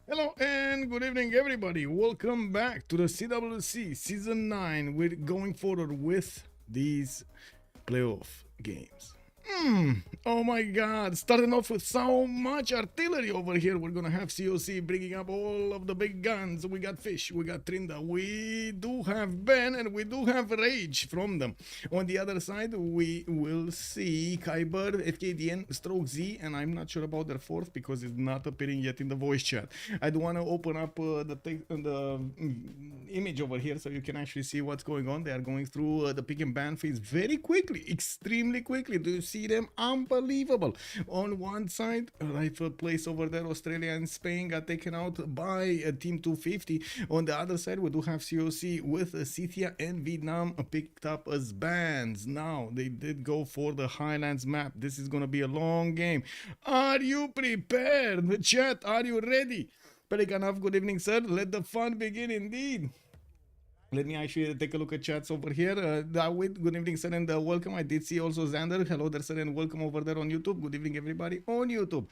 Hello and good evening, everybody. Welcome back to the CWC Season 9. We're going forward with these playoff games. Oh my god, starting off with so much artillery over here. We're gonna have COC bringing up all of the big guns. We got Fish, we got Tryndaehre, we do have Ben, and we do have Rage from them. On the other side, we will see Kiber, Fkdn, StrokeZ, and I'm not sure about their fourth because it's not appearing yet in the voice chat. I do want to open up the image over here so you can actually see what's going on. They are going through the pick and ban phase very quickly, extremely quickly. Do you see them? Unbelievable. On one side, rifle place over there, Australia and Spain got taken out by Team 250. On the other side, we do have COC with Scythia and Vietnam picked up as bans. Now, they did go for the Highlands map. This is going to be a long game. Are you prepared? Chat, are you ready? Pelikanov, good evening, sir. Let the fun begin indeed. Let me actually take a look at chats over here. David, good evening, sir, and welcome. I did see also Xander. Hello there, sir, and welcome over there on YouTube. Good evening, everybody on YouTube.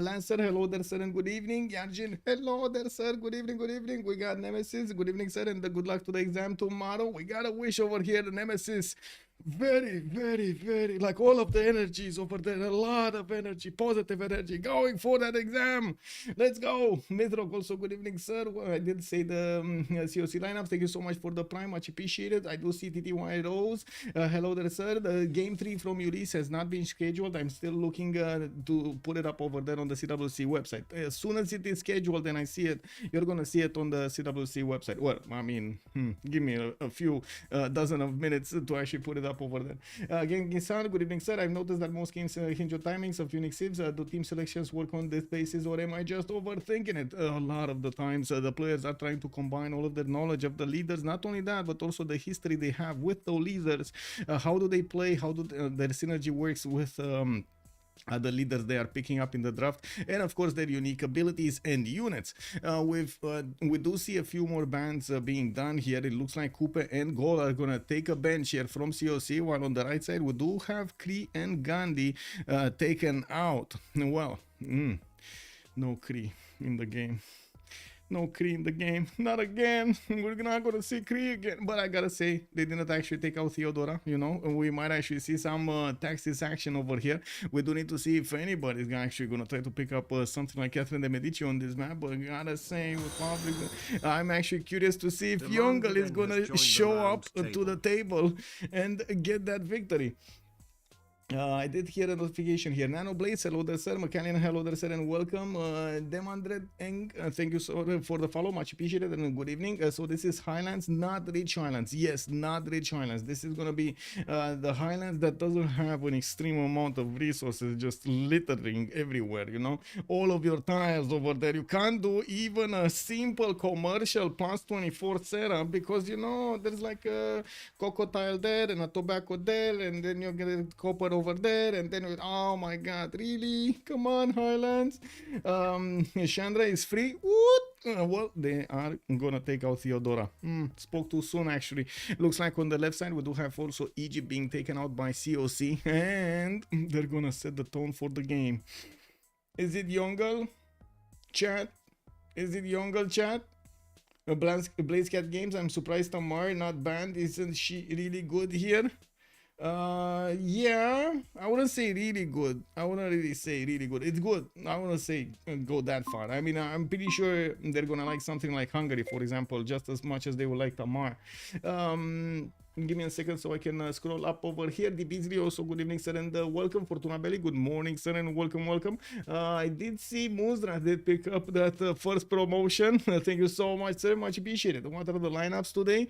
Lancer, hello there, sir, and good evening. Yarjin, hello there, sir. Good evening, good evening. We got Nemesis. Good evening, sir, and good luck to the exam tomorrow. We got a wish over here, Nemesis. Very, like all of the energies over there, a lot of energy, positive energy, going for that exam. Let's go. Midrock, also good evening, sir. Well, I did say the COC lineups. Thank you so much for the prime, much appreciated. I do see TTY Rose. Hello there, sir. The game 3 from Ulysses has not been scheduled. I'm still looking to put it up over there on the CWC website. As soon as it is scheduled and I see it, you're gonna see it on the CWC website. Well, I mean, give me a few dozen of minutes to actually put it up over there. Genghis, good evening, sir. I've noticed that most games hinge on timings of unique civs. Do team selections work on this basis, or am I just overthinking it? A lot of the times, the players are trying to combine all of their knowledge of the leaders. Not only that, but also the history they have with the leaders. How do they play? How do their synergy works with the leaders they are picking up in the draft, and of course their unique abilities and units. We do see a few more bans being done here. It looks like Cooper and Gol are gonna take a bench here from COC, while on the right side we do have Kree and Gandhi taken out. Well, no Kree in the game. No Kree in the game. Not again. We're not going to see Kree again. But I gotta say, they didn't actually take out Theodora, you know. We might actually see some Taxis action over here. We do need to see if anybody's actually going to try to pick up something like Catherine de Medici on this map. But I gotta say, I'm actually curious to see if Yongle is going to show up to the table and get that victory. I did hear a notification here. Nano Blades, hello there, sir. Mechanian, hello there, sir, and welcome. Demandred Eng, thank you so for the follow, much appreciated, and good evening. So this is Highlands, not Rich Highlands. Yes, not Rich Highlands. This is gonna be the Highlands that doesn't have an extreme amount of resources just littering everywhere, you know. All of your tiles over there. You can't do even a simple commercial plus 24 setup because, you know, there's like a cocoa tile there and a tobacco there, and then you get a copper over there, and then oh my god, really? Come on, Highlands. Chandra is free. Well, they are gonna take out Theodora. Spoke too soon, actually. Looks like on the left side we do have also Egypt being taken out by COC, and they're gonna set the tone for the game. Is it Yongle? Chat? Is it Yongle, chat? Blaze Cat Games, I'm surprised Tamar not banned. Isn't she really good here? Yeah, I wouldn't say really good. I wouldn't really say really good. It's good. I wouldn't say go that far. I mean, I'm pretty sure they're gonna like something like Hungary, for example, just as much as they would like Tamar. Give me a second so I can scroll up over here. The Beasley also, good evening, sir, and welcome. Fortuna Belly, good morning, sir, and welcome. I did see Muzra did pick up that first promotion. Thank you so much, sir, much appreciated. What are the lineups today?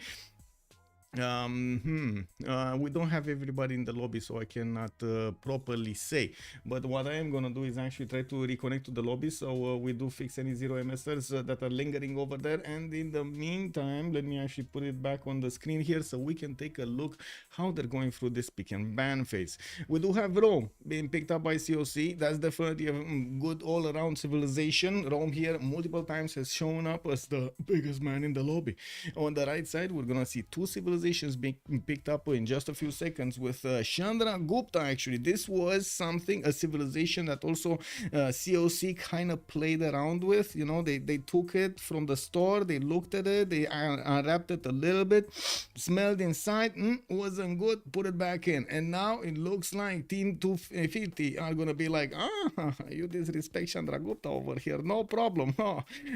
We don't have everybody in the lobby, so I cannot properly say, but what I am gonna do is actually try to reconnect to the lobby, so we do fix any 0 MSers that are lingering over there. And in the meantime, let me actually put it back on the screen here so we can take a look how they're going through this pick and ban phase. We do have Rome being picked up by COC. That's definitely a good all-around civilization. Rome here multiple times has shown up as the biggest man in the lobby. On the right side, we're gonna see two civilizations civilizations being picked up in just a few seconds with Chandragupta. Actually, this was something, a civilization that also COC kind of played around with. You know, they took it from the store, they looked at it, they unwrapped it a little bit, smelled inside, wasn't good, put it back in, and now it looks like Team 250 are gonna be like, you disrespect Chandragupta over here, no problem.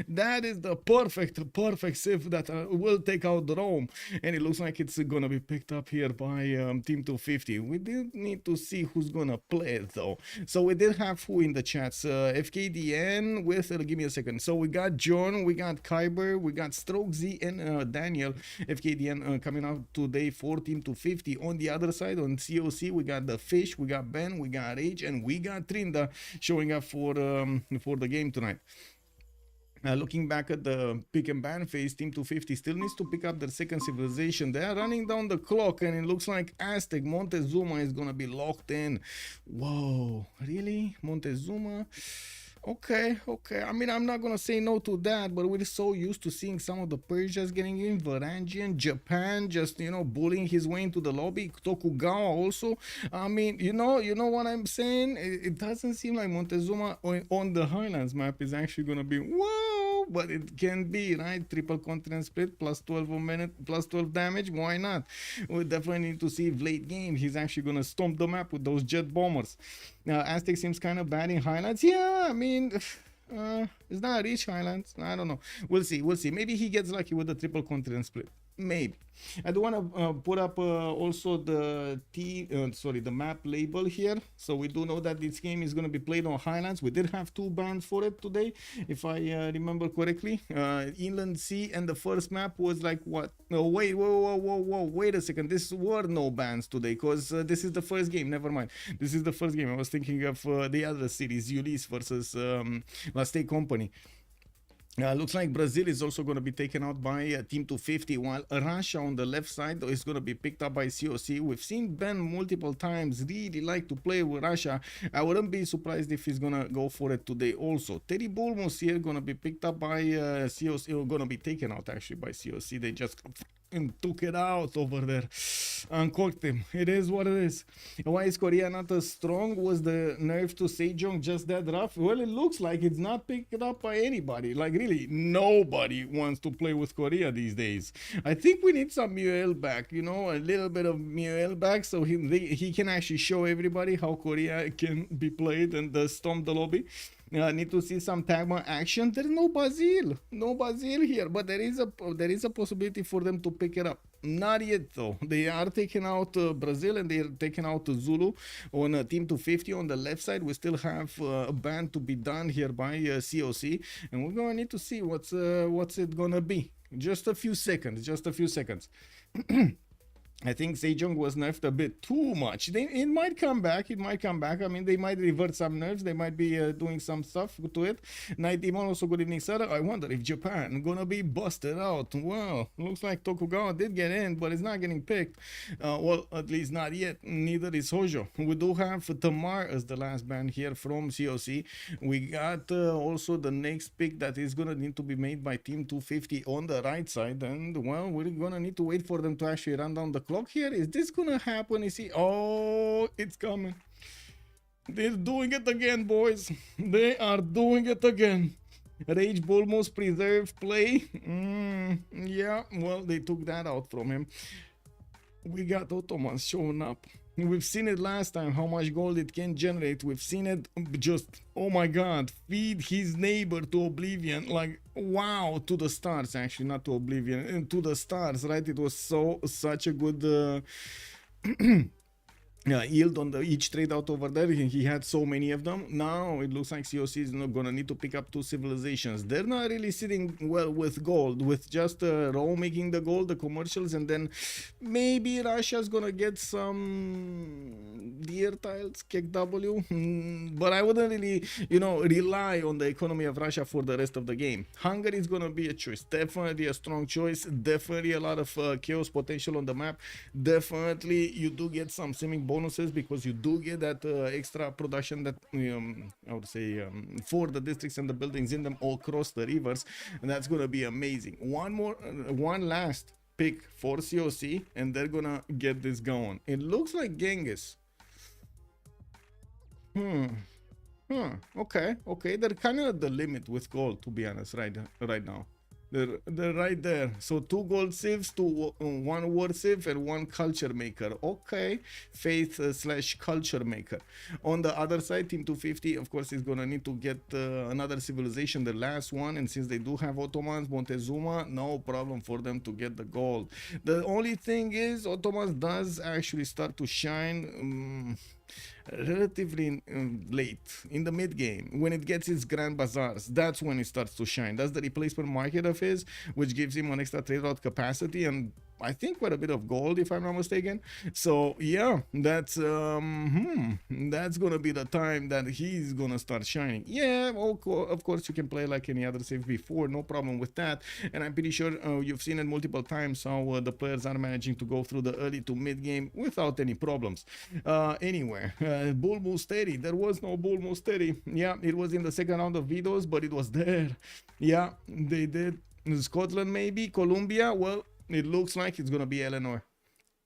That is the perfect Civ that will take out Rome, and it looks like it's gonna be picked up here by Team 250. We did need to see who's gonna play it though. So we did have who in the chats, Fkdn with, give me a second, so we got John, we got Kiber, we got StrokeZ and Daniel. Fkdn coming out today for Team 250. On the other side, on COC, we got the Fish, we got Ben, we got Age, and we got Tryndaehre showing up for the game tonight. Looking back at the pick and ban phase, Team 250 still needs to pick up their second civilization. They are running down the clock, and it looks like Aztec Montezuma is gonna be locked in. Whoa, really? Montezuma? Okay. I mean, I'm not gonna say no to that, but we're so used to seeing some of the Persians getting in, Varangian, Japan just, you know, bullying his way into the lobby, Tokugawa also. I mean, you know what I'm saying? It doesn't seem like Montezuma on the Highlands map is actually gonna be wow, but it can be, right? Triple continent split, plus 12 a minute, plus 12 damage. Why not? We definitely need to see if late game he's actually gonna stomp the map with those jet bombers. Aztec seems kind of bad in Highlands. Yeah, I mean, it's not rich Highlands. I don't know. We'll see. Maybe he gets lucky with the triple continent split. Maybe. I do want to put up also the the map label here, so we do know that this game is going to be played on Highlands. We did have 2 bans for it today, if I remember correctly. Inland Sea, and the first map was like what? No, wait, wait a second. This were no bans today, because this is the first game. Never mind. This is the first game. I was thinking of the other series, Ulysse versus La State Company. Looks like Brazil is also going to be taken out by Team 250, while Russia on the left side is going to be picked up by COC. We've seen Ben multiple times really like to play with Russia. I wouldn't be surprised if he's going to go for it today also. Teddy Bulmos here going to be picked up by COC, or going to be taken out actually by COC. They just took it out over there, uncooked him. It is what it is. Why is Korea not as strong? Was the nerf to Sejong just that rough? Well, it looks like it's not picked up by anybody. Like really, nobody wants to play with Korea these days. I think we need some Muel back, you know, a little bit of Muel back, so he can actually show everybody how Korea can be played and stomp the lobby. Need to see some Tagma action. There's no Basil here, but there is a possibility for them to pick it up. Not yet though. They are taking out Brazil, and they are taking out Zulu on Team 250 on the left side. We still have a ban to be done here by COC, and we're gonna need to see what's it gonna be. Just a few seconds. I think Sejong was nerfed a bit too much. It might come back. I mean, they might revert some nerfs. They might be doing some stuff to it. Night Demon also, good evening, sir. I wonder if Japan gonna be busted out. Well, looks like Tokugawa did get in, but it's not getting picked. Well, at least not yet. Neither is Hojo. We do have Tamar as the last ban here from COC. We got also the next pick that is gonna need to be made by Team 250 on the right side. And, well, we're gonna need to wait for them to actually run down the clock here. Is this gonna happen? Is he? Oh, it's coming. They're doing it again, boys. They are doing it again. Rage Bulmos preserved play. Yeah, well, they took that out from him. We got Ottomans showing up. We've seen it last time, how much gold it can generate. We've seen it just, oh my god, feed his neighbor to oblivion. Like, wow, to the stars, actually, not to oblivion, to the stars, right? It was such a good yield on each trade out over there. He had so many of them. Now it looks like COC is not gonna need to pick up 2 civilizations. They're not really sitting well with gold, with just Rome making the gold, the commercials, and then maybe Russia's gonna get some deer tiles, KW. But I wouldn't really, you know, rely on the economy of Russia for the rest of the game. Hungary is gonna be a choice, definitely a strong choice, definitely a lot of chaos potential on the map. Definitely you do get some simming bonuses, because you do get that extra production that I would say for the districts and the buildings in them all across the rivers, and that's gonna be amazing. One last pick for COC, and they're gonna get this going. It looks like Genghis. Okay. They're kind of at the limit with gold, to be honest, right now. They're right there. So 2 gold civs, 1 war civ, and 1 culture maker. Okay, faith / culture maker. On the other side, team 250, of course, is gonna need to get another civilization, the last one. And since they do have Ottomans, Montezuma, no problem for them to get the gold. The only thing is, Ottomans does actually start to shine relatively late in the mid game when it gets its grand bazaars. That's when it starts to shine. That's the replacement market of his, which gives him an extra trade route capacity and I think quite a bit of gold, if I'm not mistaken. So yeah, that's gonna be the time that he's gonna start shining. Yeah, of course you can play like any other save before, no problem with that. And I'm pretty sure you've seen it multiple times how the players are managing to go through the early to mid game without any problems. Anyway, Bull Musteri, there was no Bull Musteri. Yeah, it was in the second round of videos, but it was there. Yeah, they did. Scotland maybe, Colombia, well, it looks like it's gonna be Eleanor.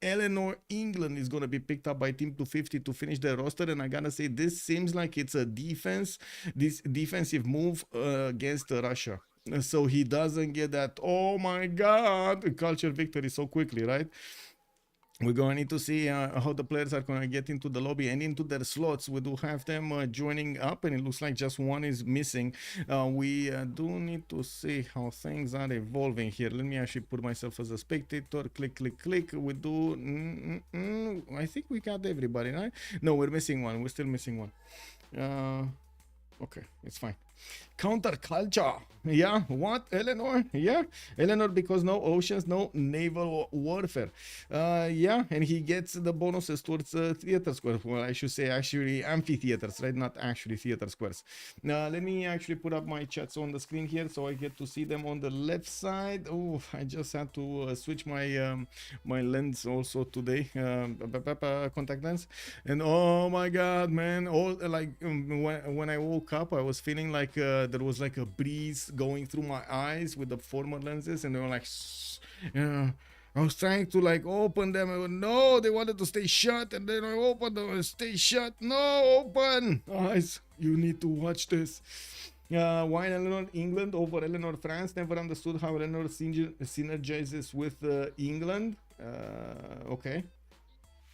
Eleanor, England is gonna be picked up by Team 250 to finish their roster, and I gotta say this seems like it's a defensive move against Russia. So he doesn't get that, oh my god, culture victory so quickly, right? We're going to need to see how the players are going to get into the lobby and into their slots. We do have them joining up, and it looks like just one is missing. We do need to see how things are evolving here. Let me actually put myself as a spectator. Click. We do... I think we got everybody, right? No, we're missing one. We're still missing one. Okay, it's fine. Counterculture. Yeah, what? Eleanor? Yeah, Eleanor, because no oceans, no naval warfare. Yeah, and he gets the bonuses towards theater squares. Well, I should say actually amphitheaters, right? Not actually theater squares. Now, let me actually put up my chats on the screen here so I get to see them on the left side. Oh, I just had to switch my my lens also today, contact lens. And oh my god, man, all like when I woke up, I was feeling like there was like a breeze going through my eyes with the former lenses, and they were like, I was trying to like open them, and no, they wanted to stay shut, and then I opened them and stay shut. No, open eyes. You need to watch this. Why Eleanor England over Eleanor France? Never understood how Eleanor synergizes with England. Okay.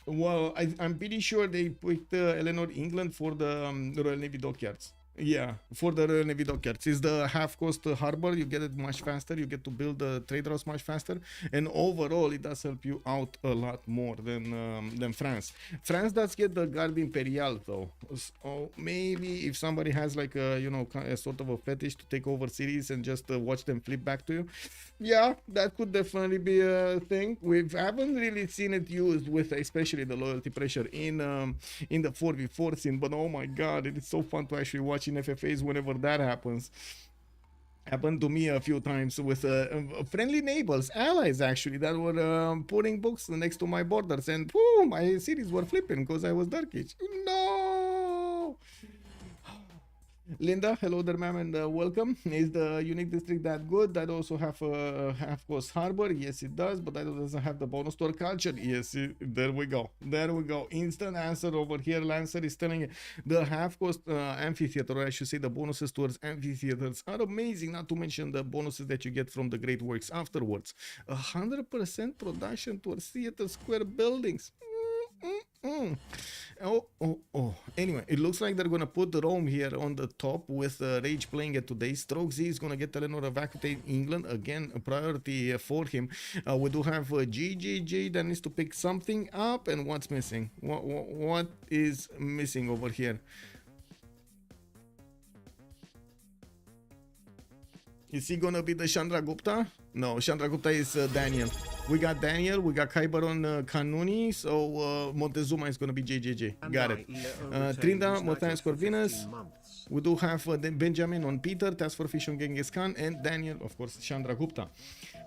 Well, I'm pretty sure they picked Eleanor England for the Royal Navy dockyards. Yeah, for the Royal Navy dockyards. It's the half-cost harbor. You get it much faster. You get to build the trade routes much faster. And overall, it does help you out a lot more than France. France does get the Garde Imperiale, though. So maybe if somebody has like a, you know, a sort of a fetish to take over cities and just watch them flip back to you, yeah, that could definitely be a thing. We haven't really seen it used with especially the loyalty pressure in the 4v4 scene, but oh my god, it is so fun to actually watch in FFAs whenever that happens. Happened to me a few times with friendly neighbors, allies actually, that were putting books next to my borders, and whoo, my cities were flipping because I was Darkish. No! Linda, hello there, ma'am, and welcome. Is the unique district that good? That also have a half-coast harbor? Yes, it does, but that doesn't have the bonus store culture. Yes, there we go. There we go. Instant answer over here. Lancer is telling the half-coast amphitheater, or I should say the bonuses towards amphitheaters, are amazing, not to mention the bonuses that you get from the great works afterwards. 100% production towards theater square buildings. Oh. Anyway, it looks like they're gonna put Rome here on the top with Rage playing it today. StrokeZ is gonna get Eleanor evacuate England again, a priority for him. We do have GGG that needs to pick something up, and what's missing? What is missing over here? Is he gonna be the Chandragupta? No, Chandragupta is Daniel. We got Daniel, we got Kiber on Kanuni, so Montezuma is gonna be JJJ. Got it. Tryndaehre, Matthias Corvinus. We do have Benjamin on Peter, TaskForceFish on Genghis Khan, and Daniel, of course, Chandragupta.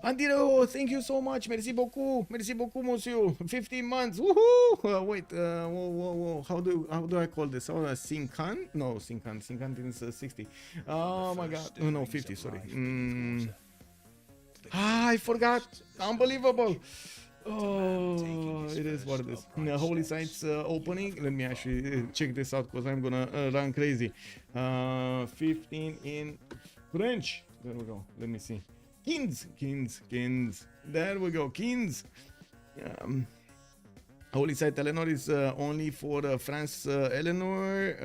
Andiro, thank you so much. Merci beaucoup, monsieur. 15 months. Woohoo! Wait, whoa. How do I call this? Oh, Sinkan? No, Sinkan is 60. Oh my god. Oh no, 50. Sorry. Ah, I forgot. Unbelievable. Oh, it is what it is. Holy sites opening. Let me actually check this out because I'm gonna run crazy. 15 in French. There we go. Let me see. Kins. There we go. Kins. Holy site Eleanor is only for France. Eleanor,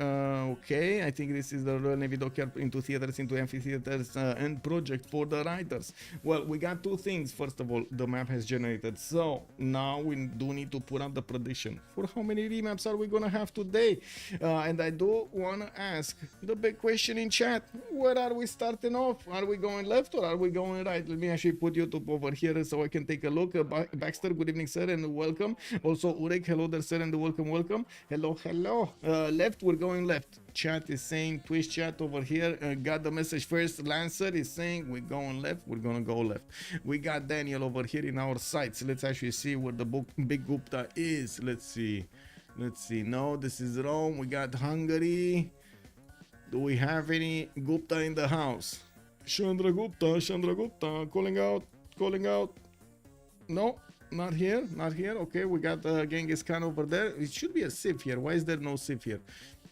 okay. I think this is the Royal Navy dockyard into theaters, into amphitheaters, and project for the writers. Well, we got two things. First of all, the map has generated, so now we do need to put up the prediction for how many remaps are we gonna have today. And I do wanna ask the big question in chat: where are we starting off? Are we going left or are we going right? Let me actually put YouTube over here so I can take a look. Baxter, good evening, sir, and welcome. Also, Urek, hello there, sir, and welcome. Hello. Left, we're going left. Chat is saying, Twitch chat over here, got the message first. Lancer is saying, we're going left, we're gonna go left. We got Daniel over here in our sights. Let's actually see where the big Gupta is. Let's see. No, this is wrong. We got Hungary. Do we have any Gupta in the house? Chandragupta, calling out. No. Not here. Okay, we got Genghis Khan over there. It should be a Civ here. Why is there no Civ here?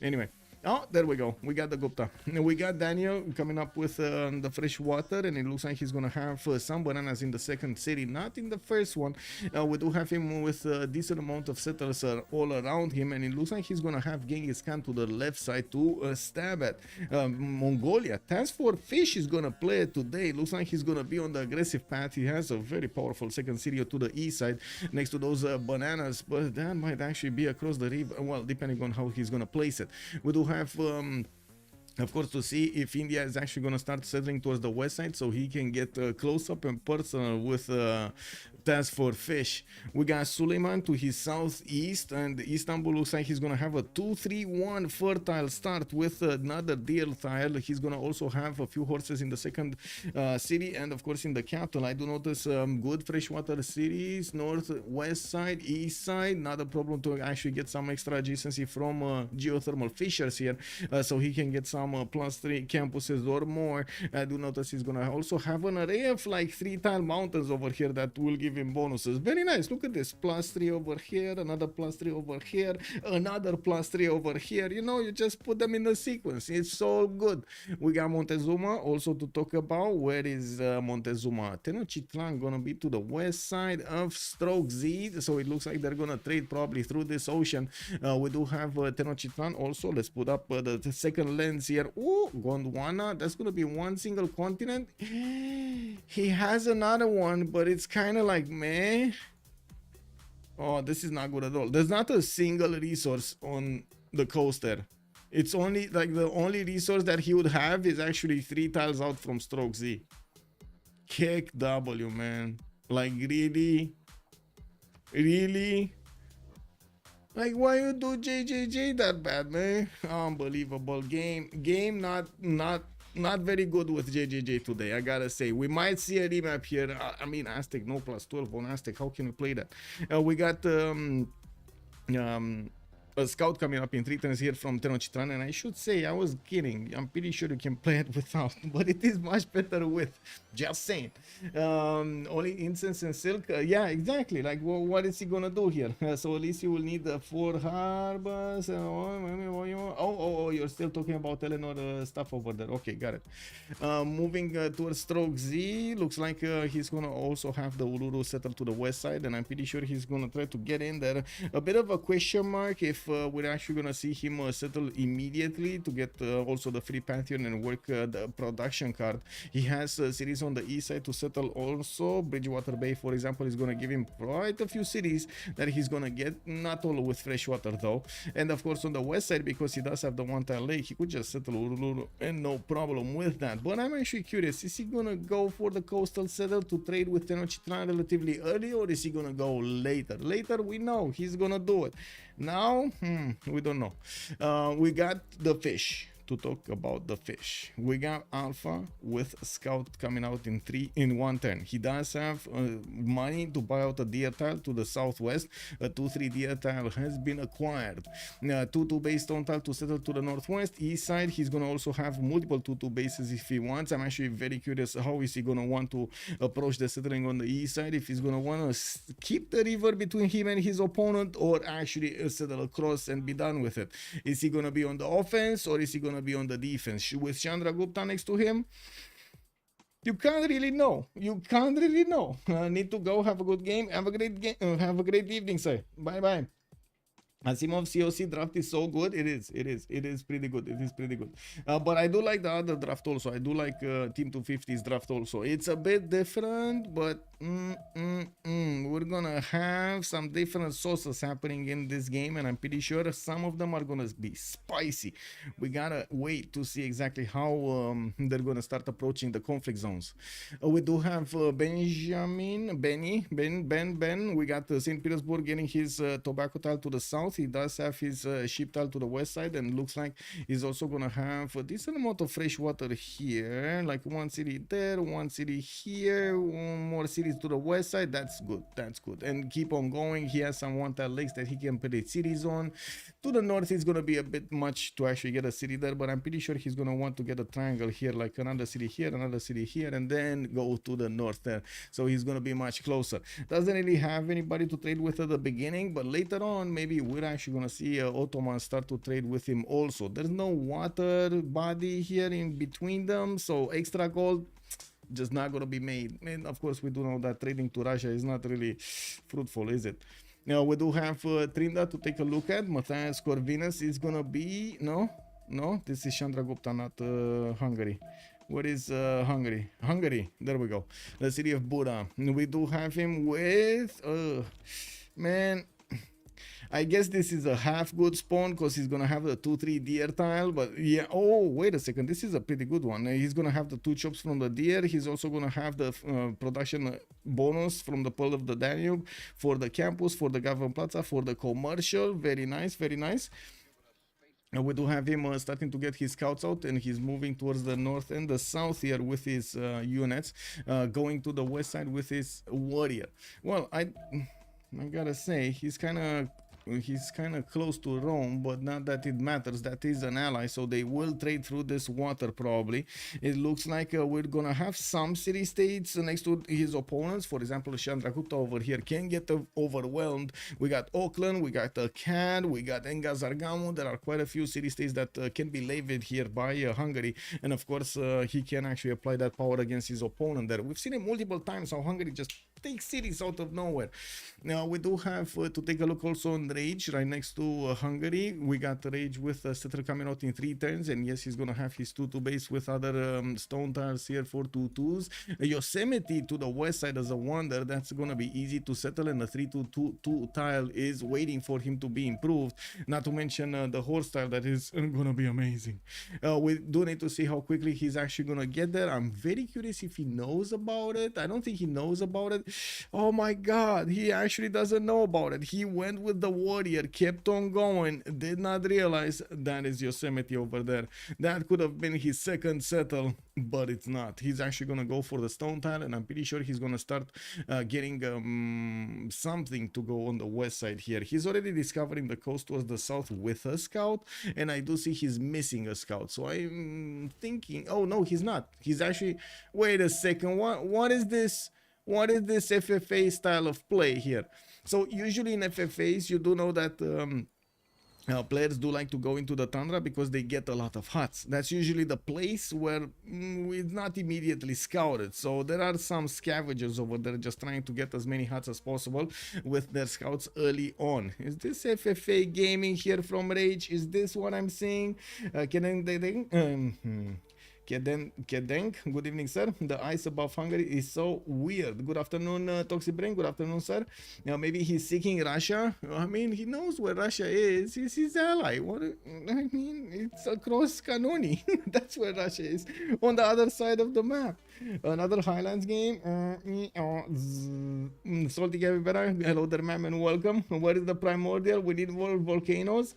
Anyway. Oh, there we go. We got the Gupta. We got Daniel coming up with the fresh water, and it looks like he's gonna have some bananas in the second city, not in the first one. We do have him with a decent amount of settlers all around him, and it looks like he's gonna have Genghis Khan to the left side to stab at. Mongolia. TaskForceFish is gonna play it today. It looks like he's gonna be on the aggressive path. He has a very powerful second city to the east side next to those bananas, but that might actually be across the river. Well, depending on how he's gonna place it. We do have of course, to see if India is actually going to start settling towards the west side so he can get close up and personal with TaskForceFish. We got Suleiman to his southeast, and Istanbul looks like he's going to have a 2-3-1 fertile start with another deer tile. He's going to also have a few horses in the second city, and of course in the capital. I do notice good freshwater cities, north, west side, east side. Not a problem to actually get some extra adjacency from geothermal fissures here, so he can get some +3 campuses or more. I do notice he's going to also have an array of like 3 tile mountains over here that will give him bonuses. Very nice. Look at this. +3 over here, another +3 over here, another +3 over here. You know, you just put them in the sequence. It's so good. We got Montezuma also to talk about. Where is Montezuma? Tenochtitlan gonna be to the west side of StrokeZ, so it looks like they're gonna trade probably through this ocean. We do have Tenochtitlan also. Let's put up the second lens here. Ooh, Gondwana. That's gonna be one single continent. He has another one, but it's kind of like meh. Oh, this is not good at all. There's not a single resource on the coast there. It's only like the only resource that he would have is actually 3 tiles out from StrokeZ. Kick W, man. Like really? Like, why you do JJJ that bad, man? Unbelievable. Game not very good with JJJ today, I gotta say. We might see a remap here. I mean, Aztec, no +12 on Aztec. How can we play that? We got a scout coming up in 3 turns here from Tenochtitlan, and I should say, I was kidding. I'm pretty sure you can play it without, but it is much better with. Just saying. Only incense and silk. Yeah, exactly. Like, what is he gonna do here? So at least you will need 4 harbors. Oh, you're still talking about Eleanor stuff over there. Okay, got it. Moving towards StrokeZ. Looks like he's gonna also have the Uluru settled to the west side, and I'm pretty sure he's gonna try to get in there. A bit of a question mark if we're actually gonna see him settle immediately to get also the free pantheon and work the production card. He has cities on the east side to settle also. Bridgewater Bay, for example, is gonna give him quite a few cities that he's gonna get, not all with freshwater though. And of course on the west side, because he does have the one tile lake, he could just settle Uluru and no problem with that. But I'm actually curious, is he gonna go for the coastal settle to trade with Tenochtitlan relatively early, or is he gonna go later? Later we know he's gonna do it. Now, we don't know. We got the fish. to talk about the fish. We got Alpha with Scout coming out in 1 turn. He does have money to buy out a deer tile to the southwest. A 2-3 deer tile has been acquired. 2-2 base stone tile to settle to the northwest. East side, he's gonna also have multiple 2-2 bases if he wants. I'm actually very curious how is he gonna want to approach the settling on the east side. If he's gonna want to keep the river between him and his opponent, or actually settle across and be done with it. Is he gonna be on the offense, or is he gonna be on the defense with Chandragupta next to him? You can't really know. You can't really know. Need to go. Have a good game. Have a great game. Have a great evening, sir. Bye bye. Asimov COC draft is so good. It is pretty good. It is pretty good. But I do like the other draft also. I do like Team 250's draft also. It's a bit different, but we're gonna have some different sauces happening in this game, and I'm pretty sure some of them are gonna be spicy. We gotta wait to see exactly how they're gonna start approaching the conflict zones. We do have Ben. We got St. Petersburg getting his tobacco tile to the south. He does have his sheep tile to the west side, and looks like he's also gonna have a decent amount of fresh water here, like 1 city there, 1 city here, 1 more cities to the west side. That's good. That's good. And keep on going. He has some 1 tile lakes that he can put his cities on. To the north, it's gonna be a bit much to actually get a city there, but I'm pretty sure he's gonna want to get a triangle here, like another city here, another city here, and then go to the north there. So he's gonna be much closer. Doesn't really have anybody to trade with at the beginning, but later on, maybe we're actually gonna see Ottomans start to trade with him also. There's no water body here in between them, so extra gold just not gonna be made. And of course, we do know that trading to Russia is not really fruitful, is it? Now we do have Tryndaehre to take a look at. Matthias Corvinus is gonna be no, this is Chandragupta, not Hungary. What is Hungary? Hungary, there we go. The city of Buda. We do have him with man, I guess this is a half good spawn because he's gonna have the 2-3 deer tile, but yeah. Oh, wait a second, this is a pretty good one. He's gonna have the 2 chops from the deer. He's also gonna have the production bonus from the Pearl of the Danube for the campus, for the Government Plaza, for the commercial. Very nice, very nice. And we do have him starting to get his scouts out, and he's moving towards the north and the south here with his units, going to the west side with his warrior. Well, I gotta say, he's kind of close to Rome, but not that it matters. That is an ally, so they will trade through this water probably. It looks like we're gonna have some city-states next to his opponents. For example, Chandragupta over here can get overwhelmed. We got Auckland, we got Cad, we got Engazargamu. There are quite a few city-states that can be levied here by Hungary, and of course he can actually apply that power against his opponent there. We've seen it multiple times how Hungary just takes cities out of nowhere. Now we do have to take a look also on Rage right next to Hungary. We got Rage with Settler coming out in 3 turns, and yes, he's gonna have his 2-2 base with other stone tiles here for 2-2s. Yosemite to the west side as a wonder. That's gonna be easy to settle, and the 3-2 tile is waiting for him to be improved. Not to mention the horse tile that is gonna be amazing. We do need to see how quickly he's actually gonna get there. I'm very curious if he knows about it. I don't think he knows about it. Oh my god, he actually doesn't know about it. He went with the warrior, kept on going, did not realize that is Yosemite over there. That could have been his second settle, but it's not. He's actually gonna go for the stone tile, and I'm pretty sure he's gonna start getting something to go on the west side here. He's already discovering the coast towards the south with a scout, and I do see he's missing a scout. So I'm thinking, oh no, he's not. He's actually, wait a second, what is this? What is this FFA style of play here? So usually in FFAs, you do know that players do like to go into the tundra because they get a lot of huts. That's usually the place where it's not immediately scouted. So there are some scavengers over there just trying to get as many huts as possible with their scouts early on. Is this FFA gaming here from Rage? Is this what I'm seeing? Fkdn, good evening, sir. The ice above Hungary is so weird. Good afternoon, Toxic Brain. Good afternoon, sir. Now, maybe he's seeking Russia. I mean, he knows where Russia is. He's his ally. What? I mean, it's across Kanuni. That's where Russia is, on the other side of the map. Another Highlands game. Salty Kiber. Hello there, ma'am, and welcome. Where is the primordial? We need more volcanoes.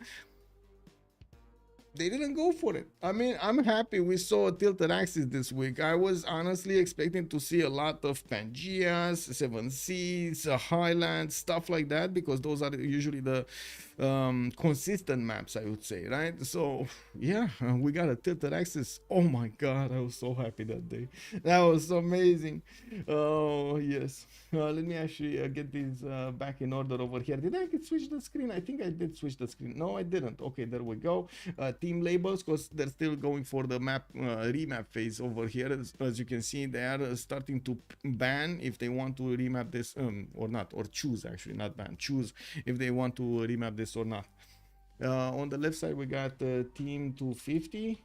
they didn't go for it. I mean, I'm happy we saw a tilted axis this week. I was honestly expecting to see a lot of Pangeas, 7Cs, Highlands, stuff like that, because those are usually the consistent maps, I would say, right? So yeah, we got a tilted axis. Oh my god, I was so happy that day. That was so amazing. Oh yes. Let me actually get these back in order over here. Did I switch the screen? I think I did switch the screen. No, I didn't. Okay, there we go. Team labels, because they're still going for the map remap phase over here. As you can see, they are starting to ban if they want to remap this or not, or choose, actually, not ban, choose if they want to remap this or not. On the left side we got team 250,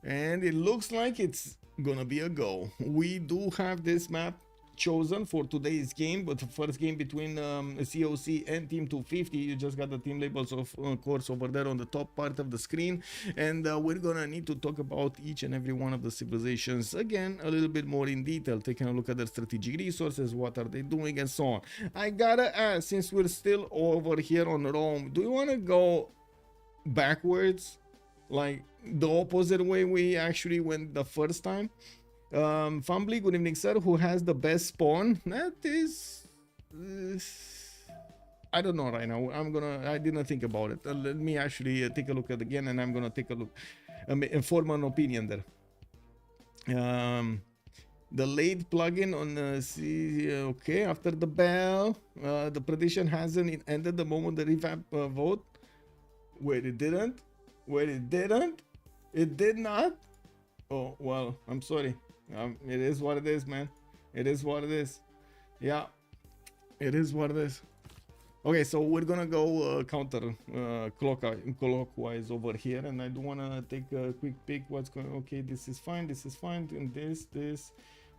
and it looks like it's gonna be a go. We do have this map chosen for today's game, but the first game between COC and team 250. You just got the team labels, of course, over there on the top part of the screen, and we're gonna need to talk about each and every one of the civilizations again a little bit more in detail, taking a look at their strategic resources, what are they doing, and so on. I gotta ask, since we're still over here on Rome, do you want to go backwards, like the opposite way we actually went the first time? Fumbly, good evening, sir. Who has the best spawn? That is, I don't know right now. I didn't think about it. Let me actually take a look at it again, and I'm gonna take a look and form an opinion there. The late plugin on okay, after the bell, the prediction hasn't ended the moment the revamp vote. Wait, it didn't. Wait, it didn't. It did not. Oh well, I'm sorry. It is what it is, man. It is what it is. Yeah, it is what it is. Okay, so we're gonna go counter clockwise over here, and I do wanna take a quick peek. What's going? Okay, this is fine. This is fine. And this.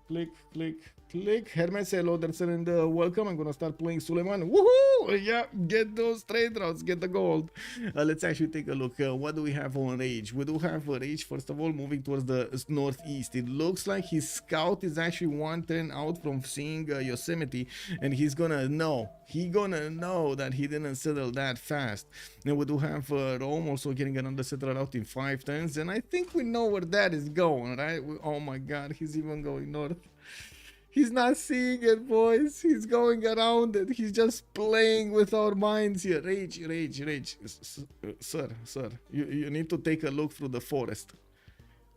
Click, click, click. Hermes, hello, there's and welcome. I'm gonna start playing Suleiman. Woohoo! Yeah, get those trade routes, get the gold. Let's actually take a look. What do we have on Rage? We do have Rage, first of all, moving towards the northeast. It looks like his scout is actually one turn out from seeing Yosemite, and he's gonna know. He gonna know that he didn't settle that fast. And we do have Rome also getting another settler out in 5 turns, and I think we know where that is going, right? Oh my god, he's even going north. He's not seeing it, boys. He's going around it. He's just playing with our minds here. Rage. Sir, you need to take a look through the forest.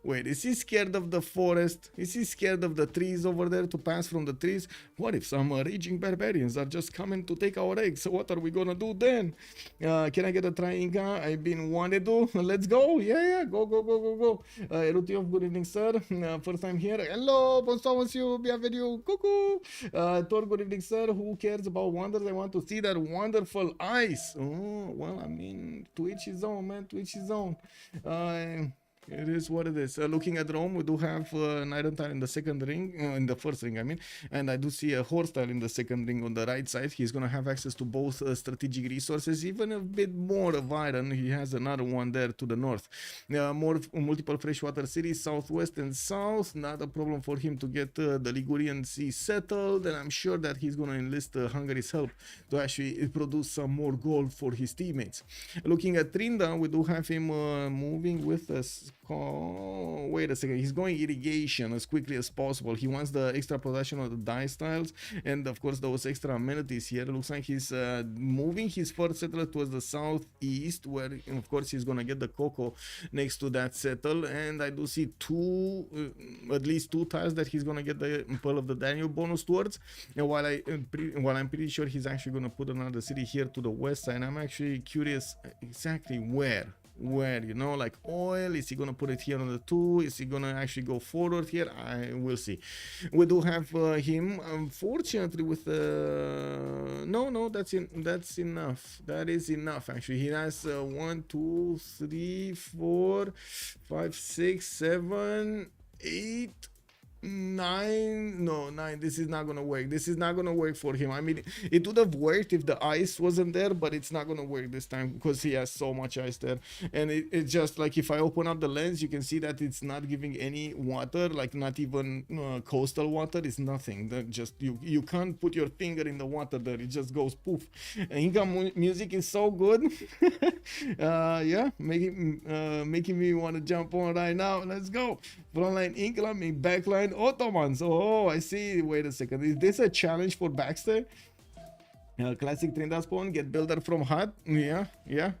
Wait, is he scared of the forest? Is he scared of the trees over there, to pass from the trees? What if some raging barbarians are just coming to take our eggs? So what are we gonna do then? Can I get a try, Inca? I've been wanted to. Let's go. Yeah. Go. Erutiov, good evening, sir. First time here. Hello, bonsoir, monsieur. Bienvenue. Coucou. Thor, good evening, sir. Who cares about wonders? I want to see that wonderful ice. Oh, well, I mean, to each his own, man. To each his own. It is what it is. Looking at Rome, we do have an Iron Tile in the second ring, in the first ring, I mean, and I do see a Horse Tile in the second ring on the right side. He's going to have access to both strategic resources, even a bit more of iron. He has another one there to the north. Multiple freshwater cities, southwest and south. Not a problem for him to get the Ligurian Sea settled, and I'm sure that he's going to enlist Hungary's help to actually produce some more gold for his teammates. Looking at Tryndaehre, we do have him moving with us. Oh, wait a second, he's going irrigation as quickly as possible. He wants the extra production of the dice tiles and of course those extra amenities here. Looks like he's moving his first settler towards the southeast, where of course he's gonna get the cocoa next to that settle, and I do see at least two tiles that he's gonna get the Pearl of the Danube bonus towards. And while I'm pretty sure he's actually gonna put another city here to the west side, I'm actually curious exactly where, you know, like oil. Is he gonna put it here on the 2? Is he gonna actually go forward here? I will see. We do have him, unfortunately, with no, that's enough. That is enough, actually. He has 1 2 3 4 5 6 7 8 Nine, no, nine. This is not gonna work. This is not gonna work for him. I mean, it would have worked if the ice wasn't there, but it's not gonna work this time because he has so much ice there. And it's just like if I open up the lens, you can see that it's not giving any water, like not even coastal water. It's nothing. That just you can't put your finger in the water there. It just goes poof. Income music is so good. Yeah, making me want to jump on right now. Let's go. Frontline incoming, backline Ottomans. Oh, I see. Wait a second. Is this a challenge for Baxter? Classic Tryndaehre spawn. Get builder from hut. Yeah, yeah.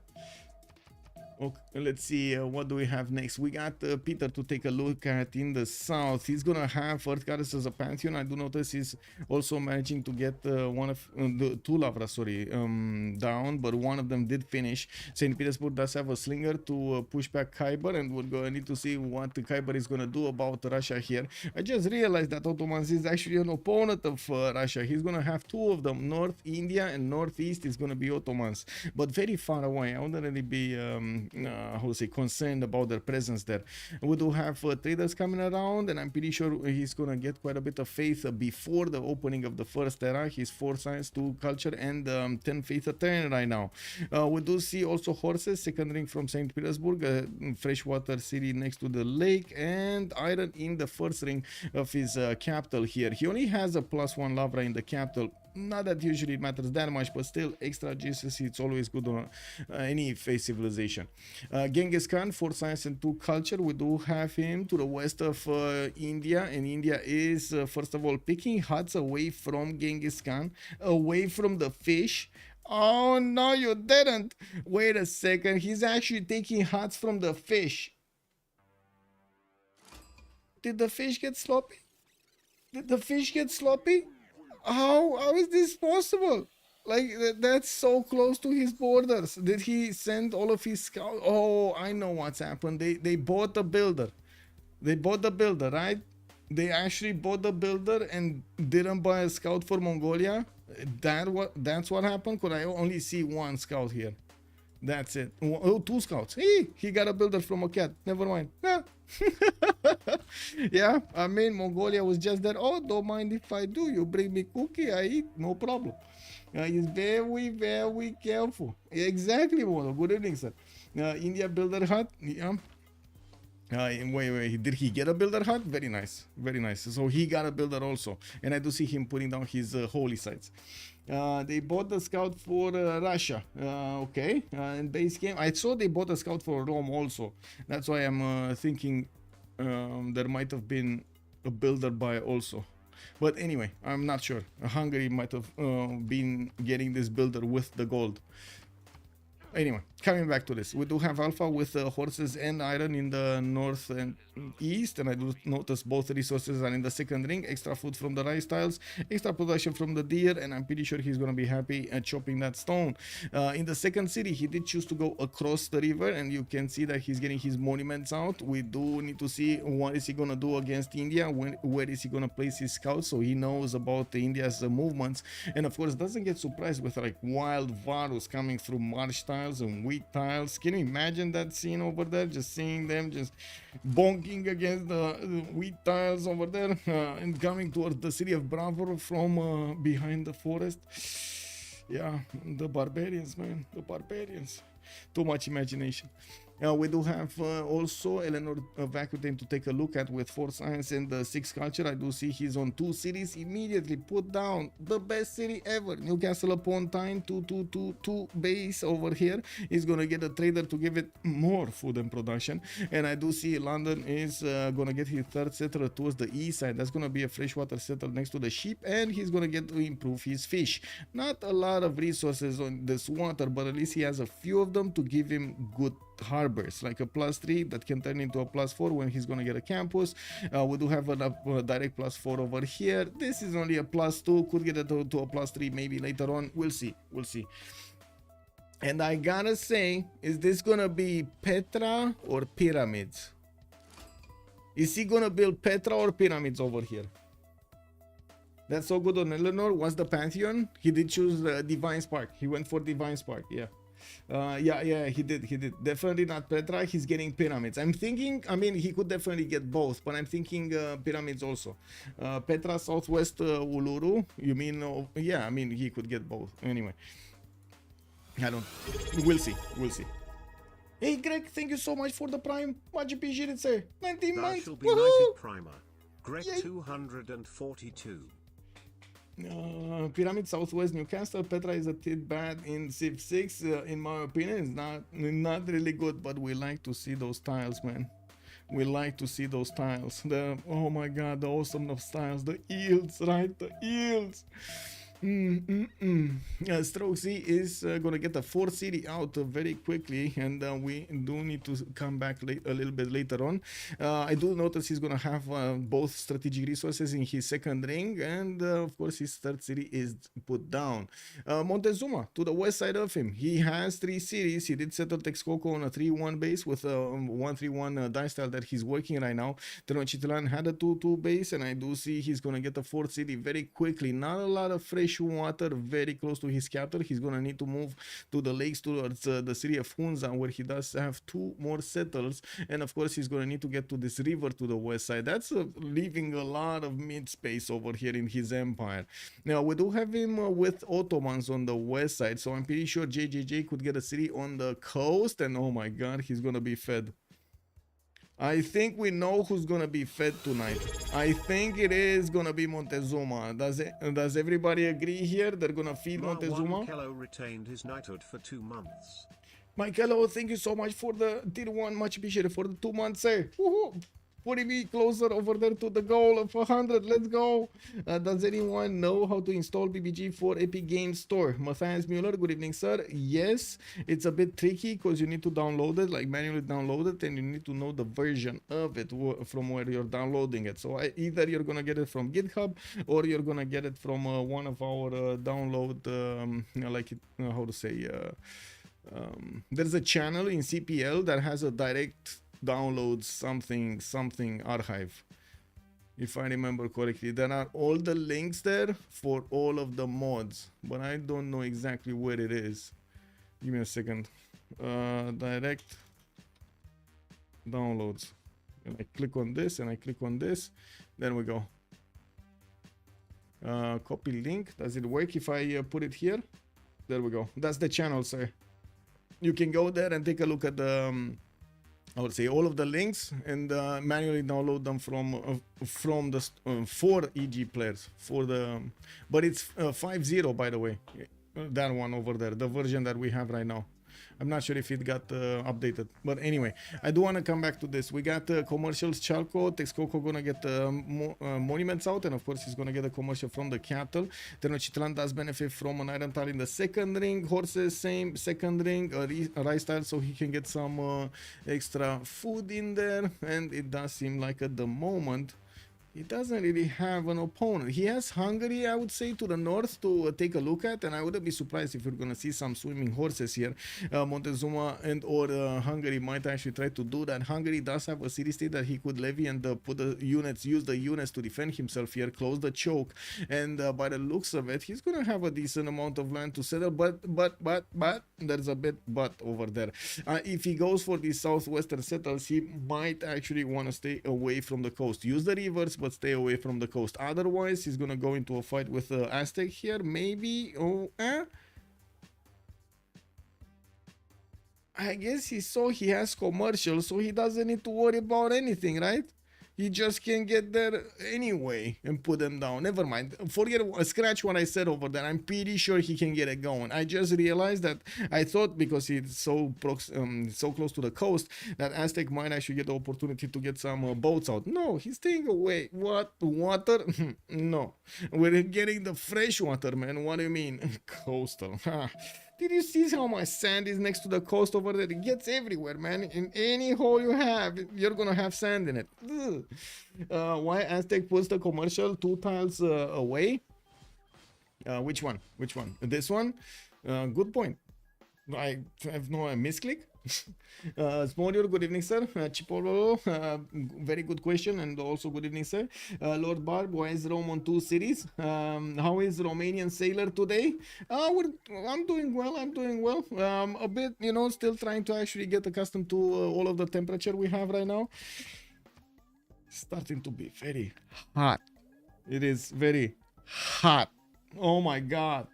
Okay, let's see what do we have next. We got Peter to take a look at in the south. He's gonna have Earth Goddess as a pantheon. I do notice he's also managing to get one of the two Lavra, sorry, down, but one of them did finish. St. Petersburg does have a slinger to push back Kiber, and we're gonna need to see what the Kiber is gonna do about Russia here. I just realized that Ottomans is actually an opponent of Russia. He's gonna have two of them, North India and Northeast is gonna be Ottomans, but very far away. I wouldn't really be how to say, concerned about their presence there. We do have traders coming around, and I'm pretty sure he's gonna get quite a bit of faith before the opening of the first era. He's 4 science, 2 culture, and 10 faith a turn right now. We do see also horses, second ring from St. Petersburg, freshwater city next to the lake, and iron in the first ring of his capital here. He only has a +1 Lavra in the capital. Not that usually it matters that much, but still extra GCC, it's always good on any face civilization. Genghis Khan, 4 science and 2 culture. We do have him to the west of India, and India is first of all picking huts away from Genghis Khan, away from the fish. Oh no, you didn't. Wait a second, he's actually taking huts from the fish. Did the fish get sloppy? Did the fish get sloppy? How is this possible? Like, that's so close to his borders. Did he send all of his scouts? Oh, I know what's happened. They bought the builder. They bought the builder, right? They actually bought the builder and didn't buy a scout for Mongolia. That's what happened? Because I only see 1 scout here. That's it. Oh, 2 scouts. Hey, he got a builder from a cat. Never mind. Yeah. Yeah, I mean, Mongolia was just there. Oh, don't mind if I do. You bring me cookie, I eat. No problem. He's very, very careful. Exactly, Mono. Good evening, sir. India builder hut. Yeah. Wait. Did he get a builder hut? Very nice. Very nice. So he got a builder also. And I do see him putting down his holy sites. They bought the scout for Russia. Okay. And base game. I saw they bought a scout for Rome also. That's why I'm thinking there might have been a builder buy also. But anyway, I'm not sure. Hungary might have been getting this builder with the gold. Anyway, coming back to this, we do have alpha with horses and iron in the north and east, and I do notice both resources are in the second ring. Extra food from the rice tiles, extra production from the deer, and I'm pretty sure he's gonna be happy at chopping that stone. In the second city, he did choose to go across the river, and you can see that he's getting his monuments out. We do need to see what is he gonna do against India, where is he gonna place his scouts, so he knows about India's movements, and of course doesn't get surprised with like wild varus coming through marsh tiles and wheat tiles. Can you imagine that scene over there, just seeing them just bonking against the wheat tiles over there and coming towards the city of Bravo from behind the forest? Yeah, the barbarians, man, the barbarians. Too much imagination. We do have also Eleanor Fkdn to take a look at with 4 science and 6 culture. I do see he's on 2 cities. Immediately put down the best city ever, Newcastle upon Tyne, 2 base over here. He's gonna get a trader to give it more food and production. And I do see London is gonna get his 3rd settler towards the east side. That's gonna be a freshwater settler next to the sheep, and he's gonna get to improve his fish. Not a lot of resources on this water, but at least he has a few of them to give him good harbors, like a +3 that can turn into a +4 when he's gonna get a campus. We do have a direct +4 over here. This is only a +2, could get it to a +3 maybe later on. We'll see. And I gotta say, is this gonna be Petra or pyramids? Is he gonna build Petra or pyramids over here? That's so good on Eleanor. What's the pantheon? He did choose Divine Spark. He went for Divine Spark, yeah. Yeah, he did. Definitely not Petra. He's getting pyramids. I'm thinking, I mean, he could definitely get both, but I'm thinking pyramids also. Petra, Southwest Uluru. You mean? Yeah, I mean, he could get both. Anyway, I don't. We'll see. We'll see. Hey, Greg, thank you so much for the prime. Much appreciated, sir. 19 months. Woohoo! Primer. Greg 242. Pyramid Southwest Newcastle. Petra is a bit bad in Civ6. In my opinion, it's not really good, but we like to see those tiles, man. We like to see those tiles. Oh my god, the awesomeness tiles, the yields, right? The yields. StrokeZ is gonna get the 4th city out very quickly, and we do need to come back a little bit later on. I do notice he's gonna have both strategic resources in his 2nd ring, and of course his 3rd city is put down. Montezuma to the west side of him, he has 3 cities. He did settle Texcoco on a 3-1 base with a 1-3-1 dice style that he's working right now. Tenochtitlan had a 2-2 base, and I do see he's gonna get the 4th city very quickly. Not a lot of fresh water very close to his capital. He's gonna need to move to the lakes towards the city of Hunza, where he does have 2 more settlers, and of course he's gonna need to get to this river to the west side. That's leaving a lot of mid space over here in his empire. Now we do have him with Ottomans on the west side, so I'm pretty sure JJJ could get a city on the coast, and oh my god, he's gonna be fed. I think we know who's gonna be fed tonight. I think it is gonna be Montezuma. Does everybody agree here? They're gonna feed Montezuma? Michaelo retained his knighthood for 2 months. Michaelo, thank you so much for the tier 1. Much appreciated for the 2 months, sir. Woohoo! Putting me closer over there to the goal of 100. Let's go. Does anyone know how to install BBG for Epic Games Store? Matthias Mueller, good evening, sir. Yes, it's a bit tricky because you need to download it, like manually download it, and you need to know the version of it from where you're downloading it. So either you're going to get it from GitHub, or you're going to get it from one of our download, how to say, there's a channel in CPL that has a direct download something archive, if I remember correctly. There are all the links there for all of the mods, but I don't know exactly where it is. Give me a second. Direct downloads, and I click on this and I click on this. There we go. Copy link. Does it work if I put it here? There we go. That's the channel, sir. You can go there and take a look at the I would say all of the links, and manually download them from the for EG players for the, but it's 5.0 by the way, that one over there, the version that we have right now. I'm not sure if it got updated, but anyway, I do want to come back to this. We got commercials. Chalco, Texcoco gonna get monuments out, and of course he's gonna get a commercial from the cattle. Tenochtitlan does benefit from an iron tile in the 2nd ring. Horses, same 2nd ring. A rice tile, so he can get some extra food in there. And it does seem like at the moment he doesn't really have an opponent. He has Hungary, I would say, to the north to take a look at, and I wouldn't be surprised if we're going to see some swimming horses here. Montezuma and or Hungary might actually try to do that. Hungary does have a city-state that he could levy and put the units, use the units to defend himself here, close the choke, and by the looks of it, he's going to have a decent amount of land to settle, but there's a bit but over there. If he goes for these southwestern settles, he might actually want to stay away from the coast. Use the rivers, but stay away from the coast. Otherwise, he's gonna go into a fight with Aztec here, maybe. I guess he saw he has commercial, so he doesn't need to worry about anything, right? He just can get there anyway and put them down. Never mind. Scratch what I said over there. I'm pretty sure he can get it going. I just realized that I thought because he's so close to the coast that Aztec might actually get the opportunity to get some boats out. No, he's staying away. What? Water? No. We're getting the fresh water, man. What do you mean? Coastal. Did you see how much sand is next to the coast over there? It gets everywhere, man. In any hole you have, you're gonna have sand in it. Why Aztec puts the commercial 2 tiles away? Which one? This one? Good point. I have no misclick. Smodior, good evening, sir. Chipolo, very good question, and also good evening, sir. Lord Barb, why is Rome on 2 cities? How is Romanian sailor today? I'm doing well. I'm doing well. A bit, you know, still trying to actually get accustomed to all of the temperature we have right now. Starting to be very hot. It is very hot. Oh my god.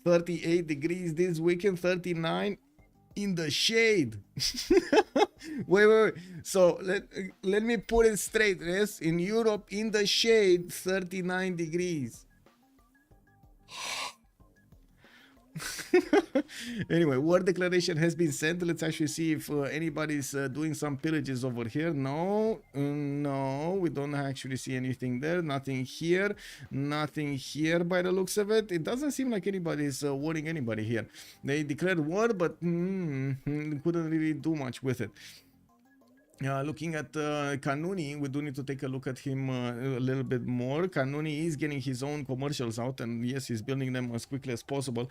38 degrees this weekend, 39 in the shade. wait. So let me put it straight. Yes, in Europe, in the shade, 39 degrees. Anyway, war declaration has been sent. Let's actually see if anybody's doing some pillages over here. No, no, we don't actually see anything there. Nothing here, nothing here by the looks of it. It doesn't seem like anybody's warning anybody here. They declared war, but couldn't really do much with it. Looking at Kanuni, we do need to take a look at him a little bit more. Kanuni is getting his own commercials out, and yes, he's building them as quickly as possible.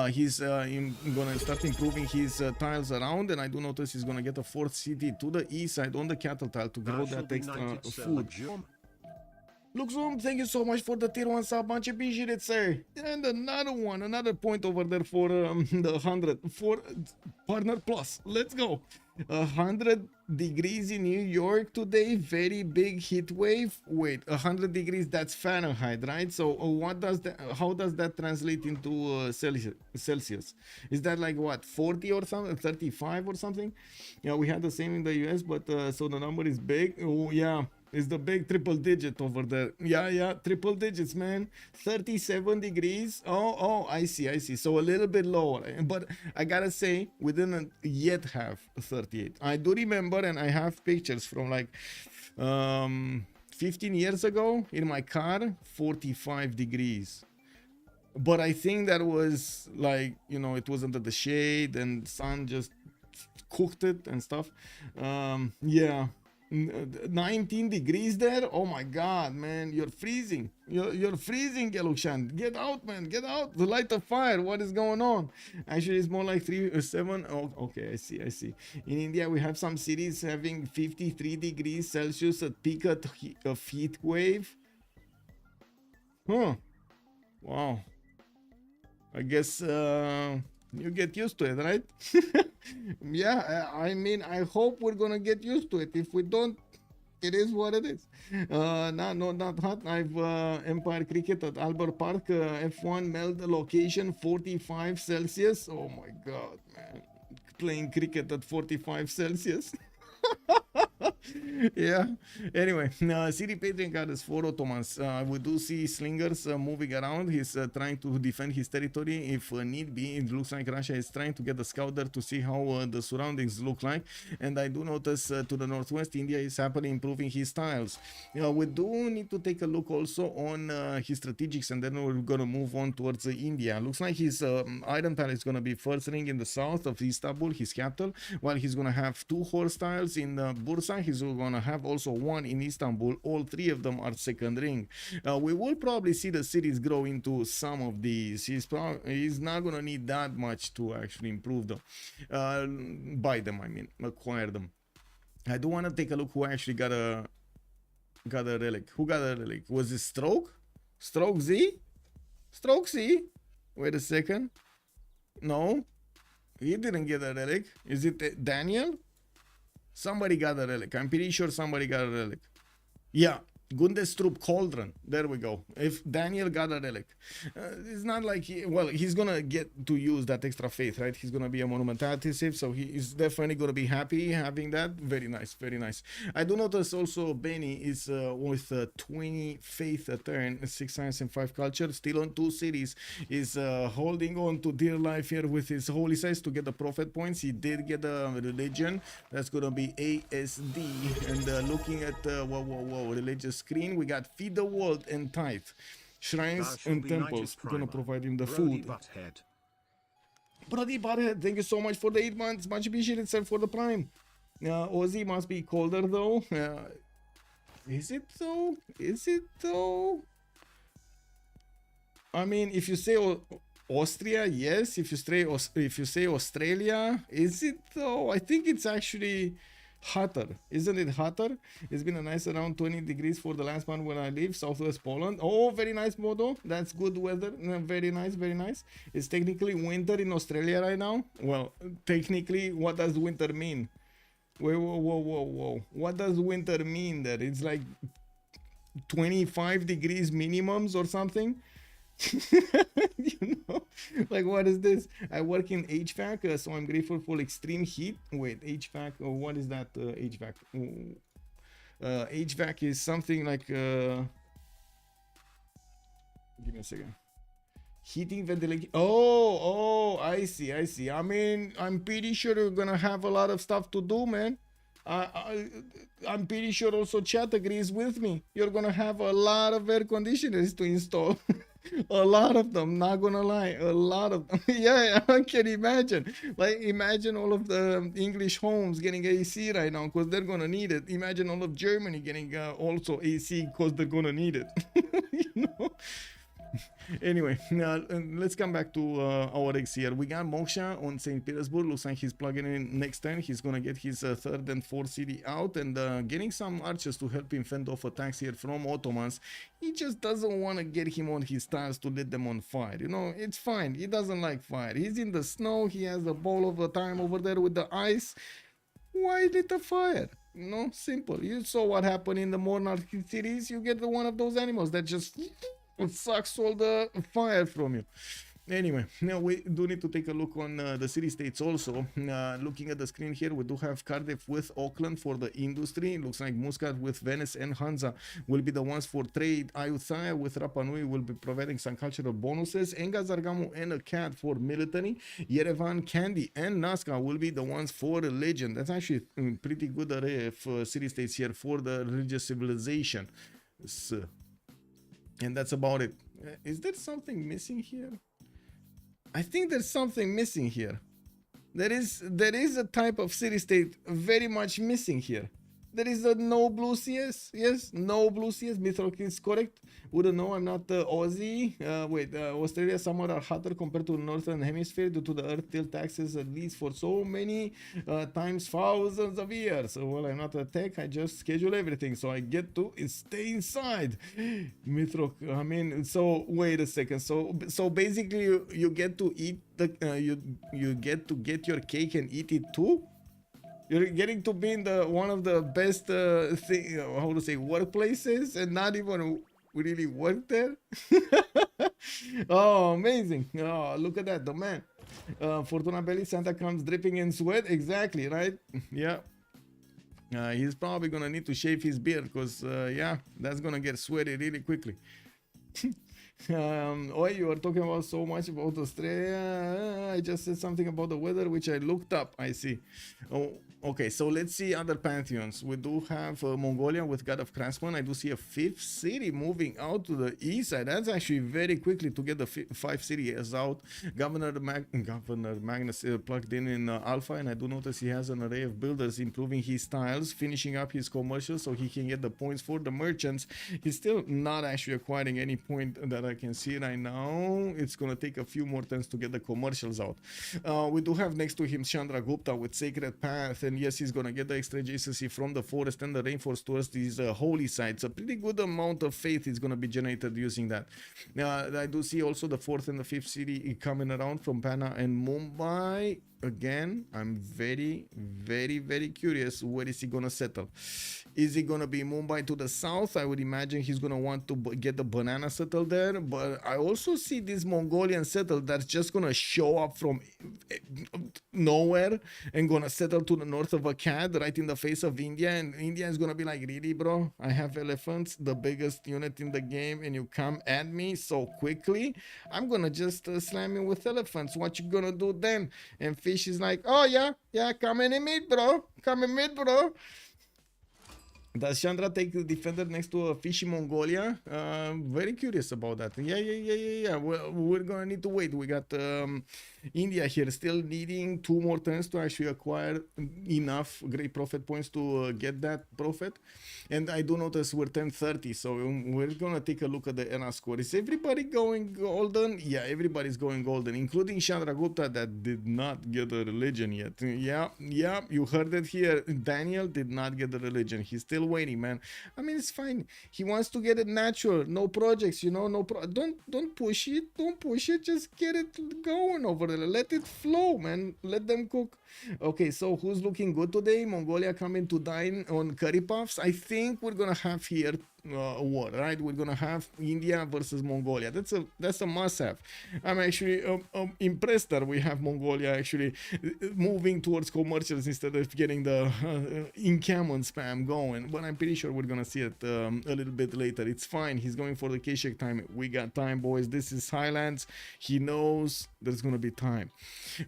He's gonna start improving his tiles around, and I do notice he's gonna get a 4th city to the east side on the cattle tile to grow that extra food. Luxum, thank you so much for the tier 1 sub, much appreciated, sir. And another point over there for the 100 for partner plus. Let's go. 100 degrees in New York today, very big heat wave. Wait, 100 degrees, that's Fahrenheit, right? So what does that, how does that translate into Celsius? Is that like what, 40 or something, 35 or something? Yeah, we had the same in the US, but so the number is big. Oh yeah, it's the big triple digit over there. Yeah, triple digits, man. 37 degrees. Oh, I see. So a little bit lower. But I gotta say, we didn't yet have 38. I do remember, and I have pictures from like 15 years ago in my car, 45 degrees. But I think that was like, you know, it was under the shade and sun just cooked it and stuff. Yeah. 19 degrees there. Oh my god, man, you're freezing. You're freezing, Yalukshan. Get out, man, get out to light a fire. What is going on? Actually, it's more like 3 or 7. Oh, okay, I see. In India, we have some cities having 53 degrees Celsius at peak of heat wave. Huh. Wow. I guess you get used to it, right? Yeah, I mean, I hope we're gonna get used to it. If we don't, it is what it is. Not hot. I've Empire Cricket at Albert Park, F1 meld location 45 Celsius. Oh my god, man, playing cricket at 45 Celsius. Yeah. Anyway, City Patriot got his 4 Ottomans. We do see slingers moving around. He's trying to defend his territory if need be. It looks like Russia is trying to get a scout there to see how the surroundings look like. And I do notice to the northwest, India is happily improving his tiles. We do need to take a look also on his strategics, and then we're gonna move on towards India. Looks like his iron tile is gonna be first ring in the south of Istanbul, his capital, while he's gonna have 2 horse tiles in Bursa. He's gonna have also 1 in Istanbul. All 3 of them are second ring. We will probably see the cities grow into some of these. He's not gonna need that much to actually improve them, buy them, I mean, acquire them. I do want to take a look who actually got a relic. Who got a relic? Was it StrokeZ? StrokeZ? Wait a second. No, he didn't get a relic. Is it Daniel? Somebody got a relic. I'm pretty sure somebody got a relic. Yeah, Gundestrup Cauldron. There we go. If Daniel got a relic, it's not like he's gonna get to use that extra faith, right? He's gonna be a monumentality save, so he is definitely gonna be happy having that. Very nice, very nice. I do notice also Benny is with 20 faith a turn, 6 science and 5 culture, still on 2 cities. Is holding on to dear life here with his holy size to get the prophet points. He did get a religion. That's gonna be ASD. And looking at religious screen, we got feed the world and tithe. Shrines and temples gonna provide him the food. Brody Butthead, thank you so much for the 8 months. Much appreciated, sir, for the prime. Ozzy must be colder though. Is it though? I mean, if you say Austria, yes. If you say Australia, is it though? I think it's actually hotter. Isn't it hotter? It's been a nice around 20 degrees for the last month when I live, southwest Poland. Oh, very nice, Modo. That's good weather. Very nice, very nice. It's technically winter in Australia right now. Well, technically, what does winter mean? Whoa, whoa, whoa, whoa, whoa. What does winter mean there? It's like 25 degrees minimums or something. You know, like what is this? I work in HVAC, so I'm grateful for extreme heat. Wait, HVAC, what is that? HVAC? HVAC is something like give me a second. Heating, ventilation. Oh, I see. I mean, I'm pretty sure you're gonna have a lot of stuff to do, man. I'm pretty sure also chat agrees with me. You're gonna have a lot of air conditioners to install. A lot of them, not gonna lie, a lot of them. Yeah, I can imagine. Like, imagine all of the English homes getting AC right now because they're gonna need it. Imagine all of Germany getting also AC because they're gonna need it. You know. Anyway, now let's come back to our eggs here. We got Moksha on St. Petersburg. Looks like he's plugging in next turn. He's gonna get his third and fourth city out and getting some archers to help him fend off attacks here from Ottomans. He just doesn't want to get him on his tiles to let them on fire. You know, it's fine. He doesn't like fire. He's in the snow. He has a ball of a time over there with the ice. Why lit a fire? You know, simple. You saw what happened in the monarch cities. You get one of those animals that just sucks all the fire from you. Anyway, now we do need to take a look on the city-states also. Looking at the screen here, we do have Cardiff with Auckland for the industry. Looks like Muscat with Venice and Hansa will be the ones for trade. Ayutthaya with Rapa Nui will be providing some cultural bonuses. Enga, Zargamu and a cat for military. Yerevan, Kandy and Nazca will be the ones for religion. That's actually a pretty good array of city-states here for the religious civilization. So, and that's about it. Is there something missing here? I think there's something missing here. There is a type of city-state very much missing here. There is a no blue CS. Yes, no blue CS. Mythrock is correct. Wouldn't know. I'm not Aussie. Australia somewhat are hotter compared to the northern hemisphere due to the earth tilt taxes at least for so many times thousands of years. So, well, I'm not a tech. I just schedule everything, so I get to stay inside. Mythrock. I mean, so wait a second. So basically, you get to eat the you get to get your cake and eat it too. You're getting to be in one of the best workplaces and not even really work there. Oh, amazing. Oh, look at that, the man. Fortuna Belly, Santa comes dripping in sweat. Exactly, right? Yeah. He's probably gonna need to shave his beard because yeah, that's gonna get sweaty really quickly. You were talking about so much about Australia. I just said something about the weather which I looked up. I see. Oh, okay, so let's see other pantheons. We do have Mongolia with God of Craftsman. I do see a fifth city moving out to the east side. That's actually very quickly to get the 5 cities out. Governor Magnus plugged in Alpha, and I do notice he has an array of builders improving his tiles, finishing up his commercials so he can get the points for the merchants. He's still not actually acquiring any point that I can see right now. It's gonna take a few more turns to get the commercials out. We do have next to him Chandragupta with Sacred Path, and yes, he's gonna get the extra adjacency from the forest and the rainforest towards these holy sites. A pretty good amount of faith is gonna be generated using that. I do see also the 4th and the 5th city coming around from Pana and Mumbai. Again, I'm very, very, very curious. Where is he gonna settle? Is he gonna be Mumbai to the south? I would imagine he's gonna want to get the banana settled there. But I also see this Mongolian settle that's just gonna show up from nowhere and gonna settle to the north of Akkad, right in the face of India. And India is gonna be like, really, bro? I have elephants, the biggest unit in the game, and you come at me so quickly? I'm gonna just slam you with elephants. What you gonna do then? And Fish is like, oh yeah, come in mid, bro. Come in mid, bro. Does Chandra take the defender next to a fish in Mongolia? Very curious about that. Yeah. Well, we're gonna need to wait. We got India here still needing 2 more turns to actually acquire enough great profit points to get that profit. And I do notice we're 1030, so we're gonna take a look at the ENA score. Is everybody going golden? Yeah, everybody's going golden, including Chandragupta that did not get a religion yet. Yeah, you heard it here. Daniel did not get the religion. He's still waiting, man. I mean, it's fine. He wants to get it natural. No projects, you know. Don't push it. Don't push it. Just get it going over there. Let it flow, man. Let them cook. Okay, so who's looking good today? Mongolia coming to dine on curry puffs. I think we're gonna have here a war, right? We're gonna have India versus Mongolia. That's a must-have. I'm actually impressed that we have Mongolia actually moving towards commercials instead of getting the encampment spam going. But I'm pretty sure we're gonna see it a little bit later. It's fine. He's going for the Keshik time. We got time, boys. This is Highlands. He knows there's gonna be time,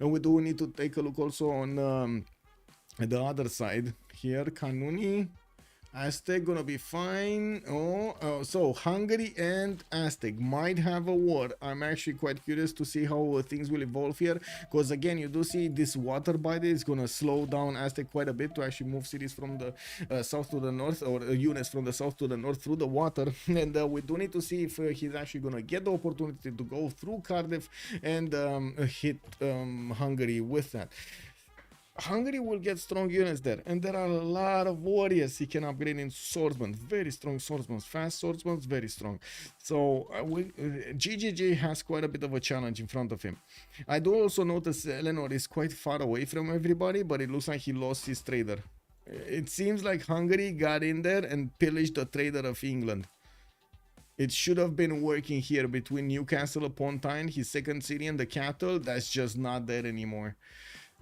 and we do need to take a look also on the other side here. Kanuni. Aztec gonna be fine. So Hungary and Aztec might have a war. I'm actually quite curious to see how things will evolve here, because again, you do see this water body is gonna slow down Aztec quite a bit to actually move cities from the south to the north, or units from the south to the north through the water. And we do need to see if he's actually gonna get the opportunity to go through Cardiff and hit Hungary with that. Hungary will get strong units there, and there are a lot of warriors he can upgrade into swordsmen. Very strong swordsmen, fast swordsmen, very strong. So GGG has quite a bit of a challenge in front of him. I do also notice Eleanor is quite far away from everybody, but it looks like he lost his trader. It seems like Hungary got in there and pillaged the trader of England. It should have been working here between Newcastle upon Tyne, his second city, and the capital. That's just not there anymore.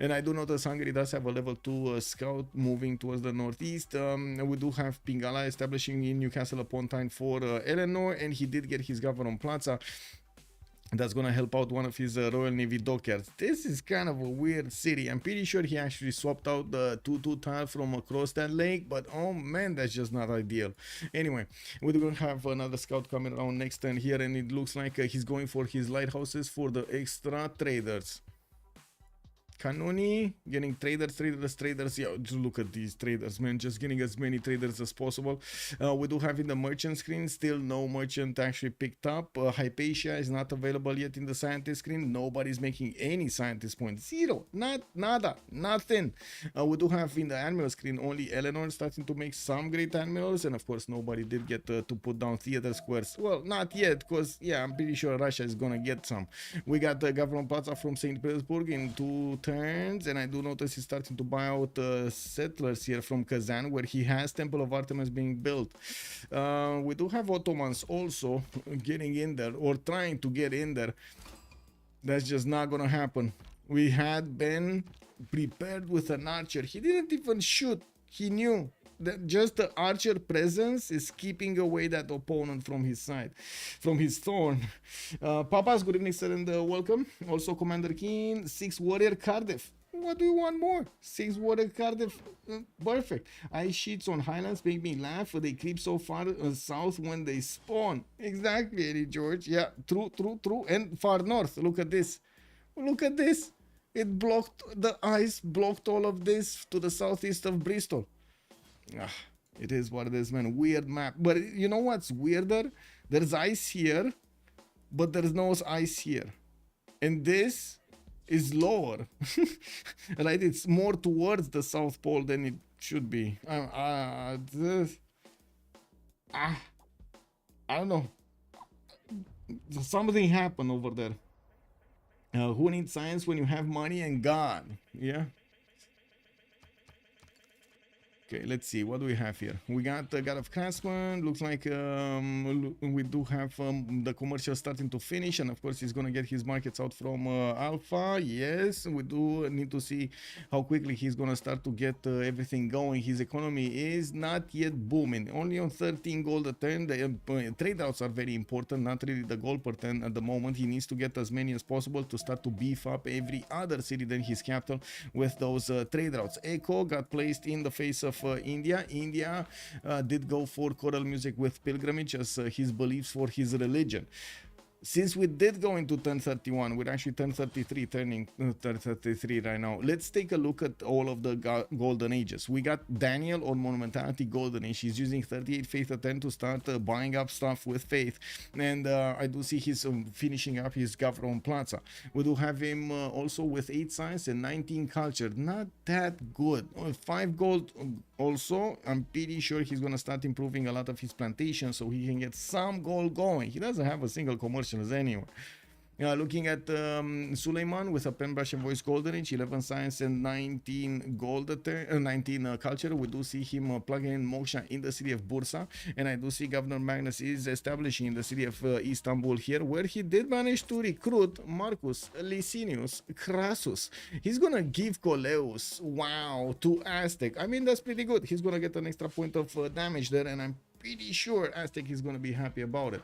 And I do notice Hungary does have a level 2 scout moving towards the northeast. We do have Pingala establishing in Newcastle upon Tyne for Eleanor, and he did get his governor on Plaza. That's gonna help out one of his Royal Navy dockyards. This is kind of a weird city. I'm pretty sure he actually swapped out the 2-2 tile from across that lake, but oh man, that's just not ideal. Anyway, we're gonna have another scout coming around next turn here, and it looks like he's going for his lighthouses for the extra traders. Kanuni getting traders. Yeah, look at these traders, man. Just getting as many traders as possible. We do have in the merchant screen still no merchant actually picked up. Hypatia is not available yet in the scientist screen. Nobody's making any scientist points. Zero. Nada. Nothing. We do have in the admiral screen only Eleanor starting to make some great admirals, and of course nobody did get to put down theater squares. Well, not yet, because yeah, I'm pretty sure Russia is gonna get some. We got the government plaza from St. Petersburg in 2 turns, and I do notice he's starting to buy out settlers here from Kazan, where he has Temple of Artemis being built. We do have Ottomans also getting in there, or trying to get in there. That's just not gonna happen. We had been prepared with an archer. He didn't even shoot. He knew that just the archer presence is keeping away that opponent from his side, from his thorn. Papas, good evening, sir, and welcome. Also, Commander Keen, 6 warrior Cardiff. What do you want more? 6 warrior Cardiff, perfect. Ice sheets on Highlands make me laugh. They creep so far south when they spawn. Exactly, Eddie George. Yeah, true. And far north. Look at this. Look at this. It blocked, the ice blocked all of this to the southeast of Bristol. It is what it is, man. Weird map. But you know what's weirder? There's ice here, but there's no ice here. And this is lower. Right? It's more towards the South Pole than it should be. I don't know. Something happened over there. Who needs science when you have money and God? Yeah. Okay, let's see. What do we have here? We got the God of Craftsman. Looks like we do have the commercial starting to finish. And of course, he's going to get his markets out from Alpha. Yes, we do need to see how quickly he's going to start to get everything going. His economy is not yet booming. Only on 13 gold a turn. The trade routes are very important. Not really the gold per turn at the moment. He needs to get as many as possible to start to beef up every other city than his capital with those trade routes. Echo got placed in the face of India. India did go for choral music with pilgrimage as his beliefs for his religion. Since we did go into turn 31, we're actually turn 33, turning turn 33 right now. Let's take a look at all of the golden ages. We got Daniel on Monumentality Golden Age. He's using 38 Faith at 10 to start buying up stuff with Faith. And I do see he's finishing up his Gavron Plaza. We do have him also with 8 Science and 19 Culture. Not that good. 5 Gold also. I'm pretty sure he's going to start improving a lot of his plantation so he can get some gold going. He doesn't have a single commercial anyway. Looking at Suleiman with a pen brush and voice golden age, 11 science and 19 gold, 19 culture. We do see him plugging in Moksha in the city of Bursa, and I do see Governor Magnus is establishing in the city of Istanbul here, where he did manage to recruit Marcus Licinius Crassus. He's gonna give Coleus, wow, to Aztec. I mean, that's pretty good. He's gonna get an extra point of damage there, and I'm pretty sure Aztec is gonna be happy about it.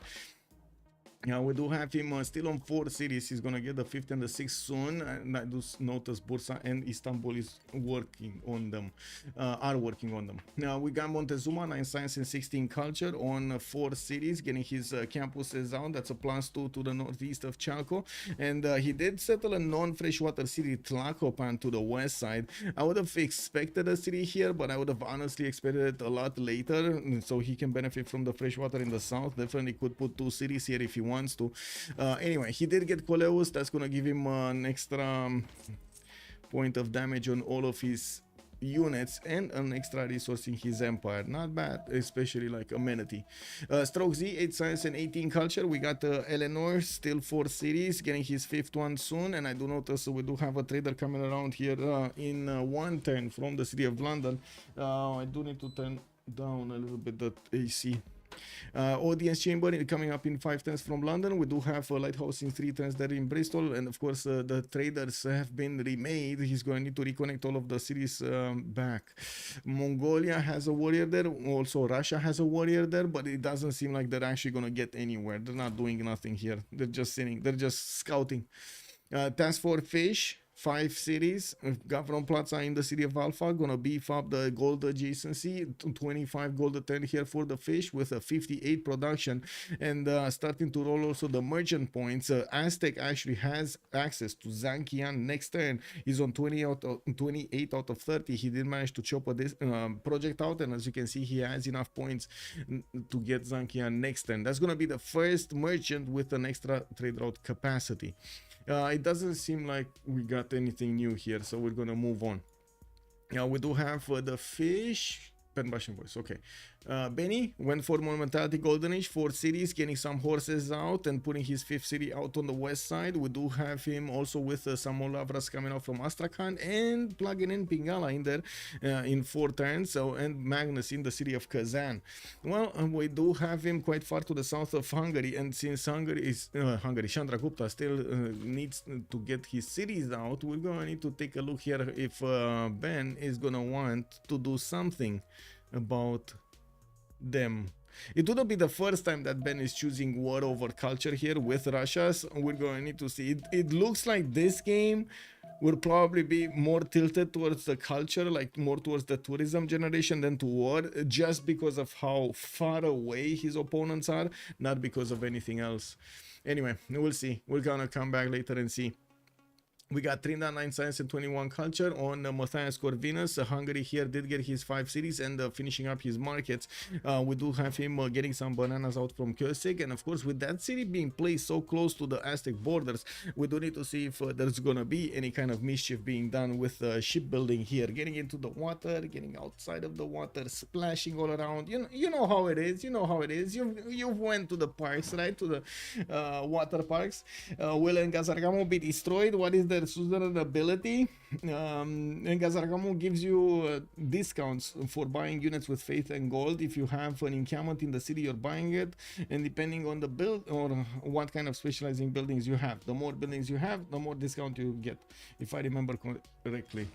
Yeah, we do have him still on 4 cities. He's gonna get the 5th and the 6th soon. And I do notice Bursa and Istanbul is working on them, are working on them. Now we got Montezuma, 9 science and 16 culture on 4 cities, getting his campuses out. That's a +2 to the northeast of Chalco. And he did settle a non-freshwater city, Tlacopan, to the west side. I would have expected a city here, but I would have honestly expected it a lot later, so he can benefit from the freshwater in the south. Definitely could put 2 cities here if he wants to. Anyway, he did get Coleus. That's gonna give him an extra point of damage on all of his units and an extra resource in his empire. Not bad, especially like amenity. StrokeZ, 8 science and 18 culture. We got Eleanor, still 4 cities, getting his 5th one soon. And I do notice we do have a trader coming around here in 1 turn from the city of London. I do need to turn down a little bit the AC. Audience chamber coming up in 5 turns from London. We do have a lighthouse in 3 turns there in Bristol, and of course the traders have been remade. He's going to need to reconnect all of the cities back. Mongolia has a warrior there, also Russia has a warrior there, but it doesn't seem like they're actually going to get anywhere. They're not doing nothing here. They're just sitting, they're just scouting. TaskForceFish, 5 cities. Gavron Plaza in the city of Alpha, gonna beef up the gold adjacency. 25 gold a turn here for the fish with a 58 production, and starting to roll also the merchant points. Aztec actually has access to Zankian next turn. He's on 28 out of 30. He did manage to chop this project out, and as you can see, he has enough points to get Zankian next turn. That's gonna be the first merchant with an extra trade route capacity. It doesn't seem like we got anything new here, so we're gonna move on. Now we do have the fish. Pen brush and voice, okay. Benny went for Monumentality Golden Age, 4 cities, getting some horses out and putting his 5th city out on the west side. We do have him also with some Molavras coming out from Astrakhan and plugging in Pingala in there in 4 turns. So, and Magnus in the city of Kazan. Well, we do have him quite far to the south of Hungary, and since Hungary is Chandragupta still needs to get his cities out, we're gonna need to take a look here if Ben is gonna want to do something about them. It wouldn't be the first time that Ben is choosing war over culture here with Russia, so we're going to need to see. It looks like this game will probably be more tilted towards the culture, like more towards the tourism generation than to war, just because of how far away his opponents are, not because of anything else. Anyway, we'll see. We're going to come back later and see. We got Tryndaehre, 9 science and 21 culture on Matthias Corvinus. Hungary here did get his 5 cities and finishing up his markets. We do have him getting some bananas out from Köseg, and of course with that city being placed so close to the Aztec borders, we do need to see if there's gonna be any kind of mischief being done with shipbuilding here, getting into the water, getting outside of the water, splashing all around. You know how it is. You know how it is. You went to the parks, right? To the water parks. Will Ngazargamo be destroyed? What is the Suzerain ability? Ngazargamo gives you discounts for buying units with faith and gold if you have an encampment in the city you're buying it, and depending on the build or what kind of specializing buildings you have, the more buildings you have, the more discount you get, if I remember correctly.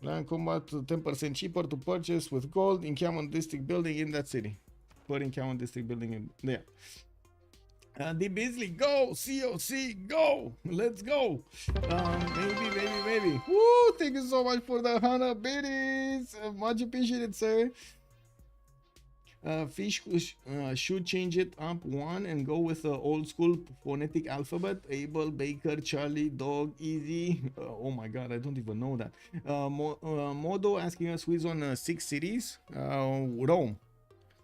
Land combat 10% cheaper to purchase with gold, encampment district building in that city, per encampment district building in there. D Beasley, go! COC, go! Let's go! Maybe. Woo! Thank you so much for the 100 biddies! Much appreciated, sir. Fish should change it up one and go with the old school phonetic alphabet. Abel, Baker, Charlie, Dog, Easy. Oh my god, I don't even know that. Modo asking us who is on 6 cities. Rome.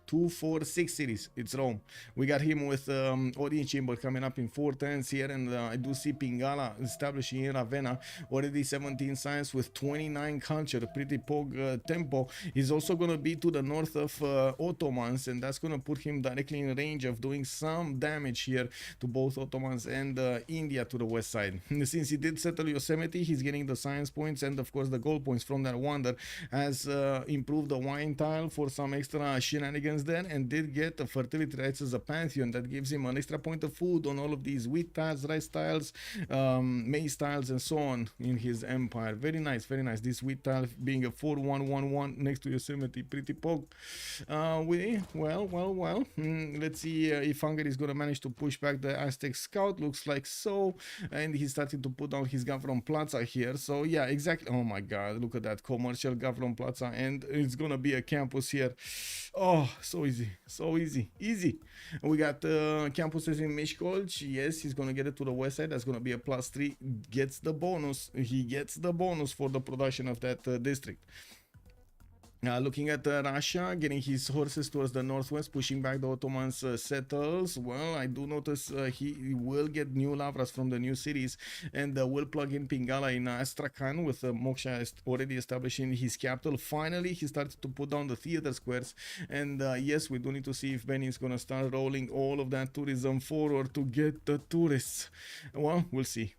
246 cities. It's Rome. We got him with audience chamber coming up in 4 turns here, and I do see Pingala establishing in Ravenna. Already 17 science with 29 culture. Pretty pog tempo. He's also going to be to the north of Ottomans, and that's going to put him directly in range of doing some damage here to both Ottomans and India to the west side. Since he did settle Yosemite, he's getting the science points and of course the gold points from that wonder. Has improved the wine tile for some extra shenanigans there, and did get the fertility rights as a pantheon that gives him an extra point of food on all of these wheat tiles, rice tiles, maize tiles, and so on in his empire. Very nice, very nice. This wheat tile being a 4-1-1-1 next to Yosemite, pretty pog. Well. Let's see if Hungary is gonna manage to push back the Aztec scout. Looks like so, and he's starting to put down his Gavron Plaza here. So yeah, exactly. Oh my god, look at that commercial Gavron Plaza, and it's gonna be a campus here. Oh, so easy. We got campuses in Miskolc. Yes, he's gonna get it to the west side. That's gonna be a +3. Gets the bonus. He gets the bonus for the production of that district. Looking at Russia, getting his horses towards the northwest, pushing back the Ottomans settles. Well, I do notice he will get new lavras from the new cities, and will plug in Pingala in Astrakhan with Moksha already establishing his capital. Finally, he started to put down the theater squares, and yes, we do need to see if Benny is going to start rolling all of that tourism forward to get the tourists. Well, we'll see.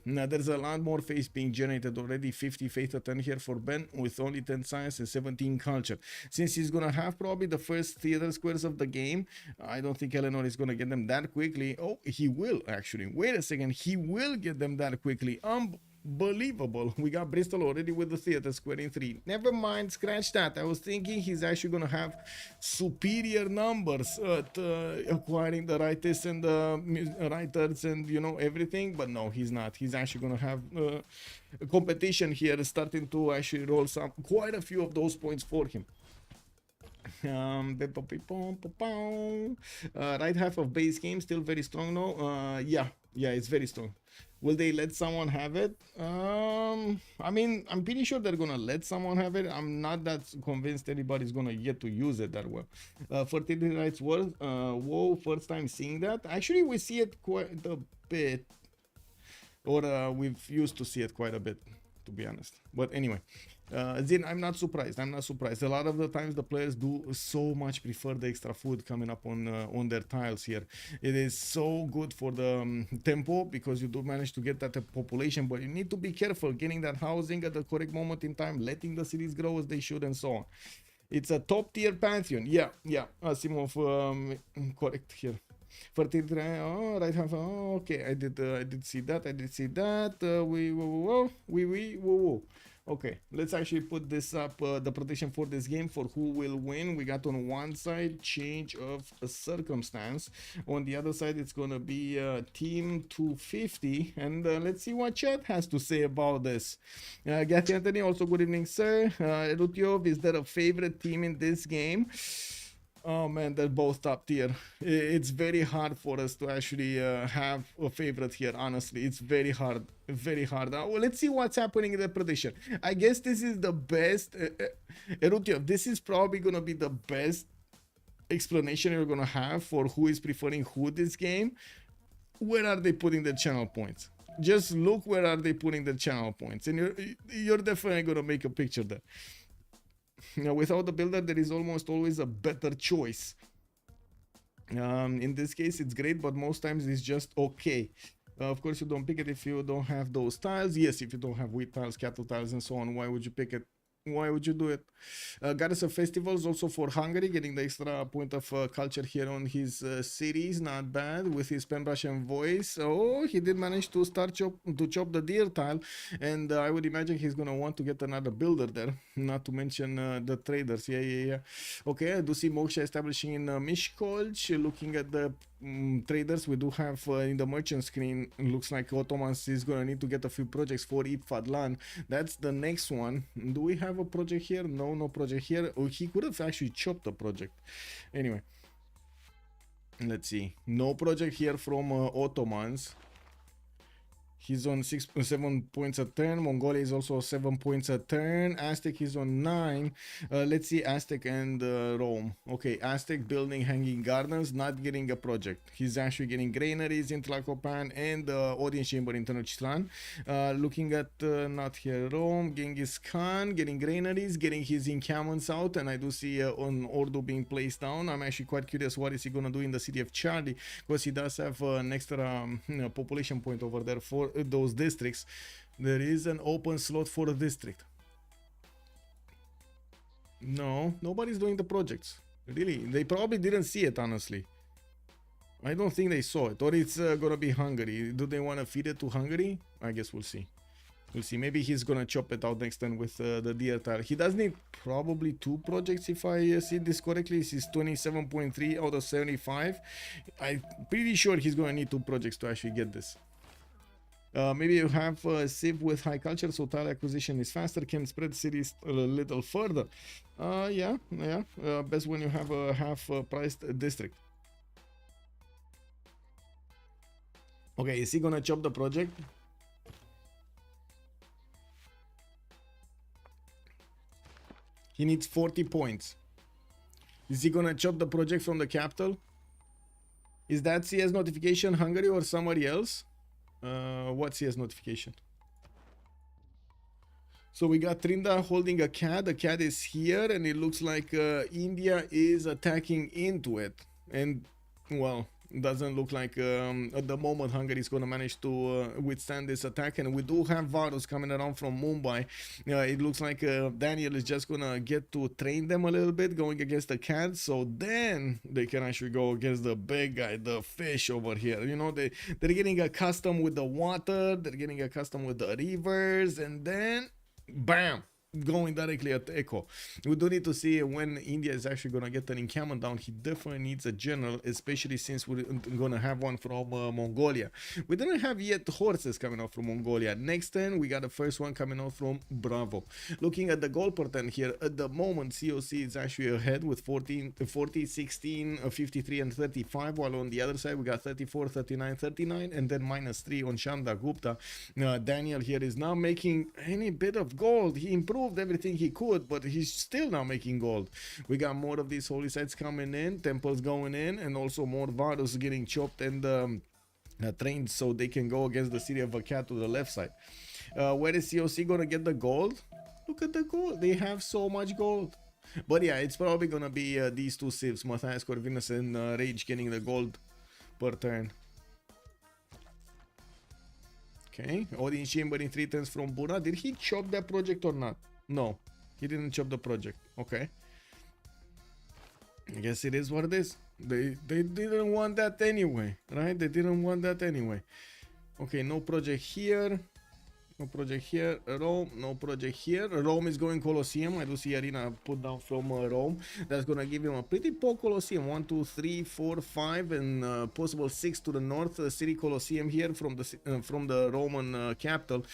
Now, there's a lot more faith being generated already. 50 faith a turn here for Ben with only 10 science and 17 culture. Since he's gonna have probably the first theater squares of the game, I don't think Eleanor is gonna get them that quickly. Oh, he will actually. Wait a second, he will get them that quickly. Unbelievable. We got Bristol already with the theater square in 3. Never mind, scratch that. I was thinking he's actually gonna have superior numbers at acquiring the writers and the writers and everything, but no, he's not. He's actually gonna have competition here starting to actually roll quite a few of those points for him. Right half of base game still very strong now. Yeah, it's very strong. Will they let someone have it? I mean, I'm pretty sure they're gonna let someone have it. I'm not that convinced anybody's gonna get to use it that well. Fertility rights worth. Whoa, first time seeing that. Actually, we see it quite a bit, or we've used to see it quite a bit, to be honest. But anyway, Zin, I'm not surprised. A lot of the times the players do so much prefer the extra food coming up on their tiles here. It is so good for the tempo, because you do manage to get that population, but you need to be careful getting that housing at the correct moment in time, letting the cities grow as they should, and so on. It's a top tier pantheon. Yeah, Asimov, correct here. Fertility, right half. Oh, okay, I did see that. Whoa. Okay, let's actually put this up, the prediction for this game, for who will win. We got on one side change of a circumstance, on the other side it's gonna be team 250, and let's see what chat has to say about this. Gatti Anthony, also good evening, sir. Rutyov, is there a favorite team in this game? Oh man, they're both top tier. It's very hard for us to actually have a favorite here, honestly. It's very hard. Well, let's see what's happening in the prediction. I guess this is the best. Erutio, this is probably going to be the best explanation you're going to have for who is preferring who this game. Where are they putting the channel points? Just look where are they putting the channel points. And you're definitely going to make a picture there. Now, without the builder, there is almost always a better choice. In this case, it's great, but most times it's just okay. Of course, you don't pick it if you don't have those tiles. Yes, if you don't have wheat tiles, cattle tiles, and so on, why would you pick it? Why would you do it? Goddess of Festivals also for Hungary, getting the extra point of culture here on his cities. Not bad with his pen brush and voice. Oh, he did manage to start chop the deer tile, and I would imagine he's gonna want to get another builder there. Not to mention the traders. Yeah. Okay, I do see Moksha establishing in Miskolc. Looking at the traders, we do have in the merchant screen. Looks like Ottomans is gonna need to get a few projects for Fkdn. That's the next one. Do we have a project here? No project here. Oh, he could have actually chopped the project. Anyway, let's see. No project here from Ottomans. He's on 7 points a turn. Mongolia is also 7 points a turn. Aztec is on 9. Let's see Aztec and Rome. Okay, Aztec building hanging gardens, not getting a project. He's actually getting granaries in Tlacopan and audience chamber in Tenochtitlan. Looking at not here Rome, Genghis Khan getting granaries, getting his encampments out, and I do see an Ordu being placed down. I'm actually quite curious what is he gonna do in the city of Charlie, because he does have an extra population point over there for those districts. There is an open slot for a district. No, nobody's doing the projects. Really, they probably didn't see it, honestly. I don't think they saw it. Or it's gonna be Hungary. Do they want to feed it to Hungary? I guess we'll see. We'll see. Maybe he's gonna chop it out next turn with the deer tile. He does need probably 2 projects, if I see this correctly. This is 27.3 out of 75. I'm pretty sure he's gonna need 2 projects to actually get this. Maybe you have Civ with high culture, so tile acquisition is faster, can spread cities a little further. Yeah. Best when you have a half-priced district. Okay, is he gonna chop the project? He needs 40 points. Is he gonna chop the project from the capital? Is that CS notification Hungary or somebody else? What CS notification? So we got Tryndaehre holding a cat. The cat is here, and it looks like India is attacking into it. And, well, doesn't look like at the moment Hungary is going to manage to withstand this attack. And we do have Varus coming around from Mumbai. It looks like Daniel is just going to get to train them a little bit going against the cat. So then they can actually go against the big guy, the fish over here. You know, they're getting accustomed with the water. They're getting accustomed with the rivers. And then, bam! Going directly at Echo. We do need to see when India is actually going to get an encampment down. He definitely needs a general, especially since we're going to have one from Mongolia. We didn't have yet horses coming out from Mongolia. Next turn, we got the first one coming out from Bravo. Looking at the goal per turn here, at the moment, COC is actually ahead with 40, 16, 53, and 35, while on the other side, we got 34, 39, 39, and then -3 on Chandragupta. Daniel here is now making any bit of gold. He improved everything he could, but he's still not making gold. We got more of these holy sites coming in, temples going in, and also more Varus getting chopped and trained so they can go against the city of Akat to the left side. Where is COC gonna get the gold? Look at the gold. They have so much gold. But yeah, it's probably gonna be these two civs, Matthias Corvinus and Rage, getting the gold per turn. Okay, audience chamber in 3 turns from Bura. Did he chop that project or not? No, he didn't chop the project. Okay, I guess it is what it is. They didn't want that anyway, right? They didn't want that anyway. Okay, no project here. No project here. Rome, no project here. Rome is going Colosseum. I do see Arena put down from Rome. That's gonna give him a pretty poor Colosseum. 1, 2, 3, 4, 5, and possible 6 to the north. City Colosseum here from the Roman capital.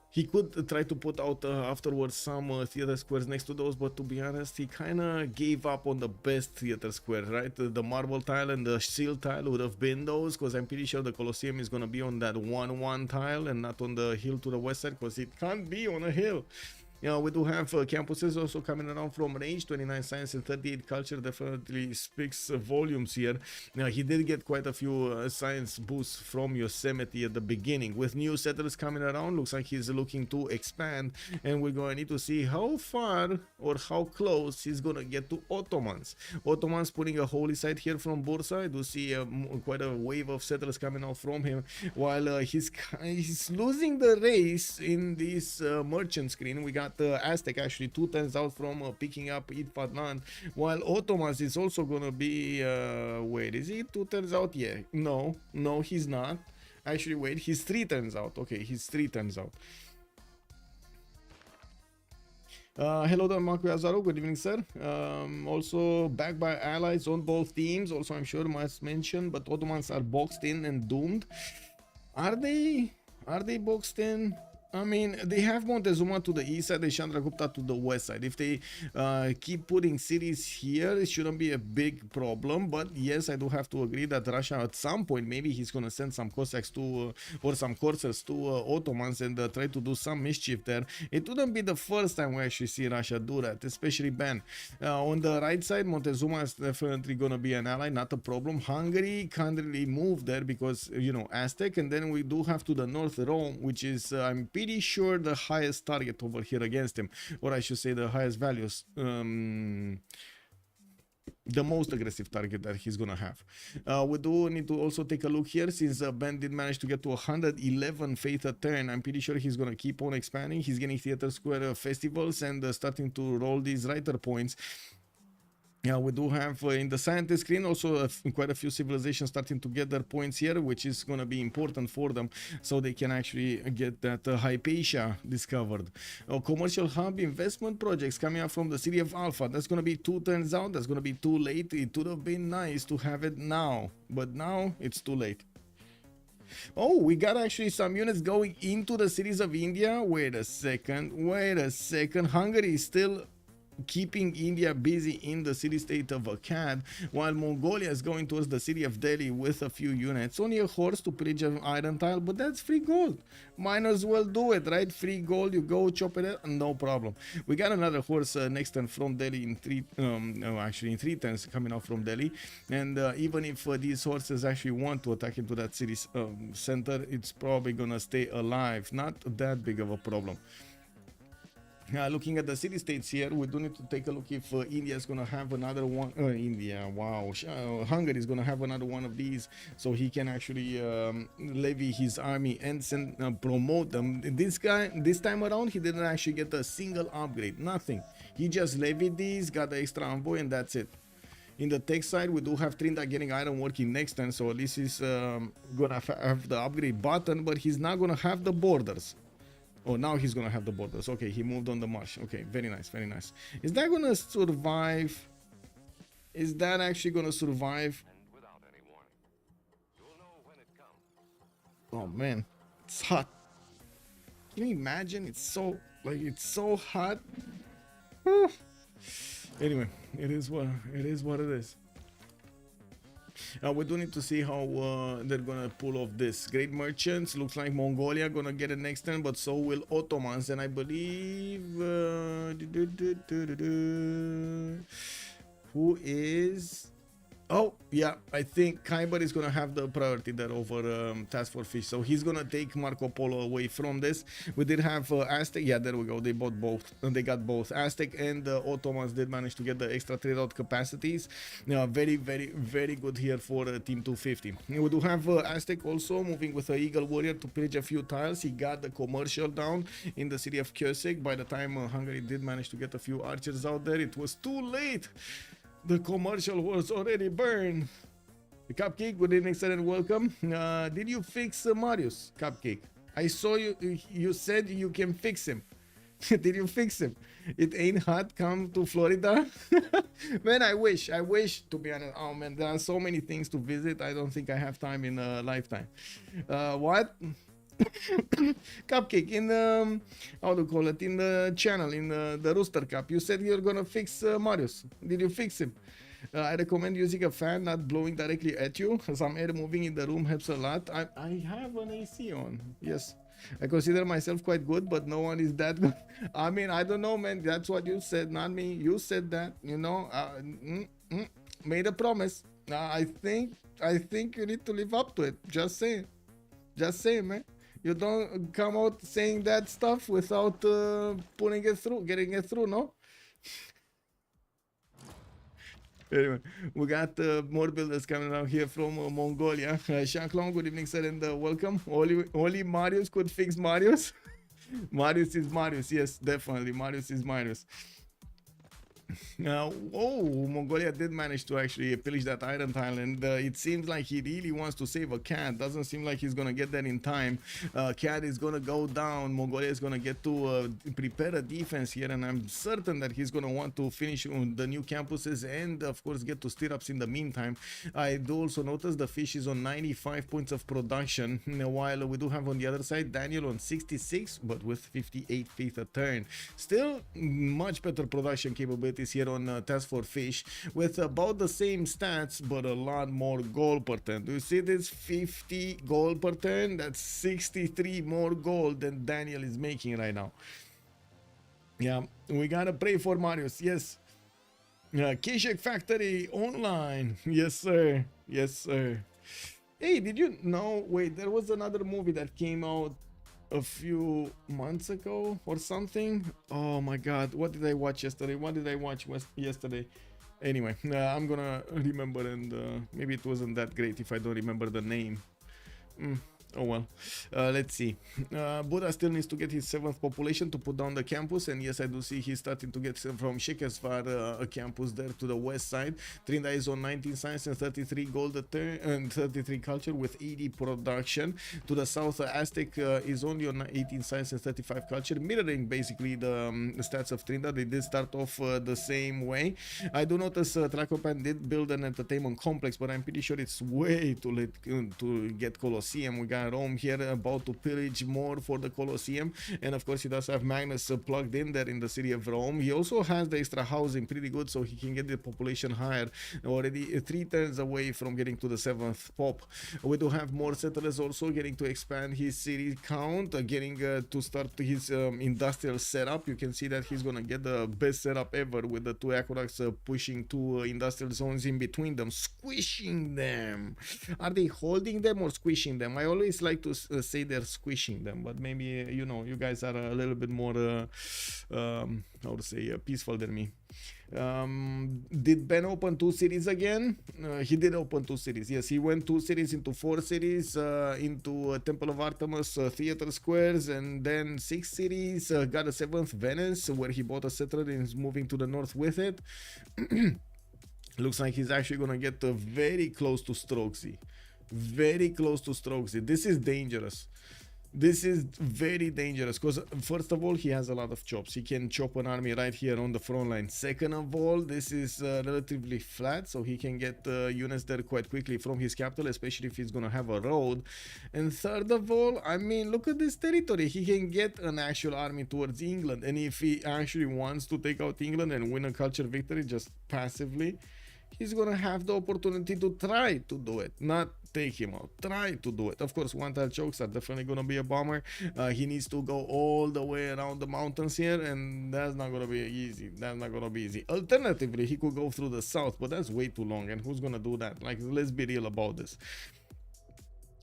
He could try to put out afterwards some theater squares next to those, but to be honest, he kind of gave up on the best theater square, right? The marble tile and the shield tile would have been those, because I'm pretty sure the Colosseum is going to be on that 1-1 tile and not on the hill to the west side, because it can't be on a hill. You know, we do have campuses also coming around from range. 29 science and 38 culture definitely speaks volumes here. Now, he did get quite a few science boosts from Yosemite at the beginning. With new settlers coming around, looks like he's looking to expand, and we're going to need to see how far or how close he's going to get to Ottomans. Ottomans putting a holy site here from Bursa. I do see quite a wave of settlers coming out from him, while he's losing the race in this merchant screen. We got got Aztec actually 2 turns out from picking up Fkdn, while Ottomans is also gonna be wait, is he 2 turns out? Yeah, no, he's not. Actually, wait, he's 3 turns out. Okay, he's 3 turns out. Hello there, Marco Azaro. Good evening, sir. Also backed by allies on both teams. Also, I'm sure must mention, but Ottomans are boxed in and doomed. Are they? Are they boxed in? I mean, they have Montezuma to the east side and Chandragupta to the west side. If they keep putting cities here, it shouldn't be a big problem. But yes, I do have to agree that Russia at some point, maybe he's going to send some Cossacks to, or some Corsairs to Ottomans and try to do some mischief there. It wouldn't be the first time we actually see Russia do that, especially Ben. On the right side, Montezuma is definitely going to be an ally, not a problem. Hungary can't really move there because, you know, Aztec. And then we do have to the north Rome, which is, I'm pretty sure the highest target over here against him, or I should say the highest values, the most aggressive target that he's gonna have. We do need to also take a look here, since Ben did manage to get to 111 faith a turn. I'm pretty sure he's gonna keep on expanding. He's getting theater square festivals and starting to roll these writer points. Yeah, we do have in the scientist screen also quite a few civilizations starting to get their points here, which is going to be important for them so they can actually get that Hypatia discovered. Commercial hub investment projects coming up from the city of Alpha. That's going to be 2 turns out. That's going to be too late. It would have been nice to have it now, but now it's too late. Oh, we got actually some units going into the cities of India. Wait a second. Hungary is still keeping India busy in the city-state of Akkad, while Mongolia is going towards the city of Delhi with a few units. Only a horse to pillage an iron tile, but that's free gold. Might as well do it, right? Free gold, you go chop it, no problem. We got another horse next turn from Delhi in 3 turns coming out from Delhi. And even if these horses actually want to attack into that city's center, it's probably gonna stay alive. Not that big of a problem. Looking at the city-states here, we do need to take a look if India is going to have another one. Hungary is going to have another one of these, so he can actually levy his army and send, promote them. This time around, he didn't actually get a single upgrade, nothing. He just levied these, got the extra envoy, and that's it. In the tech side, we do have Tryndaehre getting iron working next turn, so at least he's gonna have the upgrade button, but he's not gonna have the borders. Oh, now he's gonna have the borders. Okay, he moved on the march. Okay, very nice, very nice. Is that gonna survive? Is that actually gonna survive? Oh man, it's hot. Can you imagine? It's so hot. Anyway, it is what it is. We do need to see how they're gonna pull off this. Great merchants, looks like Mongolia gonna get it next turn, but so will Ottomans, and I believe who is... Oh, yeah, I think Kiber is going to have the priority there over TaskForceFish. So he's going to take Marco Polo away from this. We did have Aztec. Yeah, there we go. They bought both. They got both. Aztec and Ottomans did manage to get the extra trade out capacities. Very, very, very good here for Team 250. We do have Aztec also moving with an Eagle Warrior to pillage a few tiles. He got the commercial down in the city of Kőszeg. By the time Hungary did manage to get a few archers out there, it was too late. The commercial was already burned. The Cupcake, good evening, sir, and welcome. Did you fix Marius, Cupcake? I saw you said you can fix him. Did you fix him? It ain't hot, come to Florida. Man, I wish, to be honest. Oh man, there are so many things to visit. I don't think I have time in a lifetime. What? Cupcake, in the how do you call it, in the channel, in the Rooster Cup, you said you're gonna fix Marius. Did you fix him? I recommend using a fan, not blowing directly at you. Some air moving in the room helps a lot. I have an AC on. Yes, I consider myself quite good, but no one is that good. I mean, I don't know, man. That's what you said, not me. You said that, you know. Made a promise. I think you need to live up to it. Just saying, man. You don't come out saying that stuff without pulling it through, getting it through, no? Anyway, we got more builders coming out here from Mongolia. Shanklong, good evening, sir, and welcome. Only Marius could fix Marius. Marius is Marius. Yes, definitely. Marius is Marius. Mongolia did manage to actually pillage that iron tile, and it seems like he really wants to save a cat. Doesn't seem like he's gonna get that in time. Cat is gonna go down. Mongolia is gonna get to prepare a defense here, and I'm certain that he's gonna want to finish the new campuses and of course get to stirrups in the meantime. I do also notice the fish is on 95 points of production, while we do have on the other side Daniel on 66, but with 58 faith a turn. Still much better production capabilities here on TaskForceFish with about the same stats but a lot more gold per turn. Do you see this? 50 gold per turn. That's 63 more gold than Daniel is making right now. Yeah, we gotta pray for Marius. Yes. Kishek Factory online. Yes sir, yes sir. Hey, did you know, wait, there was another movie that came out a few months ago or something. Oh my god, what did I watch yesterday? What did I watch yesterday? Anyway, I'm gonna remember, and maybe it wasn't that great if I don't remember the name. Oh well, let's see. Buddha still needs to get his 7th population to put down the campus, and yes, I do see he's starting to get from Shekesvar a campus there to the west side. Tryndaehre is on 19 science and 33 gold and 33 culture with 80 production. To the south, Aztec is only on 18 science and 35 culture, mirroring basically the stats of Tryndaehre. They did start off the same way. I do notice Trajan did build an entertainment complex, but I'm pretty sure it's way too late to get Colosseum. We got Rome here about to pillage more for the Colosseum, and of course he does have Magnus plugged in there in the city of Rome. He also has the extra housing pretty good, so he can get the population higher. Already 3 turns away from getting to the 7th pop. We do have more settlers also getting to expand his city count, getting to start his industrial setup. You can see that he's gonna get the best setup ever with the 2 aqueducts pushing 2 industrial zones in between them, squishing them. Are they holding them or squishing them? I always like to say they're squishing them, but maybe you know, you guys are a little bit more how to say, peaceful than me. Did Ben open 2 cities again? He did open 2 cities. Yes, he went 2 cities into 4 cities, into Temple of Artemis theater squares, and then 6 cities. Got a 7th, Venice, where he bought a settler and is moving to the north with it. Looks like he's actually gonna get very close to StrokeZ. Very close to StrokeZ. This is dangerous. This is very dangerous because first of all, he has a lot of chops. He can chop an army right here on the front line. Second of all, this is relatively flat, so he can get units there quite quickly from his capital, especially if he's gonna have a road. And third of all, I mean, look at this territory. He can get an actual army towards England, and if he actually wants to take out England and win a culture victory just passively, he's gonna have the opportunity to try to do it, not take him out, try to do it. Of course, one-tile chokes are definitely gonna be a bummer. He needs to go all the way around the mountains here, and that's not gonna be easy. That's not gonna be easy. Alternatively, he could go through the south, but that's way too long, and who's gonna do that? Like, let's be real about this.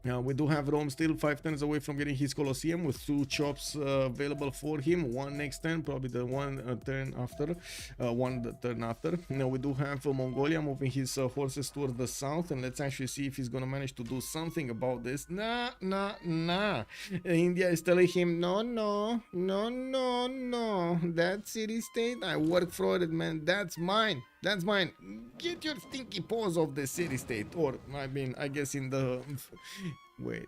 We do have Rome still 5 turns away from getting his Colosseum with 2 chops available for him. 1 next turn, probably the one turn after. The turn after. Now we do have Mongolia moving his horses towards the south, and let's actually see if he's gonna manage to do something about this. Nah. India is telling him, no. That city state, I work for it, man. That's mine. That's mine. Get your stinky paws off the city state. Or, I mean, I guess in the... Wait.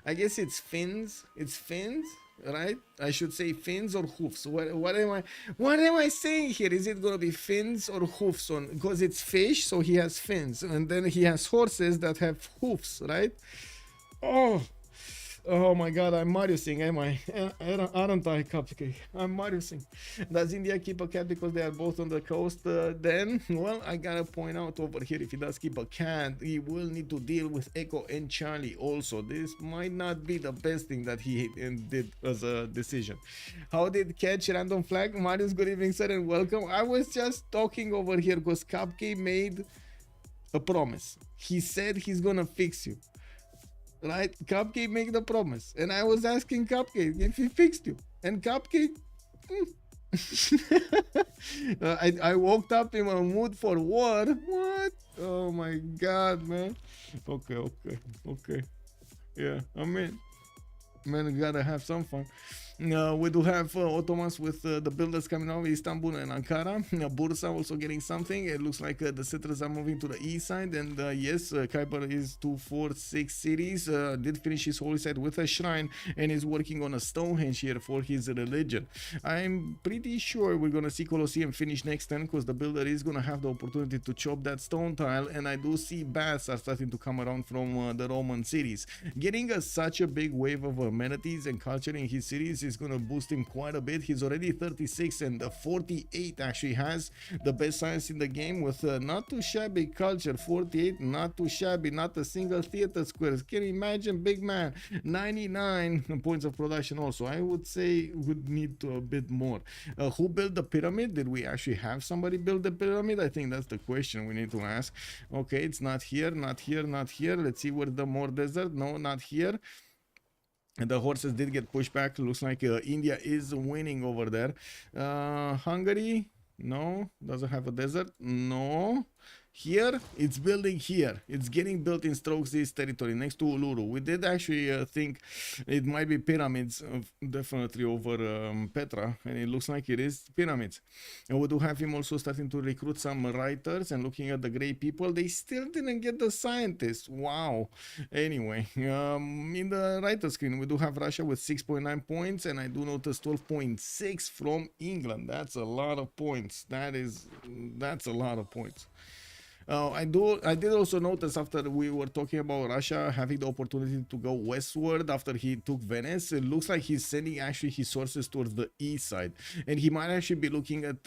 I guess it's fins. It's fins, right? I should say fins or hoofs. What am I saying here? Is it gonna be fins or hoofs on? Because it's fish, so he has fins. And then he has horses that have hoofs, right? Oh my god, I'm Mariusing, am I? Aren't I, Cupcake? I'm Mariusing. Does India keep a cat because they are both on the coast then? Well, I gotta point out over here, if he does keep a cat, he will need to deal with Echo and Charlie also. This might not be the best thing that he did as a decision. How did catch random flag? Marius, good evening, sir, and welcome. I was just talking over here because Cupcake made a promise. He said he's gonna fix you. Right? Cupcake make the promise, and I was asking Cupcake if he fixed you, and Cupcake I woke up in a mood for war. What? Oh my god, man. Okay. Yeah, I mean, man, gotta have some fun. We do have Ottomans with the builders coming out of Istanbul and Ankara. Bursa also getting something. It looks like the settlers are moving to the east side. And yes, Kiber is 246 cities. Did finish his holy site with a shrine and is working on a Stonehenge here for his religion. I'm pretty sure we're going to see Colosseum finish next turn because the builder is going to have the opportunity to chop that stone tile. And I do see baths are starting to come around from the Roman cities. Getting such a big wave of amenities and culture in his cities is going to boost him quite a bit. He's already 36 and 48 actually has the best science in the game with not too shabby culture. 48, not too shabby, not a single theater square. Can you imagine, big man? 99 points of production also. I would say would need to a bit more. Who built the pyramid? Did we actually have somebody build the pyramid? I think that's the question we need to ask. Okay, it's not here, not here, not here. Let's see where the more desert. No, not here. And the horses did get pushed back. Looks like India is winning over there. Hungary, no. Doesn't have a desert, no. Here, it's building here. It's getting built in StrokeZ territory next to Uluru. We did actually think it might be pyramids, definitely over Petra, and it looks like it is pyramids. And we do have him also starting to recruit some writers and looking at the great people. They still didn't get the scientists. Wow. Anyway, in the writer screen, we do have Russia with 6.9 points, and I do notice 12.6 from England. That's a lot of points. That's a lot of points. I did also notice after we were talking about Russia having the opportunity to go westward after he took Venice, it looks like he's sending actually his sources towards the east side, and he might actually be looking at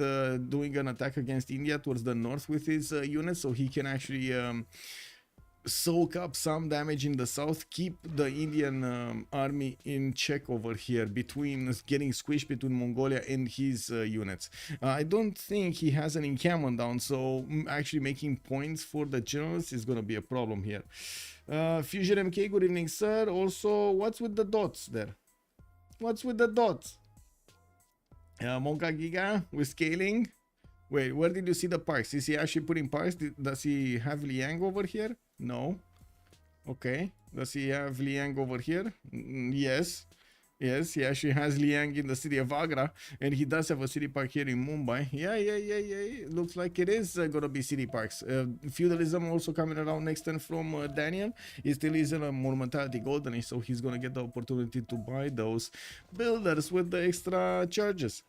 doing an attack against India towards the north with his units, so he can actually soak up some damage in the south, keep the Indian army in check over here, between getting squished between Mongolia and his units. I don't think he has an encampment down, so actually making points for the generals is going to be a problem here. Fusion MK, good evening, sir. Also, what's with the dots there? What's with the dots? Monka Giga with scaling. Wait, where did you see the parks? Is he actually putting parks? Does he have Liang over here? No. Okay. Does he have Liang over here? Yes. Yes, he actually has Liang in the city of Agra, and he does have a city park here in Mumbai. Yeah. Looks like it is gonna be city parks. Feudalism also coming around next turn from Daniel. He still is in a monumentality golden age, so he's gonna get the opportunity to buy those builders with the extra charges.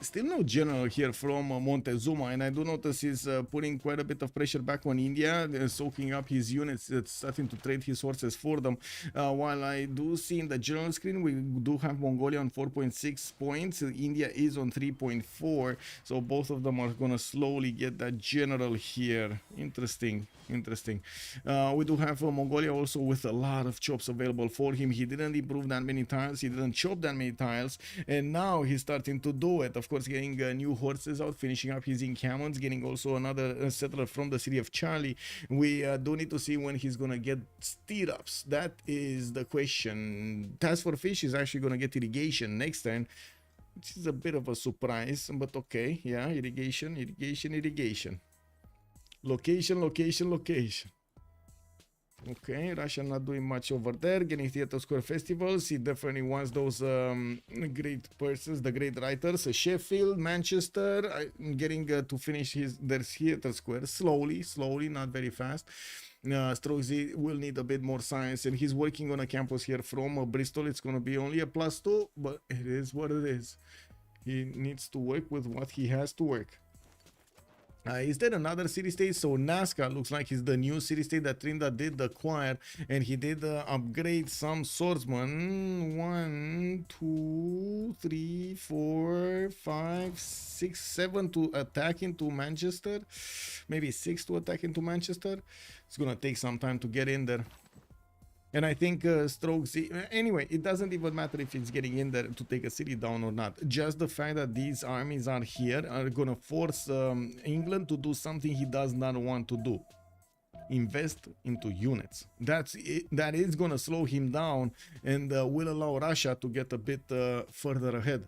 Still no general here from Montezuma, and I do notice he's putting quite a bit of pressure back on India, soaking up his units, starting to trade his horses for them. While I do see in the general screen, we do have Mongolia on 4.6 points, India is on 3.4, so both of them are gonna slowly get that general here. Interesting. We do have Mongolia also with a lot of chops available for him. He didn't improve that many tiles, he didn't chop that many tiles, and now he's starting to do it. Of course, getting new horses out, finishing up his encampments, getting also another settler from the city of Charlie. We do need to see when he's gonna get stirrups. That is the question. TaskForceFish is actually gonna get irrigation next turn, which is a bit of a surprise, but okay. Yeah, irrigation. Location. Okay, Russia not doing much over there, getting theater square festivals. He definitely wants those great persons, the great writers. Sheffield, Manchester, getting to finish their theater square slowly, not very fast. StrokeZ will need a bit more science, and he's working on a campus here from Bristol. It's going to be only a +2, but it is what it is. He needs to work with what he has to work. Is there another city-state? So Nazca looks like is the new city-state that Tryndaehre did acquire, and he did upgrade some swordsmen. 1, 2, 3, 4, 5, 6, 7 to attack into Manchester. Maybe 6 to attack into Manchester. It's gonna take some time to get in there. And I think StrokeZ, anyway, it doesn't even matter if it's getting in there to take a city down or not. Just the fact that these armies are here are gonna force England to do something he does not want to do. Invest into units. That is gonna slow him down and will allow Russia to get a bit further ahead.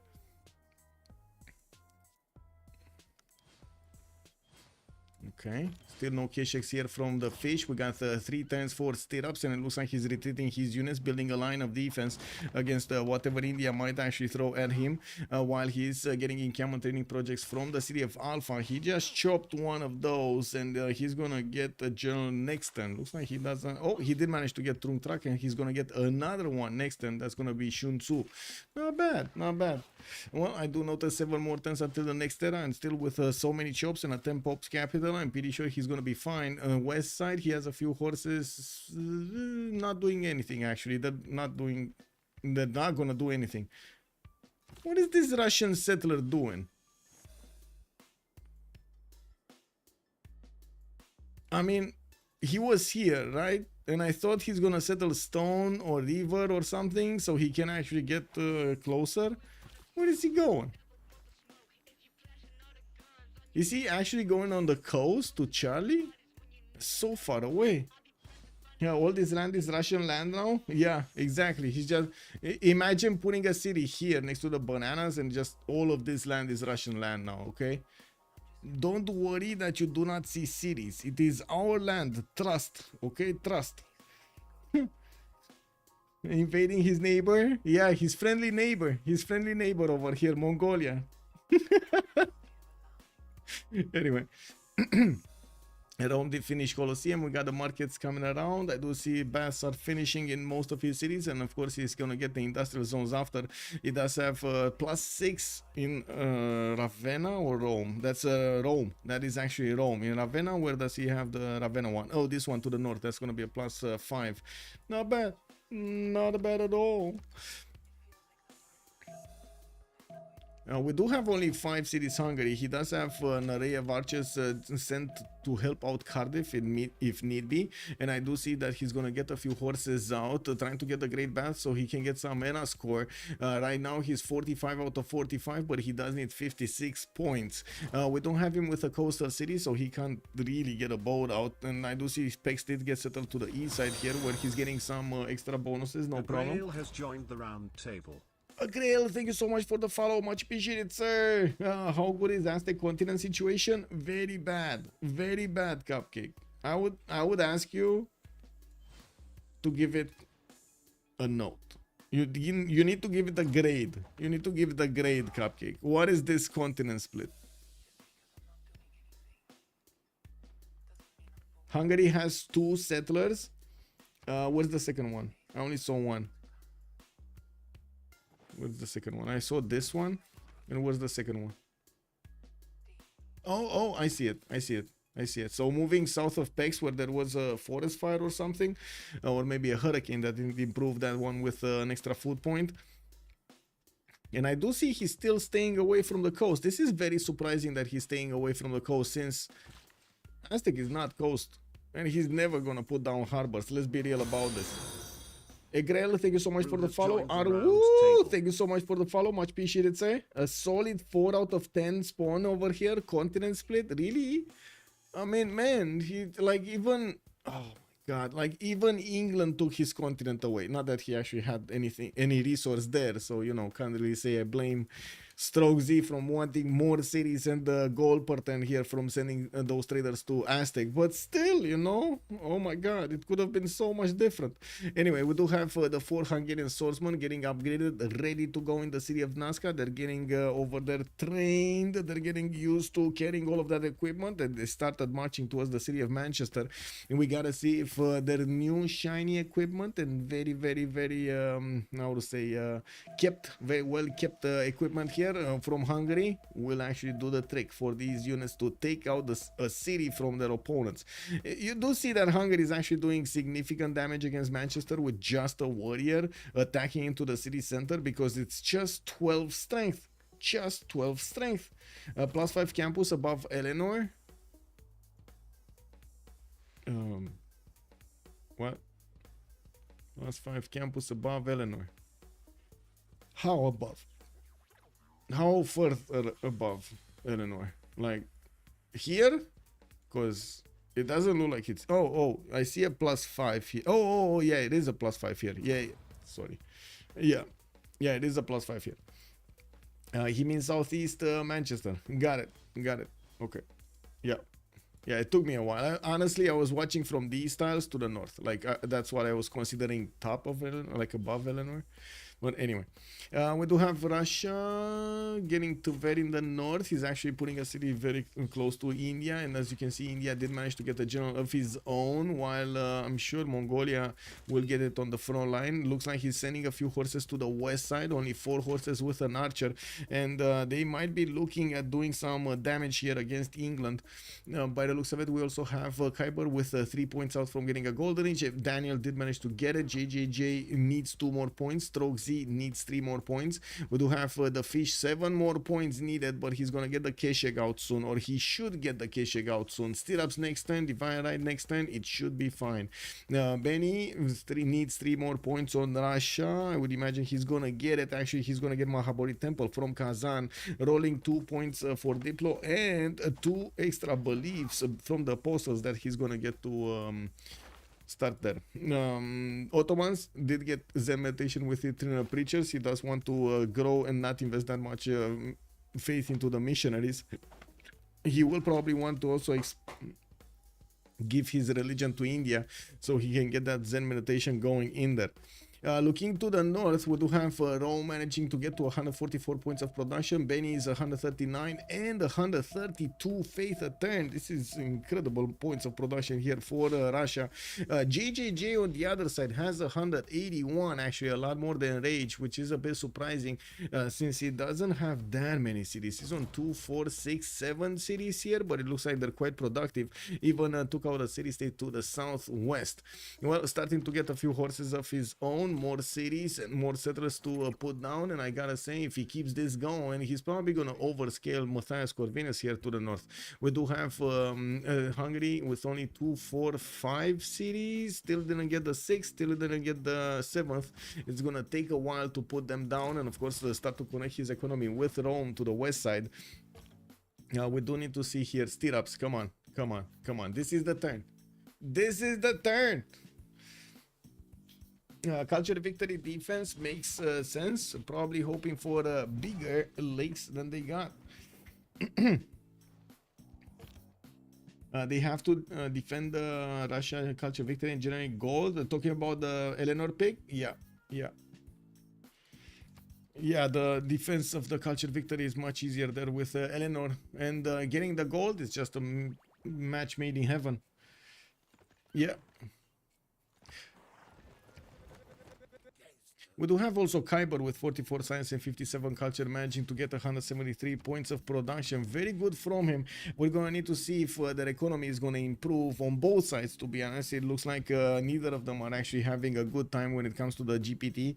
Okay, still no Kesheks here from the fish. We got 3 turns 4 stirrups, and it looks like he's retreating his units, building a line of defense against whatever India might actually throw at him, while he's getting encampment training projects from the city of Alpha. He just chopped one of those, and he's gonna get a general next turn. Looks like he doesn't. Oh, he did manage to get Tryndaehre, and he's gonna get another one next turn. That's gonna be Shun Tzu. Not bad, not bad. Well, I do notice 7 more turns until the next era, and still with so many chops and a 10 pops capital, I'm pretty sure he's gonna be fine. West side, he has a few horses not doing anything. Actually, they're not gonna do anything. What is this Russian settler doing? I mean, he was here, right? And I thought he's gonna settle stone or river or something so he can actually get closer. Where is he going? Is he actually going on the coast to Charlie? So far away. Yeah, all this land is Russian land now? Yeah, exactly. He's just... Imagine putting a city here next to the bananas and just all of this land is Russian land now, okay? Don't worry that you do not see cities. It is our land. Trust, okay? Trust. Invading his neighbor? Yeah, his friendly neighbor. His friendly neighbor over here, Mongolia. Anyway. Rome did finish Colosseum. We got the markets coming around. I do see baths are finishing in most of his cities, and of course he's gonna get the industrial zones after. He does have +6 in Ravenna or Rome. That's Rome. That is actually Rome. In Ravenna, where does he have the Ravenna one? Oh, this one to the north. That's gonna be a +5. Not bad. Not bad at all. We do have only 5 cities Hungary. He does have an array of archers sent to help out Cardiff if need be. And I do see that he's going to get a few horses out, trying to get a great bath so he can get some mana score. Right now he's 45 out of 45, but he does need 56 points. We don't have him with a coastal city, so he can't really get a boat out. And I do see Specs did get settled to the east side here, where he's getting some extra bonuses, no problem. Grail has joined the round table. Grail, thank you so much for the follow, much appreciated, sir. How good is Aztec continent situation? Very bad, Cupcake. I would ask you to give it a note. You need to give it a grade. You need to give it a grade, Cupcake. What is this continent split? Hungary has 2 settlers. Where's the second one? I only saw one. Where's the second one? I saw this one. And where's the second one? Oh, I see it. So moving south of Pex, where there was a forest fire or something, or maybe a hurricane that improved that one with an extra food point. And I do see he's still staying away from the coast. This is very surprising that he's staying away from the coast, since Aztec is not coast. And he's never gonna put down harbors. Let's be real about this. Egrel, thank you so much for the follow. Aru, thank you so much for the follow. Much appreciated, sir. A solid 4 out of 10 spawn over here. Continent split, really? I mean, man, he like even... Oh my god, like even England took his continent away. Not that he actually had any resource there, so, you know, can't really say I blame StrokeZ from wanting more cities and the gold pattern here from sending those traders to Aztec. But still, you know, oh my god, it could have been so much different. Anyway, we do have the 4 Hungarian swordsmen getting upgraded, ready to go in the city of Nazca. They're getting over there trained. They're getting used to carrying all of that equipment, and they started marching towards the city of Manchester. And we gotta see if their new shiny equipment and very how to say kept, very well kept equipment here from Hungary will actually do the trick for these units to take out a city from their opponents. You do see that Hungary is actually doing significant damage against Manchester with just a warrior attacking into the city center, because it's just 12 strength. Just 12 strength. +5 campus above Eleanor. What? +5 campus above Eleanor. How above? How further above Eleanor? Like here? Because it doesn't look like it's... Oh, I see a +5 here. Oh, yeah, it is a +5 here. Yeah, sorry. Yeah, it is a +5 here. He means southeast Manchester. Got it. Okay. Yeah. Yeah, it took me a while. Honestly, I was watching from these tiles to the north. Like that's what I was considering top of Eleanor, like above Eleanor. But anyway, we do have Russia getting Tver in the north. He's actually putting a city very close to India, and as you can see, India did manage to get a general of his own, while I'm sure Mongolia will get it on the front line. Looks like he's sending a few horses to the west side, only 4 horses with an archer, and they might be looking at doing some damage here against England. By the looks of it, we also have Kiber with 3 points out from getting a golden age. Daniel did manage to get it. JJJ needs 2 more points. StrokeZ needs 3 more points. We do have the fish 7 more points needed, but he's gonna get the cash egg out soon, or he should get the cash egg out soon. Stirrups next turn, Divine Right next turn, it should be fine. Benny needs 3 more points on Russia. I would imagine he's gonna get it. Actually, he's gonna get Mahabodhi Temple from Kazan, rolling 2 points for Diplo, and 2 extra beliefs from the apostles that he's gonna get to start there. Ottomans did get Zen meditation with the Tryndaehre preachers. He does want to grow and not invest that much faith into the missionaries. He will probably want to also give his religion to India so he can get that Zen meditation going in there. Looking to the north, we do have Rome managing to get to 144 points of production. Benny is 139 and 132 faith a turn. This is incredible points of production here for Russia. JJJ on the other side has 181, actually a lot more than Rage, which is a bit surprising since he doesn't have that many cities. He's on 2, 4, 6, 7 cities here, but it looks like they're quite productive. Even took out a city state to the southwest. Well, starting to get a few horses of his own, more cities and more settlers to put down, and I gotta say, if he keeps this going, he's probably gonna overscale Matthias Corvinus here to the north. We do have Hungary with only 2, 4, 5 cities. Still didn't get the 6th, still didn't get the 7th. It's gonna take a while to put them down, and of course start to connect his economy with Rome to the west side. We do need to see here stirrups. Come on, come on, come on. This is the turn. This is the turn. Culture victory defense makes sense. Probably hoping for bigger lakes than they got. They have to defend the Russia culture victory and generate gold. Talking about the Eleanor pick, yeah. The defense of the culture victory is much easier there with Eleanor, and getting the gold is just a match made in heaven. Yeah. We do have also Kiber with 44 science and 57 culture, managing to get 173 points of production. Very good from him. We're going to need to see if their economy is going to improve on both sides, to be honest. It looks like neither of them are actually having a good time when it comes to the GPT.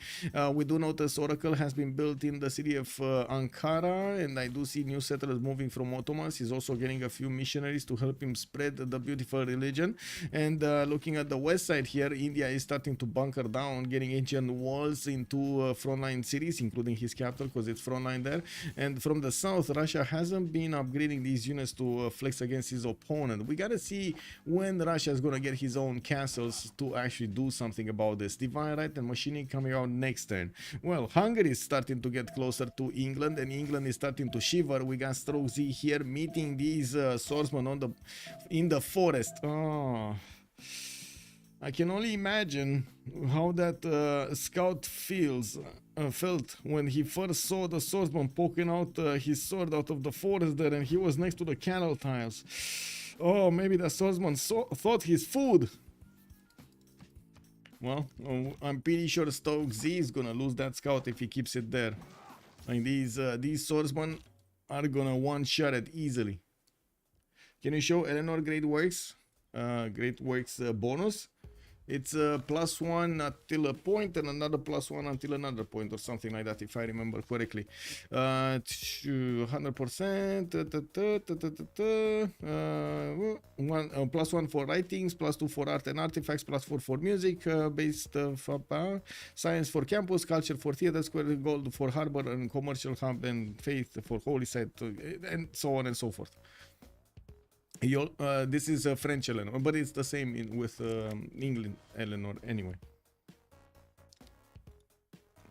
We do notice Oracle has been built in the city of Ankara, and I do see new settlers moving from Ottomans. He's also getting a few missionaries to help him spread the beautiful religion. And looking at the west side here, India is starting to bunker down, getting ancient walls into frontline cities, including his capital, because it's frontline there. And from the south, Russia hasn't been upgrading these units to flex against his opponent. We gotta see when Russia is gonna get his own castles to actually do something about this. Divine Right and Machining coming out next turn. Well, Hungary is starting to get closer to England, and England is starting to shiver. We got StrokeZ here meeting these swordsmen in the forest. Oh, I can only imagine how that scout felt when he first saw the swordsman poking out his sword out of the forest there, and he was next to the cattle tiles. Oh, maybe the swordsman thought his food. Well, I'm pretty sure StrokeZ is gonna lose that scout if he keeps it there. I mean, these swordsmen are gonna one-shot it easily. Can you show Eleanor Great Works? Great Works bonus. It's +1 until a point and another +1 until another point, or something like that, if I remember correctly. 100%. +1 for writings, +2 for art and artifacts, +4 for music, based science for campus, culture for theater square, gold for harbor and commercial hub, and faith for holy site, and so on and so forth. This is a French Eleanor, but it's the same with England Eleanor anyway.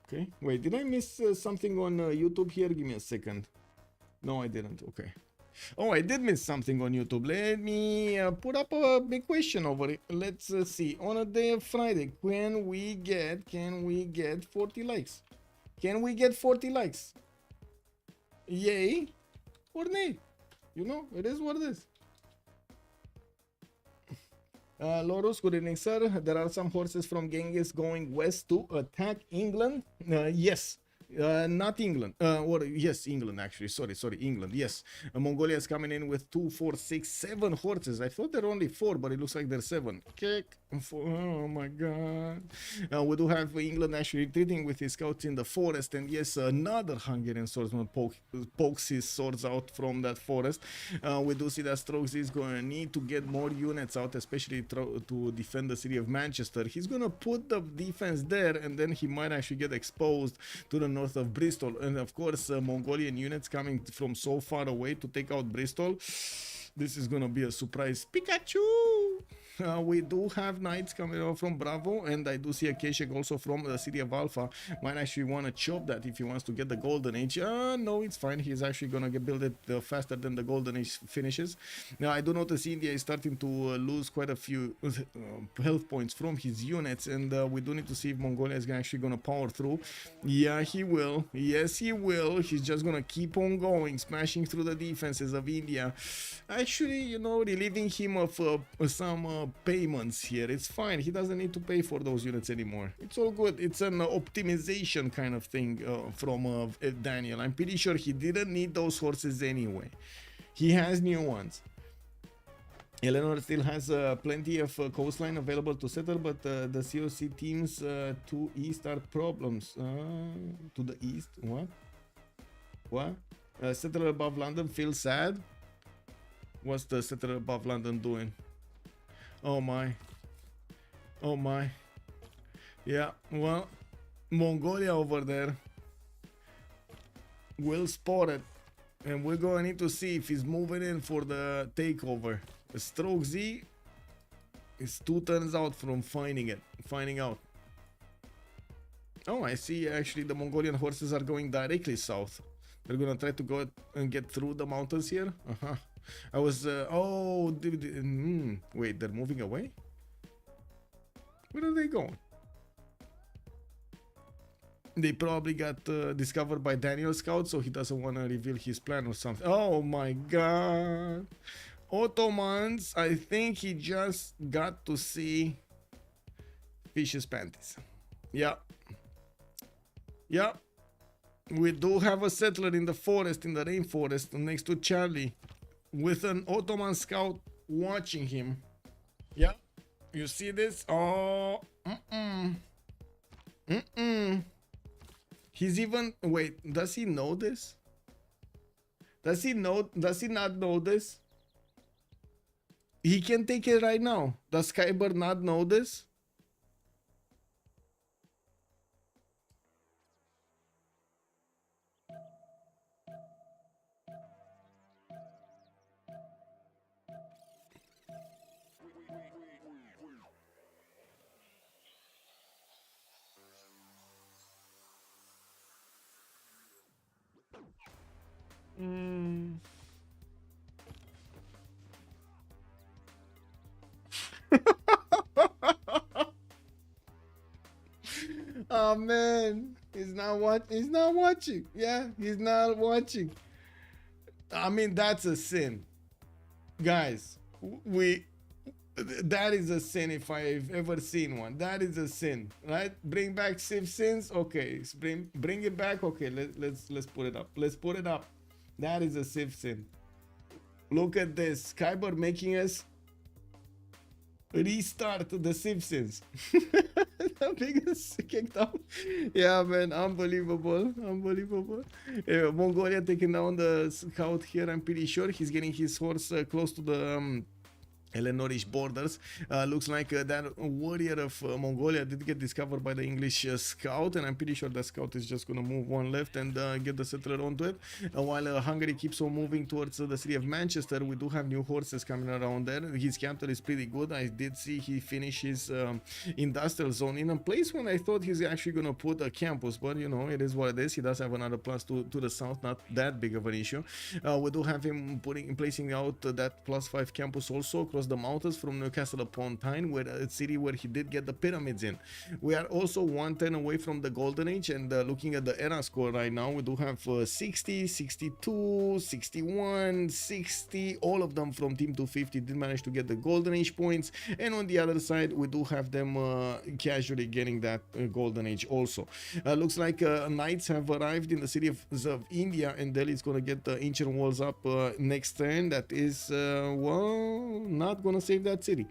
Okay, wait, did I miss something on YouTube here? Give me a second. No, I didn't. Okay. Oh, I did miss something on YouTube. Let me put up a big question over it. Let's see. On a day of Friday, can we get 40 likes? Can we get 40 likes? Yay or nay? You know, it is what it is. Lorus, good evening, sir. There are some horses from Genghis going west to attack England. Yes. Not England. Or yes, England actually. Sorry, England. Yes, Mongolia is coming in with 2, 4, 6, 7 horses. I thought there were only 4, but it looks like there's 7. Kick. Oh my god. We do have England actually retreating with his scouts in the forest, and yes, another Hungarian swordsman pokes his swords out from that forest. We do see that StrokeZ is going to need to get more units out, especially to defend the city of Manchester. He's going to put the defense there, and then he might actually get exposed to the north of Bristol. And of course, Mongolian units coming from so far away to take out Bristol. This is gonna be a surprise. Pikachu! We do have knights coming over from Bravo, and I do see a Keshek also from the city of Alpha. Might actually want to chop that if he wants to get the Golden Age. No, it's fine. He's actually gonna build it faster than the Golden Age finishes. Now, I do notice India is starting to lose quite a few health points from his units, and we do need to see if Mongolia is actually gonna power through. Yeah, he will. Yes, he will. He's just gonna keep on going, smashing through the defenses of India. Actually, you know, relieving him of some payments here. It's fine. He doesn't need to pay for those units anymore. It's all good. It's an optimization kind of thing from Daniel. I'm pretty sure he didn't need those horses anyway. He has new ones. Eleanor still has plenty of coastline available to settle, but the COC teams to east are problems. To the east? What? What? Settler above London feels sad? What's the settler above London doing? Oh my. Oh my. Yeah, well, Mongolia over there will spot it, and we're going to need to see if he's moving in for the takeover. StrokeZ is 2 turns out from finding out. Oh, I see actually the Mongolian horses are going directly south. They're gonna try to go and get through the mountains here. I was wait, they're moving away? Where are they going? They probably got discovered by Daniel's scout, so he doesn't want to reveal his plan or something. Oh my god. Ottomans, I think he just got to see Fish's panties. Yeah. Yeah. We do have a settler in the forest, in the rainforest, next to Charlie, with an Ottoman scout watching him. Yeah. You see this? Oh. He's even... Wait, does he know this? Does he not know this? He can take it right now. Does Kiber not know this? Oh man, he's not watching. Yeah, he's not watching. I mean, that's a sin, guys. That is a sin if I've ever seen one. That is a sin, right? Bring back Civ sins. Okay, bring it back. Okay, let's put it up. Let's put it up. That is a Civ sin. Look at this, Kiber making us restart the Civ sins. The biggest kicked out. Yeah, man, unbelievable. Mongolia taking down the scout here. I'm pretty sure he's getting his horse close to the Eleanorish borders. Looks like that warrior of Mongolia did get discovered by the English scout, and I'm pretty sure that scout is just gonna move one left and get the settler onto it. While Hungary keeps on moving towards the city of Manchester, we do have new horses coming around there. His capital is pretty good. I did see he finished his industrial zone in a place when I thought he's actually gonna put a campus, but you know, it is what it is. He does have another plus to the south, not that big of an issue. We do have him placing out that +5 campus also across the mountains from Newcastle upon Tyne, where a city where he did get the pyramids in. We are also 110 away from the golden age, and looking at the era score right now, we do have 60, 62, 61, 60, all of them from team 250 did manage to get the golden age points, and on the other side we do have them casually getting that golden age also. Looks like knights have arrived in the city of India, and Delhi is going to get the ancient walls up next turn. That is well, not gonna save that city.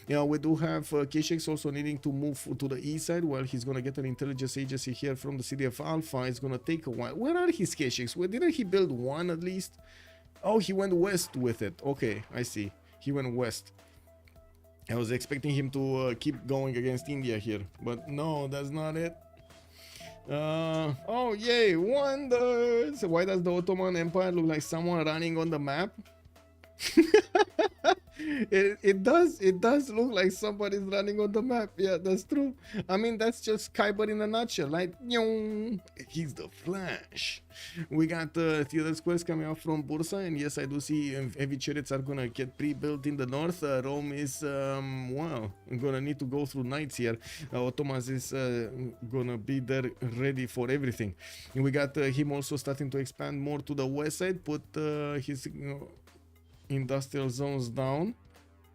Yeah, we do have K6 also needing to move to the east side. Well, he's gonna get an intelligence agency here from the city of Alpha. It's gonna take a while. Where are his K6? Where didn't he build one at least? Oh, he went west with it. Okay, I see. He went west. I was expecting him to keep going against India here, but no, that's not it. Oh yay, wonders! Why does the Ottoman Empire look like someone running on the map? it does look like somebody's running on the map. Yeah, that's true. I mean, that's just Kiber in a nutshell, right? He's the Flash. We got theater squares coming out from Bursa, and yes, I do see heavy chariots are gonna get pre-built in the north. Rome is wow, gonna need to go through knights here. Ottomans is gonna be there ready for everything. And we got him also starting to expand more to the west side, put his industrial zones down,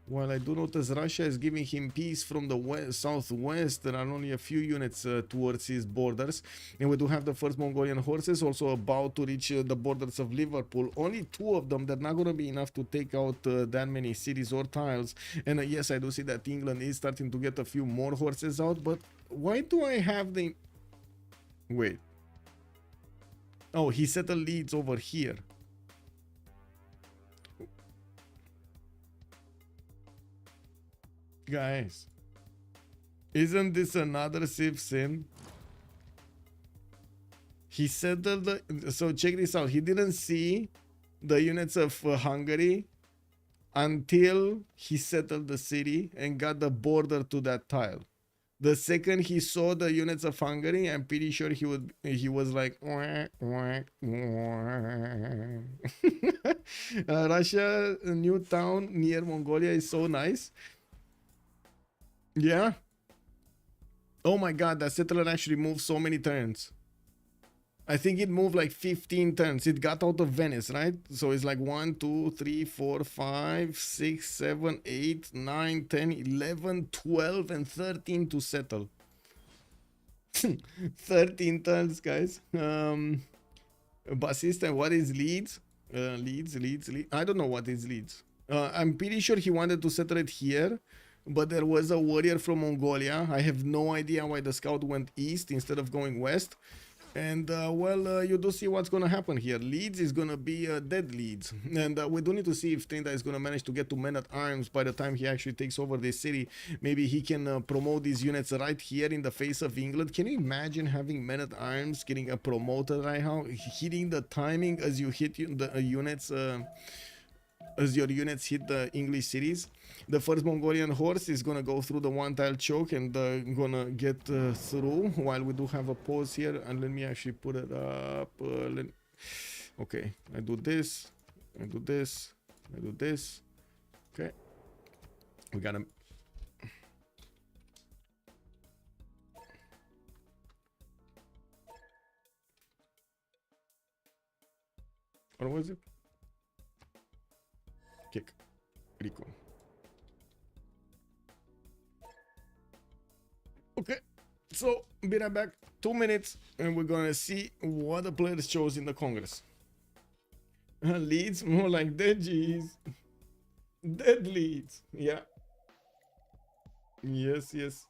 while I do notice Russia is giving him peace from the west, southwest. There are only a few units towards his borders, and we do have the first Mongolian horses also about to reach the borders of Liverpool. Only 2 of them. They're not going to be enough to take out that many cities or tiles. And yes, I do see that England is starting to get a few more horses out, but why do I have the... Wait. Oh, he settled Leeds over here. Guys, isn't this another Civ sim? He settled the... So check this out. He didn't see the units of Hungary until he settled the city and got the border to that tile. The second he saw the units of Hungary, I'm pretty sure he was like wah, wah, wah. Russia, a new town near Mongolia is so nice. Yeah. Oh my god, that settler actually moved so many turns. I think it moved like 15 turns. It got out of Venice, right? So it's like 1, 2, 3, 4, 5, 6, 7, 8, 9, 10, 11, 12, and 13 to settle. 13 turns, guys. Basista, what is Leeds? Leeds. I don't know what is Leeds. I'm pretty sure he wanted to settle it here, but there was a warrior from Mongolia. I have no idea why the scout went east instead of going west. And well, you do see what's gonna happen here. Leeds is gonna be dead Leeds, and we do need to see if Tryndaehre is gonna manage to get to men at arms by the time he actually takes over this city. Maybe he can promote these units right here in the face of England. Can you imagine having men at arms getting a promoted right now, hitting the timing as you hit the units, as your units hit the English cities? The first Mongolian horse is gonna go through the one tile choke and gonna get through, while we do have a pause here. And let me actually put it up. Okay, I do this, I do this, I do this. Okay, we got him. What was it? Kick. Rico. Okay, so be right back. 2 minutes, and we're gonna see what the players chose in the Congress. Leads more like dead G's. Dead leads. Yeah. Yes, yes.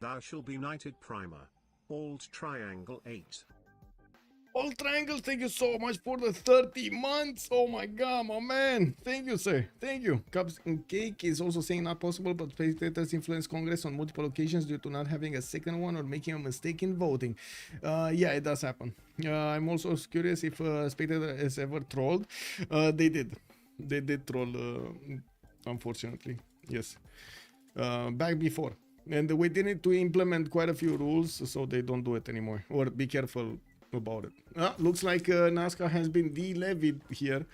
Thou shall be knighted primer. Alt triangle 8. All Triangle, thank you so much for the 30 months. Oh my god, my man. Thank you, sir. Thank you. Cups and Cake is also saying not possible, but spectators influence Congress on multiple occasions due to not having a second one or making a mistake in voting. Yeah, it does happen. I'm also curious if spectator has ever trolled. They did. They did troll, unfortunately. Yes. Back before. And we did to implement quite a few rules, so they don't do it anymore. Or be careful about it. Looks like NASCAR has been de-levied here.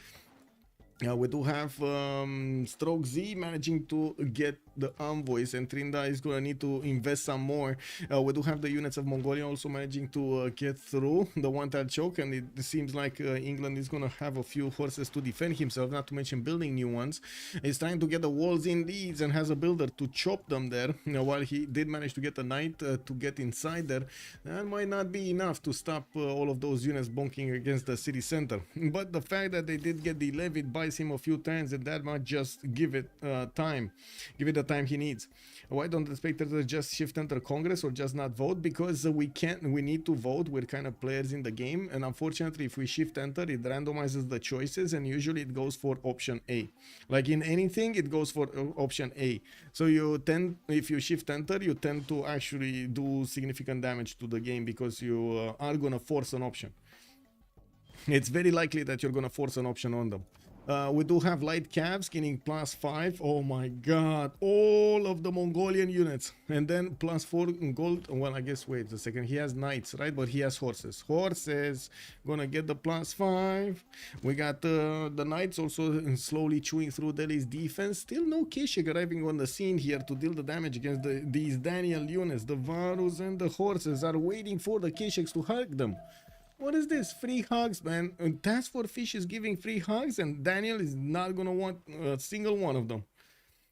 We do have StrokeZ managing to get the envoys, and Tryndaehre is going to need to invest some more. We do have the units of Mongolia also managing to get through the one-tile choke, and it seems like England is going to have a few horses to defend himself, not to mention building new ones. He's trying to get the walls in these and has a builder to chop them there. While he did manage to get a knight to get inside there, that might not be enough to stop all of those units bonking against the city center. But the fact that they did get delevied buys him a few turns, and that might just give it time. Give it the time he needs. Why don't the spectators just shift enter Congress or just not vote? Because we need to vote. We're kind of players in the game, and unfortunately if we shift enter, it randomizes the choices, and usually it goes for option A. Like in anything, it goes for option A. So if you shift enter, you tend to actually do significant damage to the game because you are gonna force an option. It's very likely that you're gonna force an option on them. We do have light calves getting +5. Oh my god, all of the Mongolian units, and then +4 in gold. Well, I guess, wait a second, he has knights, right? But he has horses. Horses gonna get the +5. We got the knights also slowly chewing through Delhi's defense. Still no Keshik arriving on the scene here to deal the damage against these Daniel units. The Varus and the horses are waiting for the Keshiks to hug them. What is this? Free hugs, man. TaskForceFish is giving free hugs, and Daniel is not gonna want a single one of them.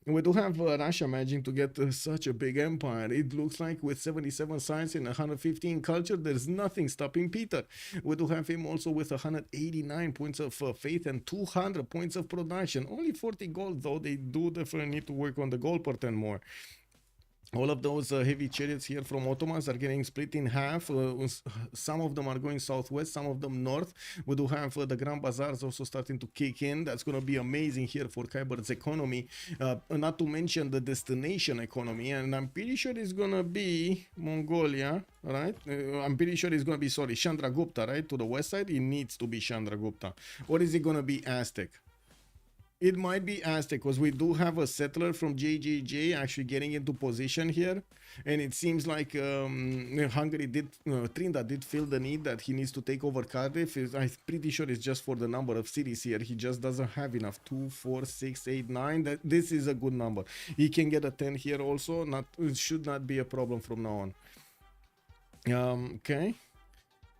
And we do have Russia managing to get such a big empire. It looks like with 77 science and 115 culture, there's nothing stopping Peter. We do have him also with 189 points of faith and 200 points of production. Only 40 gold, though. They do definitely need to work on the gold portent more. All of those heavy chariots here from Ottomans are getting split in half. Some of them are going southwest, some of them north. We do have the Grand Bazaars also starting to kick in. That's going to be amazing here for Kiber's economy. Not to mention the destination economy. And I'm pretty sure it's going to be Mongolia, right? I'm pretty sure it's going to be, sorry, Chandragupta, right? To the west side, it needs to be Chandragupta. Or is it going to be Aztec? It might be Aztec, because we do have a settler from JJJ actually getting into position here, and it seems like Hungary Tryndaehre did feel the need that he needs to take over Cardiff. I'm pretty sure it's just for the number of cities here. He just doesn't have enough. 2, 4, 6, 8, 9. This is a good number. He can get a 10 here also. It should not be a problem from now on. Okay.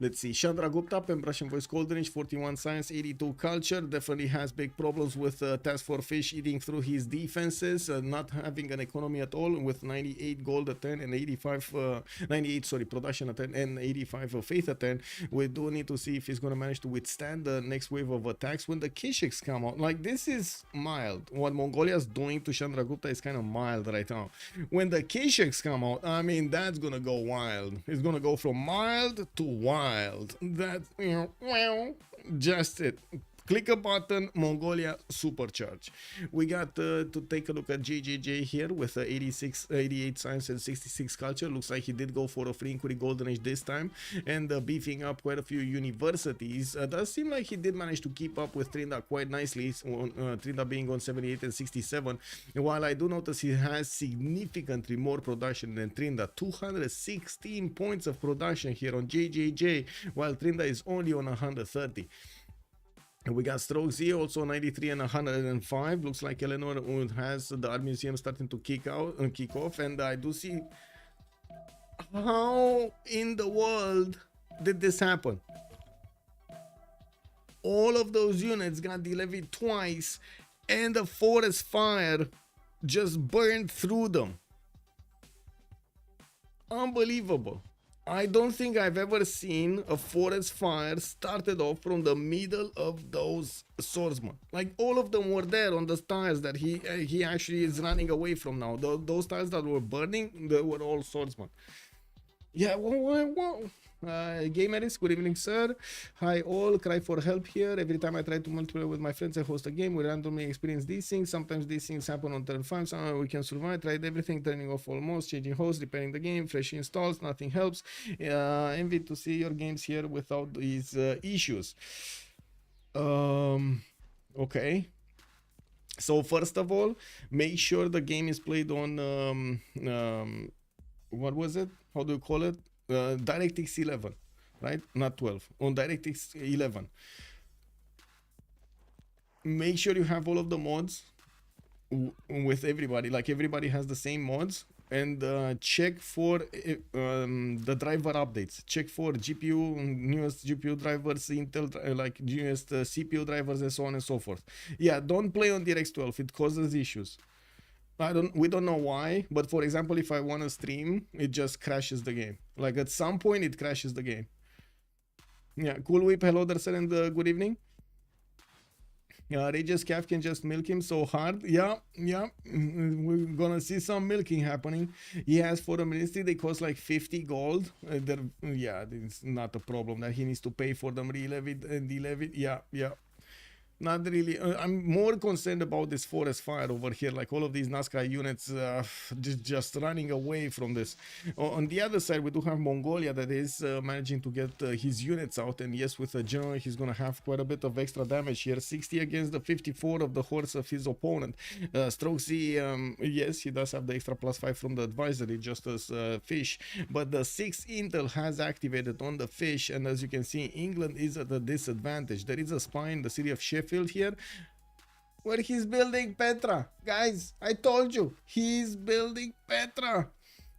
Let's see, Chandragupta, Pembrasian Voice Golden 41 science, 82 culture, definitely has big problems with TaskForceFish eating through his defenses, not having an economy at all, with 98 gold a turn and 98 production a turn and 85 faith a turn. We do need to see if he's going to manage to withstand the next wave of attacks when the Keshiks come out. Like, this is mild. What Mongolia is doing to Chandragupta is kind of mild right now. When the Keshiks come out, I mean, that's going to go wild. It's going to go from mild to wild. That, just it. Click a button, Mongolia supercharge. We got to take a look at JJJ here with 88 science and 66 culture. Looks like he did go for a free inquiry golden age this time, and beefing up quite a few universities. Does seem like he did manage to keep up with Tryndaehre quite nicely, Tryndaehre being on 78 and 67. And while I do notice he has significantly more production than Tryndaehre, 216 points of production here on JJJ, while Tryndaehre is only on 130. We got StrokeZ also 93 and 105. Looks like Eleanor has the art museum starting to kick off, and I do see how in the world did this happen. All of those units got delevied twice, and the forest fire just burned through them. Unbelievable. I don't think I've ever seen a forest fire started off from the middle of those swordsmen. Like all of them were there on the tiles that he actually is running away from now. Those tiles that were burning, they were all swordsmen. Yeah, whoa. Gameris, good evening, sir. Hi all, cry for help here. Every time I try to multiplayer with my friends, I host a game. We randomly experience these things. Sometimes these things happen on turn 5. Sometimes we can survive. Tried everything, turning off almost, changing hosts, repairing the game, fresh installs, nothing helps. Envy to see your games here without these issues. Okay. So first of all, make sure the game is played on what was it? How do you call it? DirectX 11, right? Not 12. On DirectX 11. Make sure you have all of the mods with everybody. Like everybody has the same mods. And check for the driver updates. Check for GPU, newest GPU drivers, Intel, like newest CPU drivers, and so on and so forth. Yeah, don't play on DirectX 12. It causes issues. We don't know why, but for example, if I want to stream, it just crashes the game. Like at some point, it crashes the game. Yeah, cool whip. Hello there, sir, and good evening. Rageous Calf can just milk him so hard. Yeah, we're gonna see some milking happening. He has for a ministry, they cost like 50 gold. Yeah, it's not a problem that he needs to pay for them, re-levied and de-levied. Yeah. Not really. I'm more concerned about this forest fire over here, like all of these NASCAR units just running away from this. On the other side, we do have Mongolia that is managing to get his units out, and yes, with a general, he's going to have quite a bit of extra damage here. 60 against the 54 of the horse of his opponent. StrokeZ, yes, he does have the extra +5 from the advisory, just as fish, but the 6 intel has activated on the fish, and as you can see, England is at a disadvantage. There is a spy in the city of Sheffield here where he's building Petra. Guys, I told you, he's building Petra.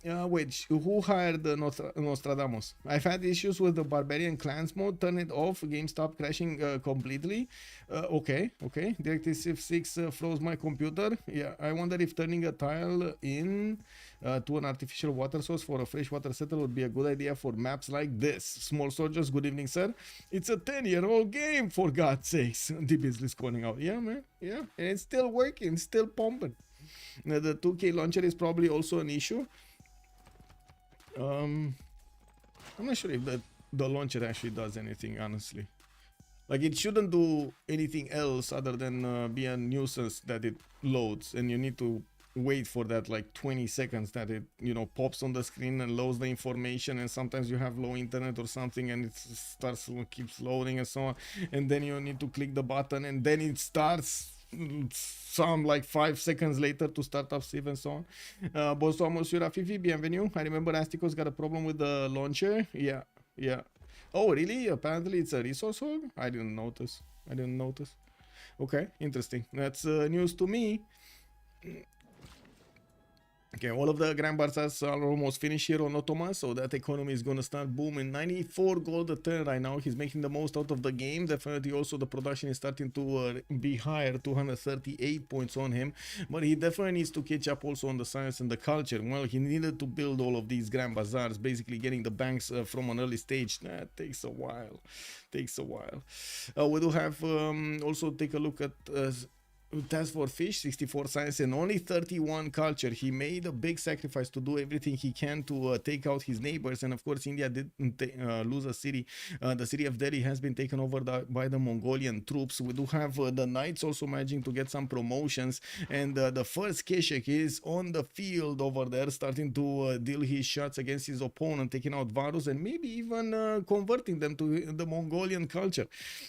Wait, who hired Nostradamus? I've had issues with the barbarian clans mode. Turn it off, game stopped crashing completely. Okay. DirectX Civ6 froze my computer. Yeah, I wonder if turning a tile in to an artificial water source for a freshwater settle would be a good idea for maps like this. Small soldiers, good evening, sir. It's a 10-year-old game, for God's sakes. The business calling out. Yeah, man. Yeah, and it's still working, still pumping. The 2K launcher is probably also an issue. I'm not sure if the launcher actually does anything, honestly. Like, it shouldn't do anything else other than be a nuisance that it loads, and you need to wait for that like 20 seconds that it, you know, pops on the screen and loads the information, and sometimes you have low internet or something and it keeps loading and so on, and then you need to click the button and then it starts some like 5 seconds later to start up Civ and so on. Bonsoir, Monsieur Rafifi, bienvenue. I remember Astico's got a problem with the launcher. Yeah. Oh, really? Apparently it's a resource hog? I didn't notice. Okay, interesting. That's news to me. Okay, all of the Grand Bazaars are almost finished here on Ottomans, so that economy is going to start booming. 94 gold a turn right now. He's making the most out of the game. Definitely also the production is starting to be higher, 238 points on him. But he definitely needs to catch up also on the science and the culture. Well, he needed to build all of these Grand Bazaars, basically getting the banks from an early stage. That takes a while. We do have also take a look at TaskForceFish, 64 science and only 31 culture. He made a big sacrifice to do everything he can to take out his neighbors, and of course India didn't lose a city. The city of Delhi has been taken over by the Mongolian troops. We do have the knights also managing to get some promotions, and the first Keshek is on the field over there, starting to deal his shots against his opponent, taking out Varus and maybe even converting them to the Mongolian culture.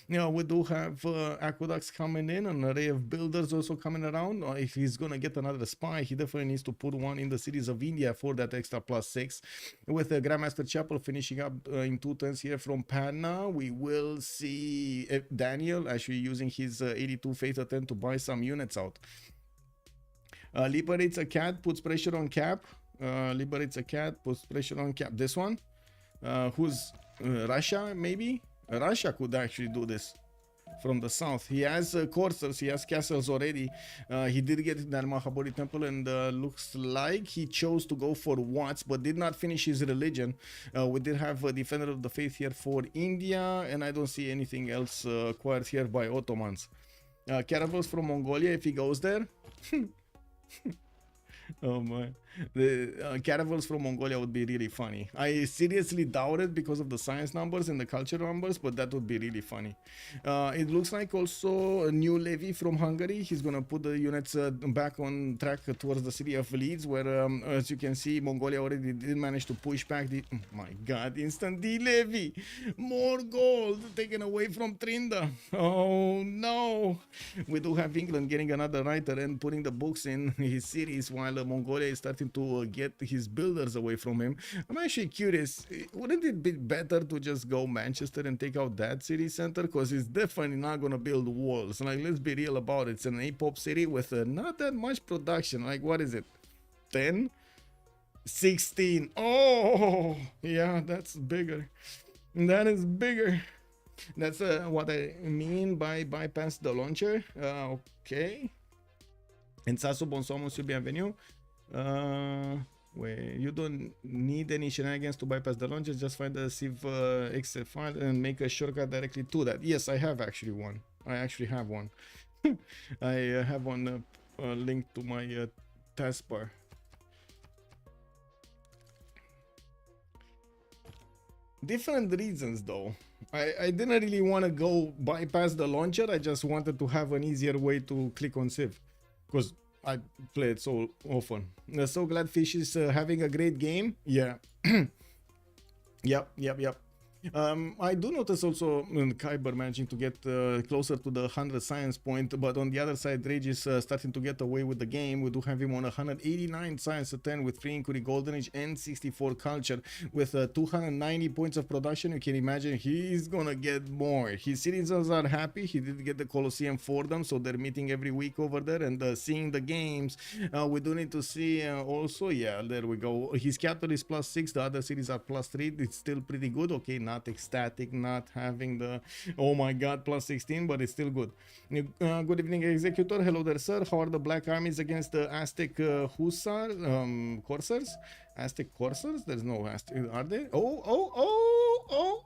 We do have aqueducts coming in, an array of buildings also coming around. If he's gonna get another spy, he definitely needs to put one in the cities of India for that extra +6. With the Grandmaster Chapel finishing up in 2 turns here from Panna, we will see Daniel actually using his 82 faith attempt to buy some units out. Liberates a cat, puts pressure on Cap. Liberates a cat, puts pressure on Cap. This one, who's Russia? Maybe Russia could actually do this. from the south. He has coursers, he has castles already. He did get that Mahabodhi temple, and looks like he chose to go for Watts, but did not finish his religion. We did have a defender of the faith here for India, and I don't see anything else acquired here by Ottomans. Caravels from Mongolia, if he goes there. Oh my, the caravels from Mongolia would be really funny. I seriously doubt it because of the science numbers and the culture numbers, but that would be really funny. It looks like also a new levy from Hungary. He's gonna put the units back on track towards the city of Leeds, where as you can see, Mongolia already did manage to push back the, oh my god, instant levy, more gold taken away from Tryndaehre. Oh no, we do have England getting another writer and putting the books in his series, while Mongolia is starting to get his builders away from him. I'm actually curious, wouldn't it be better to just go Manchester and take out that city center? Because it's definitely not going to build walls. Like, let's be real about it. It's an A-pop city with not that much production. Like, what is it? 10? 16? Oh, yeah, that's bigger. That is bigger. That's what I mean by bypass the launcher. Okay. And Sasu, bonsoir, monsieur, bienvenue. Wait, you don't need any shenanigans to bypass the launcher. Just find the Civ6 file and make a shortcut directly to that. Yes, I have actually one. I actually have one. I have one linked to my taskbar. Different reasons though. I didn't really want to go bypass the launcher. I just wanted to have an easier way to click on Civ, because I play it so often. So glad Fish is having a great game. Yeah. Yep. I do notice also Kiber managing to get closer to the 100 science point, but on the other side, Rage is starting to get away with the game. We do have him on 189 science at 10 with 3 inquiry golden age and 64 culture with 290 points of production. You can imagine he's gonna get more. His citizens are happy. He did get the Colosseum for them, so they're meeting every week over there and seeing the games. We do need to see also, yeah, there we go. His capital is +6, the other cities are +3. It's still pretty good. Okay, not ecstatic, not having the oh my god +16, but it's still good. Good evening, Executor. Hello there, sir. How are the black armies against the Aztec coursers? Aztec coursers? There's no Aztec, are there? Oh,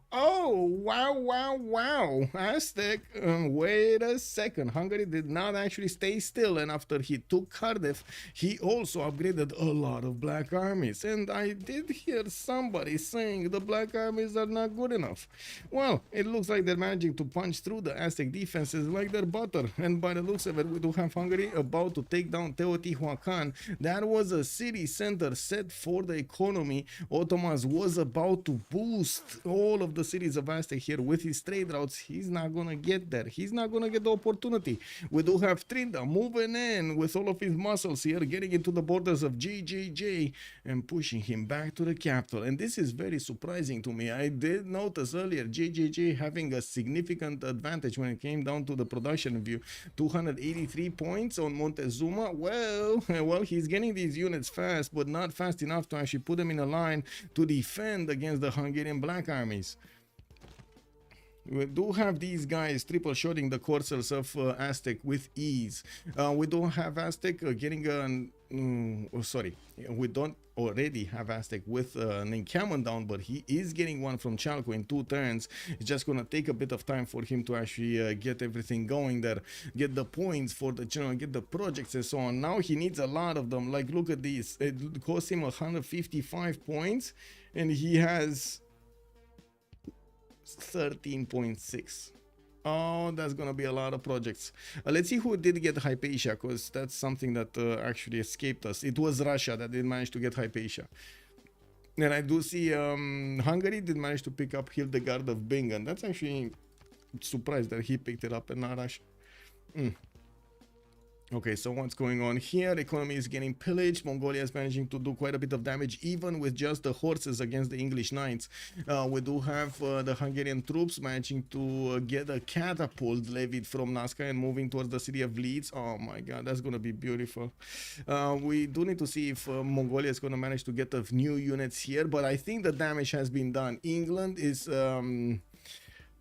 wow, Aztec. Wait a second, Hungary did not actually stay still, and after he took Cardiff, he also upgraded a lot of black armies, and I did hear somebody saying the black armies are not good enough. Well, it looks like they're managing to punch through the Aztec defenses like they're butter, and by the looks of it, we do have Hungary about to take down Teotihuacan. That was a city center set for the economy. Ottomans was about to boost all of the cities of Aztec here with his trade routes. He's not gonna get there. He's not gonna get the opportunity. We do have Tryndaehre moving in with all of his muscles here, getting into the borders of GGJ and pushing him back to the capital. And this is very surprising to me. I did notice earlier GGJ having a significant advantage when it came down to the production view. 283 points on Montezuma. Well, he's getting these units fast, but not fast enough to actually put them in a line to defend against the Hungarian black armies. We do have these guys triple shotting the coursers of Aztec with ease. We don't have Aztec getting an we don't already have Aztec with an encampment down, but he is getting one from Chalco in 2 turns. It's just gonna take a bit of time for him to actually get everything going there, get the points for the general, get the projects and so on. Now he needs a lot of them. Like, look at this, it cost him 155 points and he has 13.6. Oh, that's gonna be a lot of projects. Let's see who did get Hypatia, because that's something that actually escaped us. It was Russia that did manage to get Hypatia. And I do see Hungary did manage to pick up Hildegard of Bingen. That's actually surprised that he picked it up and not Russia. Okay, so what's going on here? Economy is getting pillaged. Mongolia is managing to do quite a bit of damage, even with just the horses against the English knights. We do have the Hungarian troops managing to get a catapult levied from Nazca and moving towards the city of Leeds. Oh my god, that's gonna be beautiful. We do need to see if Mongolia is gonna manage to get a new units here, but I think the damage has been done. England is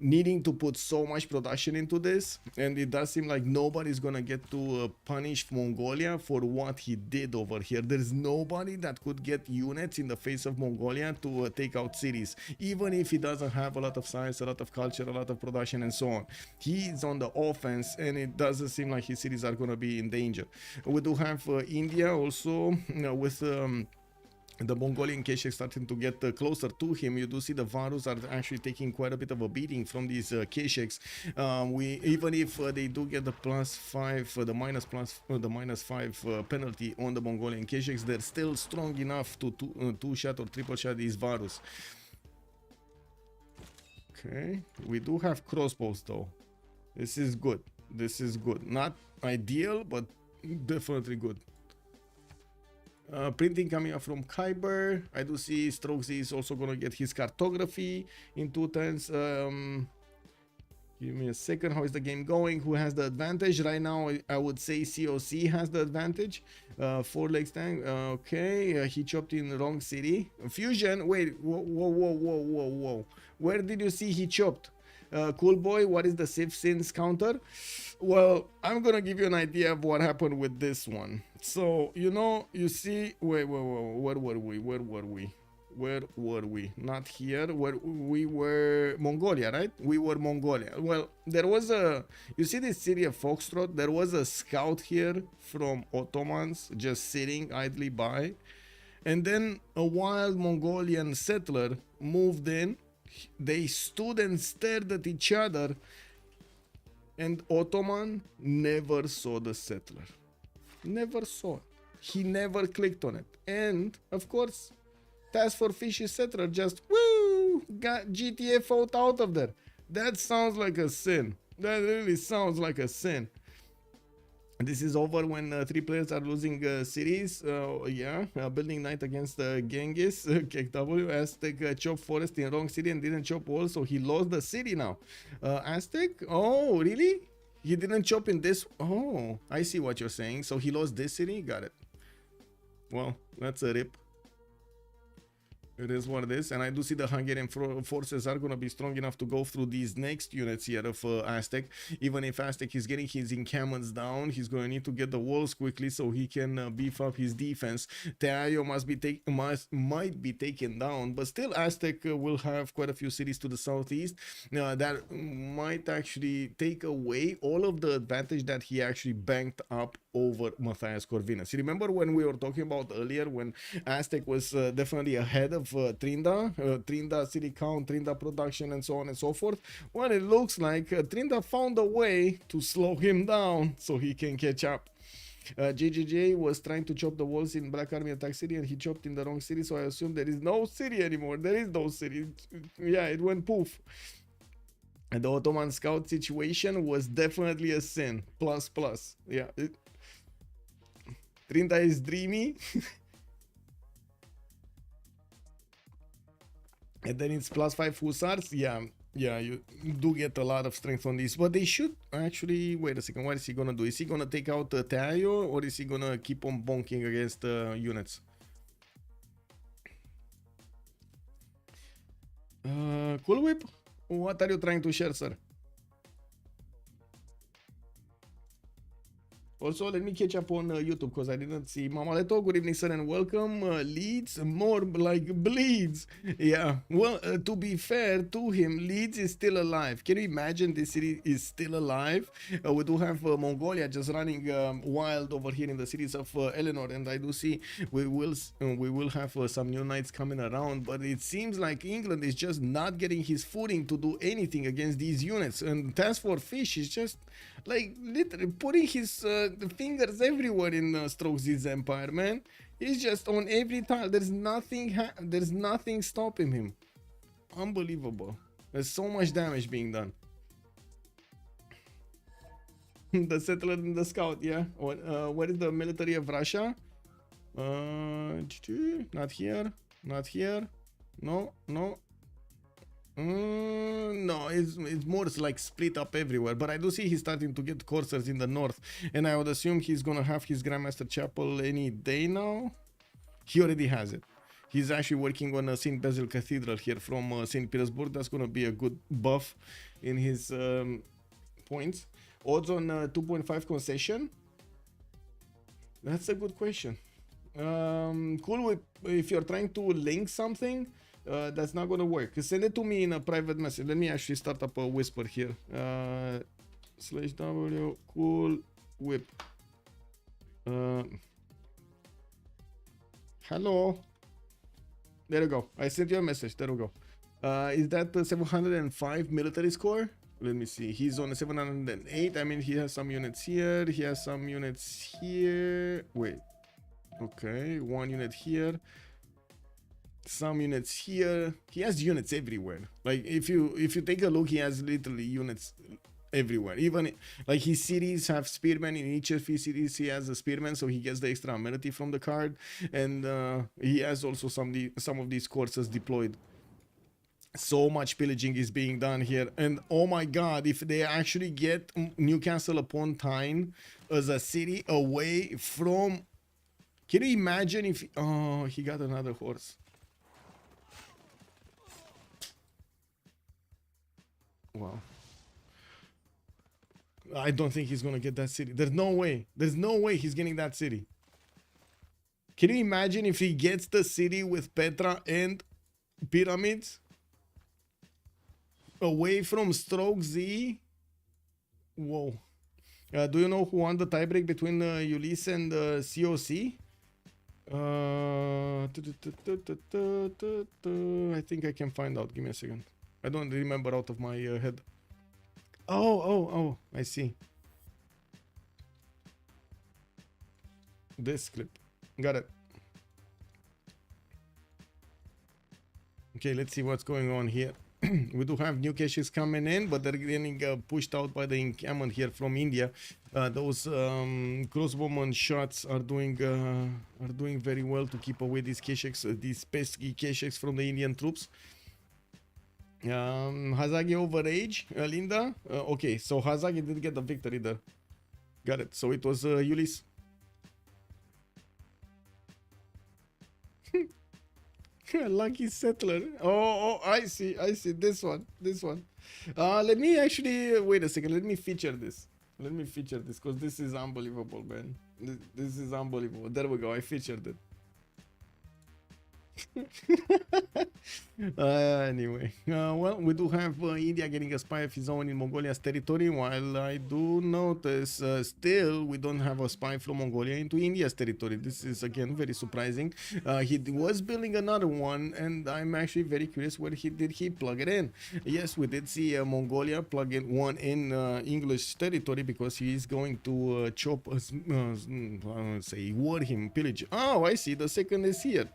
needing to put so much production into this, and it does seem like nobody's gonna get to punish Mongolia for what he did over here. There's nobody that could get units in the face of Mongolia to take out cities, even if he doesn't have a lot of science, a lot of culture, a lot of production, and so on. He's on the offense, and it doesn't seem like his cities are gonna be in danger. We do have India also, with the Mongolian Kesheks starting to get closer to him. You do see the Varus are actually taking quite a bit of a beating from these Kesheks. Even if they do get the +5, the -5 penalty on the Mongolian Kesheks, they're still strong enough to two-shot or triple-shot these Varus. Okay, we do have crossbows though. This is good. This is good. Not ideal, but definitely good. Printing coming up from Kiber. I do see StrokeZ is also gonna get his cartography in 2 turns. Give me a second. How is the game going? Who has the advantage right now? I would say COC has the advantage. 4 legs tank. Okay, he chopped in the wrong city. Fusion. Wait. Whoa. Where did you see he chopped? Cool boy, what is the Civ6 counter? Well, I'm gonna give you an idea of what happened with this one. So, you see, wait, where were we? Not here, where we were Mongolia, right? We were Mongolia. Well, there was you see this city of Foxtrot? There was a scout here from Ottomans just sitting idly by. And then a wild Mongolian settler moved in. They stood and stared at each other, and Ottoman never saw the settler. Never saw it. He never clicked on it. And, of course, TaskForceFish's settler just, got GTFO'd out of there. That sounds like a sin. That really sounds like a sin. This is over when 3 players are losing cities. Building Knight against Genghis. KW. Aztec chopped forest in wrong city and didn't chop wall, so he lost the city now. Aztec? Oh, really? He didn't chop in this? Oh, I see what you're saying. So he lost this city? Got it. Well, that's a rip. It is what it is, and I do see the Hungarian forces are going to be strong enough to go through these next units here of Aztec. Even if Aztec is getting his encampments down, he's going to need to get the walls quickly so he can beef up his defense. Teayo might be taken down, but still Aztec will have quite a few cities to the southeast. That might actually take away all of the advantage that he actually banked up over Matthias Corvinus. You remember when we were talking about earlier when Aztec was definitely ahead of Tryndaehre city count, Tryndaehre production, and so on and so forth? Well, it looks like Tryndaehre found a way to slow him down so he can catch up. JJJ was trying to chop the walls in Black Army attack city, and he chopped in the wrong city, so I assume there is no city anymore. There is no city. Yeah, it went poof. And the Ottoman scout situation was definitely a sin. Plus. Yeah. Tryndaehre is dreamy. And then it's +5 hussars. Yeah, you do get a lot of strength on this. But they should actually... Wait a second, what is he gonna do? Is he gonna take out Teayo, or is he gonna keep on bonking against units? Cool Whip, what are you trying to share, sir? Also, let me catch up on YouTube because I didn't see Mamaleto. Good evening, sir, and welcome. Leeds, more like bleeds. Yeah, well, to be fair to him, Leeds is still alive. Can you imagine this city is still alive? We do have Mongolia just running wild over here in the cities of Eleanor, and I do see we will have some new knights coming around, but it seems like England is just not getting his footing to do anything against these units, and TaskForceFish is just like literally putting his fingers everywhere in StrokeZ's empire, man. He's just on every tile. There's nothing stopping him. Unbelievable. There's so much damage being done. The settler and the scout, yeah. What is the military of Russia? Not here. Not here. No. No, it's more like split up everywhere, but I do see he's starting to get coursers in the north, and I would assume he's gonna have his Grandmaster Chapel any day now. He already has it. He's actually working on a St. Basil Cathedral here from St. Petersburg. That's going to be a good buff in his points. Odds on 2.5 concession? That's a good question. Cool if you're trying to link something, that's not going to work. Send it to me in a private message. Let me actually start up a whisper here. /w cool whip. Hello. There you go. I sent you a message. There we go. Is that the 705 military score? Let me see. He's on 708. I mean, he has some units here. He has some units here. Wait. Okay. One unit here. Some units here. He has units everywhere. Like if you take a look, he has literally units everywhere. Even like his cities have spearmen. In each of his cities he has a spearman, so he gets the extra amenity from the card. And he has also some of these courses deployed. So much pillaging is being done here, and oh my god, if they actually get Newcastle upon Tyne as a city away from, can you imagine if he got another horse? Wow. I don't think he's gonna get that city. There's no way he's getting that city. Can you imagine if he gets the city with Petra and pyramids away from StrokeZ? Whoa. Do you know who won the tiebreak between Ulysse and COC? I think I can find out. Give me a second. I don't remember out of my head. Oh, I see. This clip. Got it. Okay, let's see what's going on here. We do have new caches coming in, but they're getting pushed out by the encampment here from India. Those crossbowman shots are doing very well to keep away these caches, these pesky caches from the Indian troops. Hazagi over age, Linda. Okay, so Hazagi did get the victory there. Got it. So it was Ulysse. Lucky settler. Oh, I see. This one. Let me actually wait a second. Let me feature this because this is unbelievable, man. This is unbelievable. There we go. I featured it. Anyway, well, we do have India getting a spy of his own in Mongolia's territory, while I do notice still we don't have a spy from Mongolia into India's territory. This is again very surprising. He was building another one, and I'm actually very curious where he plug it in. Yes, we did see Mongolia plug in one in English territory because he is going to chop war him, pillage. Oh, I see, the second is here.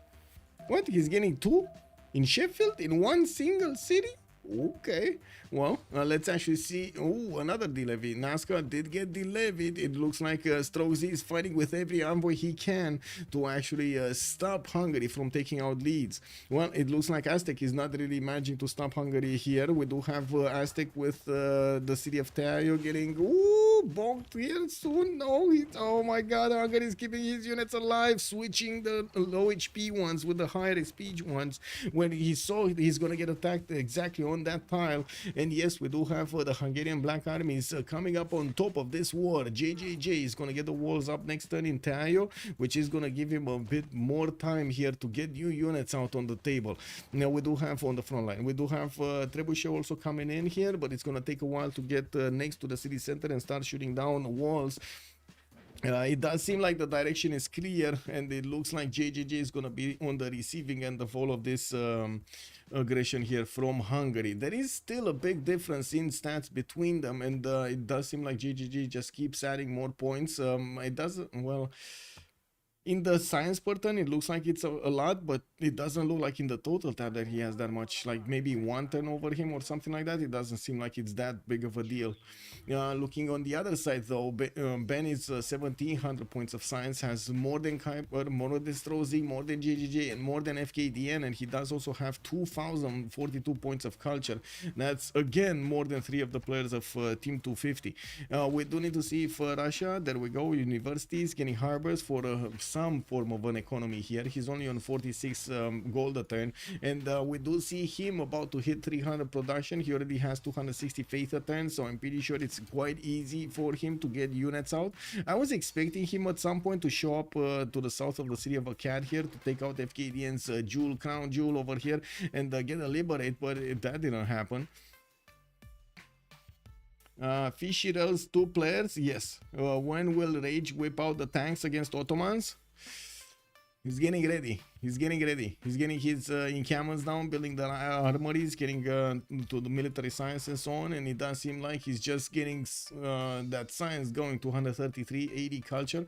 What? He's getting two in Sheffield in one single city? Okay. Well, let's actually see. Oh, another delevy. NASCAR did get delevied. It looks like StrokeZ is fighting with every envoy he can to actually stop Hungary from taking out leads. Well, it looks like Aztec is not really managing to stop Hungary here. We do have Aztec with the city of Teayo getting bonked here soon. No, oh my god, Hungary is keeping his units alive, switching the low HP ones with the higher HP ones when he saw he's gonna get attacked exactly on that tile. And yes, we do have the Hungarian Black Armies coming up on top of this war. JJJ is gonna get the walls up next turn in Teayo, which is gonna give him a bit more time here to get new units out on the table. Now we do have on the front line, we do have Trebuchet also coming in here, but it's gonna take a while to get next to the city center and start shooting down walls. It does seem like the direction is clear, and it looks like JJJ is going to be on the receiving end of all of this aggression here from Hungary. There is still a big difference in stats between them, and it does seem like JJJ just keeps adding more points. It doesn't, well, in the science per turn, it looks like it's a lot, but it doesn't look like in the total tab that he has that much, like maybe one turn over him or something like that. It doesn't seem like it's that big of a deal. Looking on the other side though, Ben is 1700 points of science, has more than Kiber, more than StrokeZ, more than JJJ, and more than Fkdn, and he does also have 2042 points of culture. That's again more than 3 of the players of Team 250. We do need to see if Russia, there we go, universities getting harbors for some form of an economy here. He's only on 46 gold a turn, and we do see him about to hit 300 production. He already has 260 faith a turn, so I'm pretty sure it's quite easy for him to get units out. I was expecting him at some point to show up to the south of the city of Akkad here to take out Fkdn's jewel, crown jewel over here, and get a liberate, but that didn't happen. Fishy Rails 2 players, yes. When will Rage whip out the tanks against Ottomans? He's getting ready. He's getting ready. He's getting his encampments down, building the armories, getting to the military science and so on. And it does seem like he's just getting that science going to 133, 80 culture.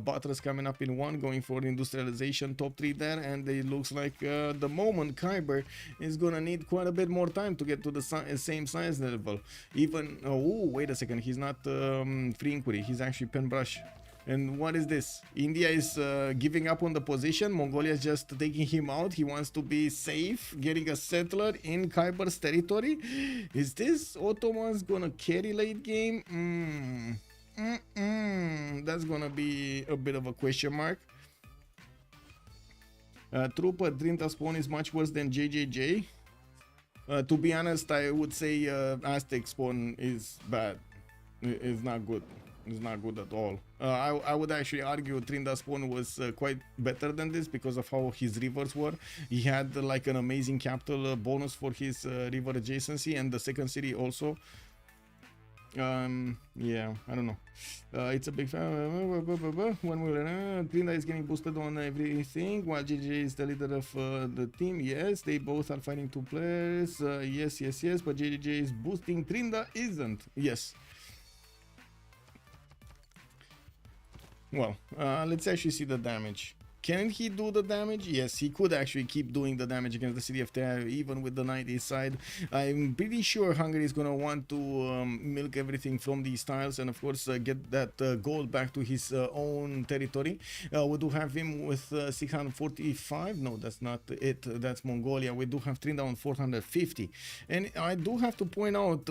Butters coming up in 1, going for industrialization, top 3 there. And it looks like the moment Kiber is going to need quite a bit more time to get to the same science level. Even, oh, wait a second. He's not free inquiry. He's actually pen brush. And what is this? India is giving up on the position. Mongolia is just taking him out. He wants to be safe, getting a settler in Kiber's territory. Is this Ottomans gonna carry late game? That's gonna be a bit of a question mark. Trooper Drinta spawn is much worse than JJJ. To be honest, I would say Aztec spawn is bad. It's not good. It's not good at all. I would actually argue Tryndaehre spawn was quite better than this because of how his rivers were. He had like an amazing capital bonus for his river adjacency, and the second city also. Yeah, I don't know. It's a big fan. When we Tryndaehre is getting boosted on everything, while JJ is the leader of the team. Yes, they both are fighting 2 players. Yes, but JJ is boosting. Tryndaehre isn't. Yes. Well, let's actually see the damage. Can he do the damage? Yes, he could actually keep doing the damage against the city of Tryndaehre, even with the 90 side. I'm pretty sure Hungary is gonna want to milk everything from these tiles and of course get that gold back to his own territory. We do have him with 645. No, that's not it. That's Mongolia. We do have Tryndaehre on 450. And I do have to point out,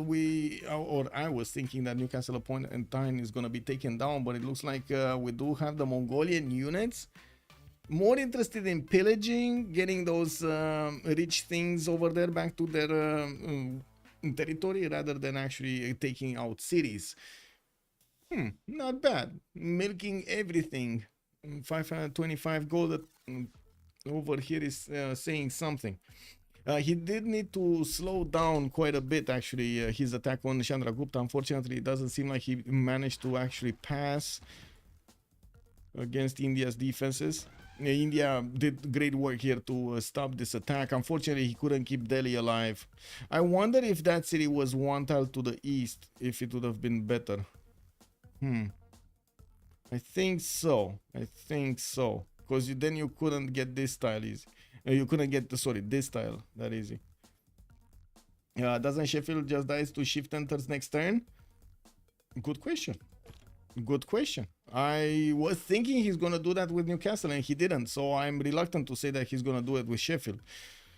I was thinking that Newcastle upon Tyne is gonna be taken down, but it looks like we do have the Mongolian units more interested in pillaging, getting those rich things over there back to their territory rather than actually taking out cities. Not bad. Milking everything. 525 gold over here is saying something. He did need to slow down quite a bit actually his attack on Chandragupta. Unfortunately, it doesn't seem like he managed to actually pass against India's defenses. India did great work here to stop this attack. Unfortunately, he couldn't keep Delhi alive. I wonder if that city was 1 tile to the east, if it would have been better. I think so. Because then you couldn't get this tile easy. You couldn't get this tile that easy. Doesn't Sheffield just dies to shift enters next turn? Good question. I was thinking he's gonna do that with Newcastle and he didn't, so I'm reluctant to say that he's gonna do it with Sheffield.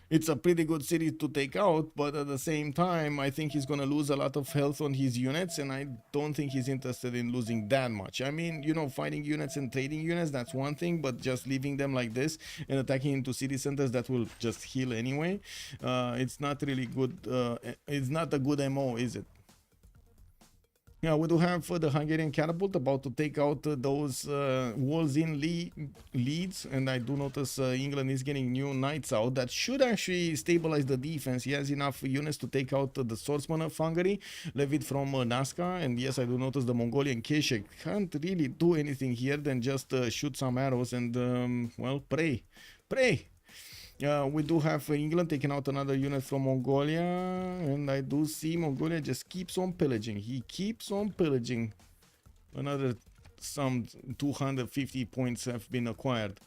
It's a pretty good city to take out, but at the same time I think he's gonna lose a lot of health on his units, and I don't think he's interested in losing that much. I mean, you know, fighting units and trading units, that's one thing, but just leaving them like this and attacking into city centers that will just heal anyway, it's not really good. It's not a good MO, is it? Yeah, we do have the Hungarian catapult about to take out those walls in leads, and I do notice England is getting new knights out. That should actually stabilize the defense. He has enough units to take out the swordsman of Hungary, levied from Nazca, and yes, I do notice the Mongolian Keshik can't really do anything here than just shoot some arrows and, well, pray. We do have England taking out another unit from Mongolia, and I do see Mongolia just keeps on pillaging. He keeps on pillaging. Another some 250 points have been acquired.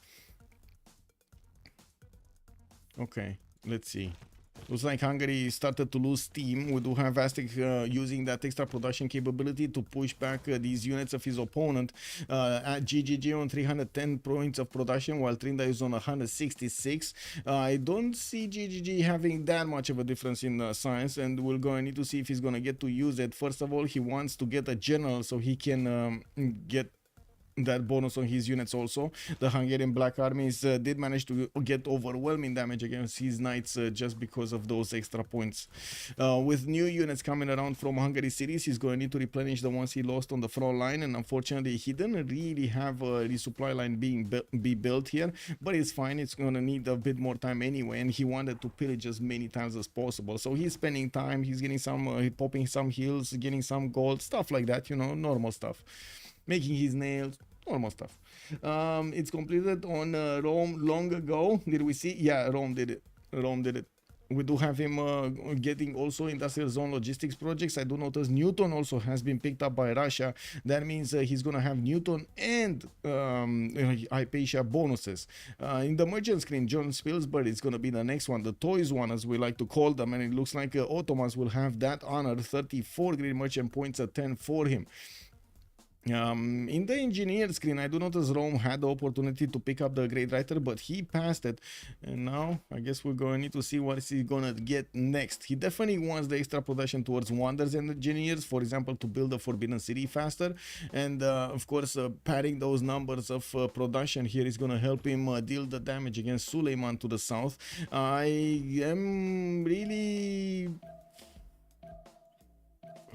Okay, let's see. Looks like Hungary started to lose steam. We do have Aztec using that extra production capability to push back these units of his opponent. At GGG on 310 points of production, while Tryndaehre is on 166. I don't see GGG having that much of a difference in science, and we're going to need to see if he's going to get to use it. First of all, he wants to get a general so he can get that bonus on his units also. The Hungarian Black Armies did manage to get overwhelming damage against his knights just because of those extra points. With new units coming around from Hungary cities, he's going to need to replenish the ones he lost on the front line, and unfortunately he didn't really have a resupply line be built here, but it's fine. It's going to need a bit more time anyway, and he wanted to pillage as many times as possible, so he's spending time. He's getting some popping some heals, getting some gold, stuff like that, you know, normal stuff. Making his nails, normal stuff. It's completed on Rome long ago. Did we see? Yeah, Rome did it. Rome did it. We do have him getting also industrial zone logistics projects. I do notice Newton also has been picked up by Russia. That means he's gonna have Newton and Hypatia bonuses. In the merchant screen, John Spilsbury is gonna be the next one, the toys one as we like to call them, and it looks like Ottomans will have that honor. 34 great merchant points at 10 for him. In the engineer screen, I do notice Rome had the opportunity to pick up the Great Writer, but he passed it. And now, I guess we're going to need to see what he's going to get next. He definitely wants the extra production towards wonders and engineers, for example, to build a Forbidden City faster. And, of course, padding those numbers of production here is going to help him deal the damage against Suleiman to the south. I am really...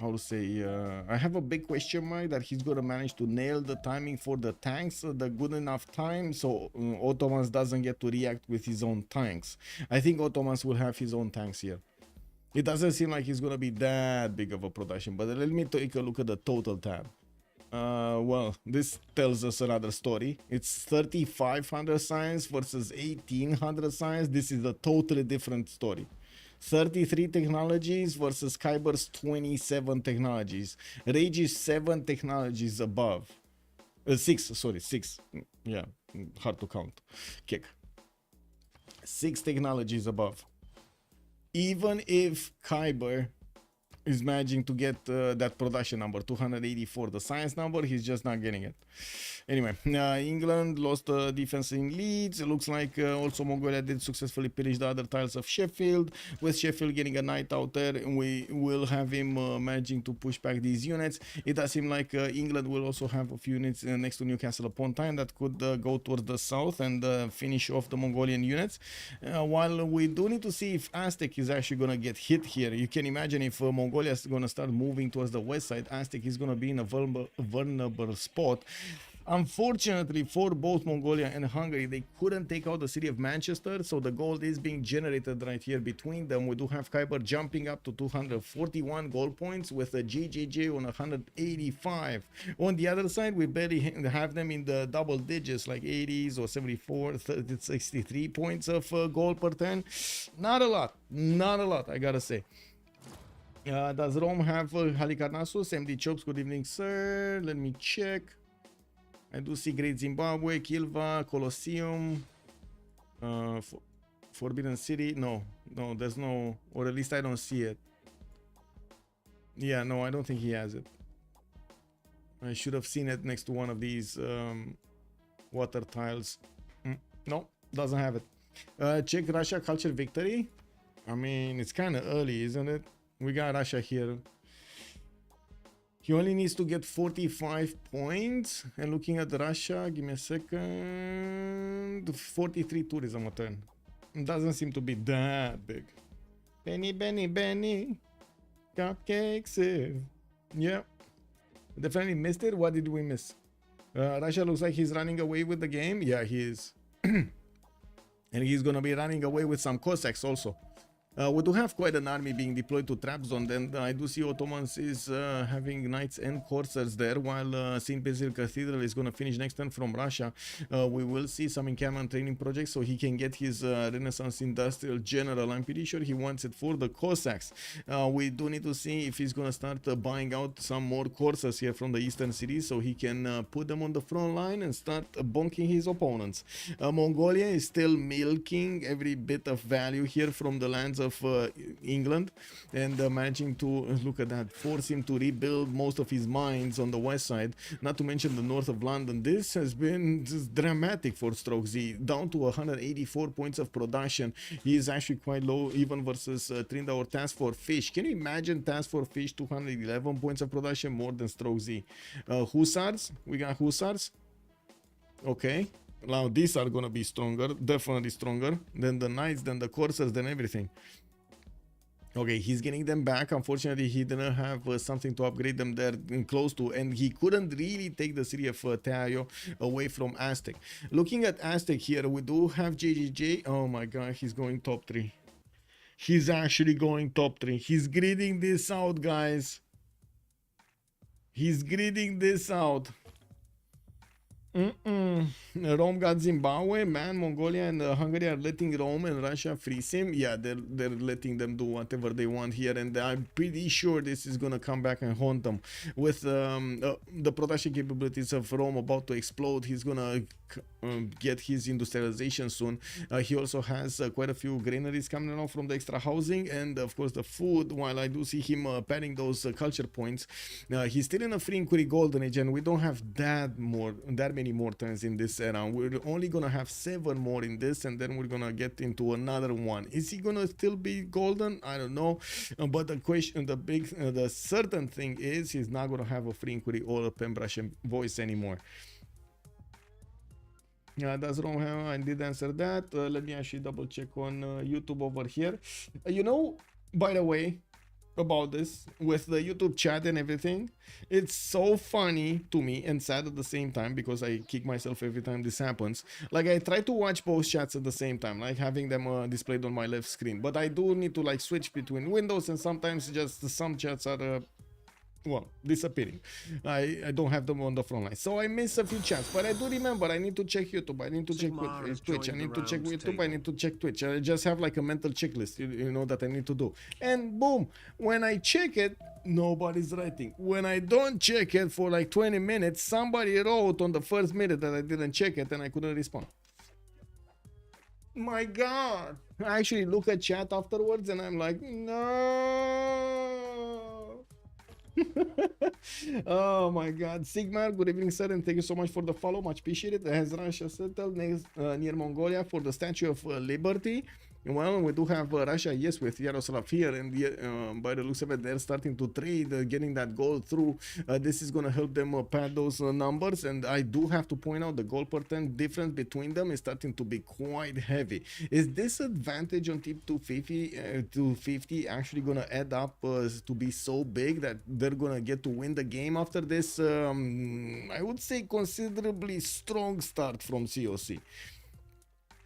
how to say, I have a big question mark that he's gonna manage to nail the timing for the tanks the good enough time so Ottomans doesn't get to react with his own tanks. I think Ottomans will have his own tanks here. It doesn't seem like he's gonna be that big of a production, but let me take a look at the total tab. Well, this tells us another story. It's 3,500 science versus 1,800 science. This is a totally different story. 33 technologies versus Kiber's 27 technologies. Rage is 7 technologies above. 6. Yeah, hard to count. Kick. 6 technologies above. Even if Kiber is managing to get that production number, 284, the science number, he's just not getting it. Anyway, England lost the defense in Leeds. It looks like also Mongolia did successfully pillage the other tiles of Sheffield. With Sheffield getting a knight out there, we will have him managing to push back these units. It does seem like England will also have a few units next to Newcastle upon Tyne that could go towards the south and finish off the Mongolian units. While we do need to see if Aztec is actually going to get hit here. You can imagine if Mongolia is going to start moving towards the west side, Aztec is going to be in a vulnerable spot. Unfortunately for both Mongolia and Hungary, they couldn't take out the city of Manchester, so the gold is being generated right here between them. We do have Kiber jumping up to 241 gold points with a GGG on 185. On the other side, we barely have them in the double digits, like 80s or 74, 30, 63 points of gold per turn. Not a lot, I gotta say. Does Rome have Halikarnassus? MD Chops, good evening, sir. Let me check. I do see Great Zimbabwe, Kilva, Colosseum, Forbidden City. No, there's no, or at least I don't see it. Yeah, no, I don't think he has it. I should have seen it next to one of these water tiles. No, doesn't have it. Check Russia culture victory. I mean, it's kind of early, isn't it? We got Russia here. He only needs to get 45 points. And looking at Russia, give me a second. 43 tourism a turn. It doesn't seem to be that big. Benny. Cupcakes. Yeah. Definitely missed it. What did we miss? Russia looks like he's running away with the game. Yeah, he is. And he's gonna be running away with some Cossacks also. We do have quite an army being deployed to trap zone, and I do see Ottomans is having knights and coursers there, while St. Basil Cathedral is going to finish next turn from Russia. We will see some encampment training projects so he can get his Renaissance Industrial General. I'm pretty sure he wants it for the Cossacks. We do need to see if he's going to start buying out some more coursers here from the eastern cities so he can put them on the front line and start bonking his opponents. Mongolia is still milking every bit of value here from the lands of England, and managing to, look at that, force him to rebuild most of his mines on the west side, not to mention the north of London. This has been just dramatic for StrokeZ, down to 184 points of production. He is actually quite low even versus Tryndaehre or TaskForceFish. Can you imagine TaskForceFish 211 points of production, more than StrokeZ? Hussars, we got Hussars. Okay. Now these are gonna be stronger, definitely stronger than the knights, than the coursers, than everything. Okay, he's getting them back. Unfortunately, he didn't have something to upgrade them there close to, and he couldn't really take the city of Tayo away from Aztec. Looking at Aztec here, we do have JJJ. Oh my god, he's going top 3. He's actually going top 3. He's gridding this out, guys. He's gridding this out. Rome got Zimbabwe, man. Mongolia and Hungary are letting Rome and Russia freeze him. Yeah, they're letting them do whatever they want here, and I'm pretty sure this is gonna come back and haunt them. With the production capabilities of Rome about to explode, he's gonna get his industrialization soon. He also has quite a few granaries coming along from the extra housing, and of course the food. While I do see him padding those culture points, he's still in a free inquiry golden age, and we don't have that many more turns in this era. We're only gonna have 7 more in this, and then we're gonna get into another one. Is he gonna still be golden? I don't know, but the question, the certain thing is he's not gonna have a free inquiry or a Pembrasian voice anymore. Does Rome have? I did answer that. Let me actually double check on YouTube over here. You know, by the way, about this with the YouTube chat and everything, it's so funny to me and sad at the same time, because I kick myself every time this happens. Like, I try to watch both chats at the same time, like having them displayed on my left screen, but I do need to like switch between windows, and sometimes just some chats are well, disappearing. I don't have them on the front line, so I miss a few chats, but I do remember I need to check YouTube, I need to check Twitch, I need to check YouTube, I need to check Twitch. I just have like a mental checklist, you know, that I need to do, and boom, when I check it, nobody's writing. When I don't check it for like 20 minutes, somebody wrote on the first minute that I didn't check it, and I couldn't respond. My god, I actually look at chat afterwards and I'm like, no. Oh my god. Sigmar, good evening sir, and thank you so much for the follow, much appreciated. Has Russia settled next, near Mongolia for the Statue of Liberty? Well, we do have Russia, yes, with Yaroslav here, and by the looks of it, they're starting to trade, getting that gold through. This is going to help them pad those numbers, and I do have to point out the gold per turn difference between them is starting to be quite heavy. Is this advantage on tip 250 actually going to add up to be so big that they're going to get to win the game after this, I would say, considerably strong start from COC?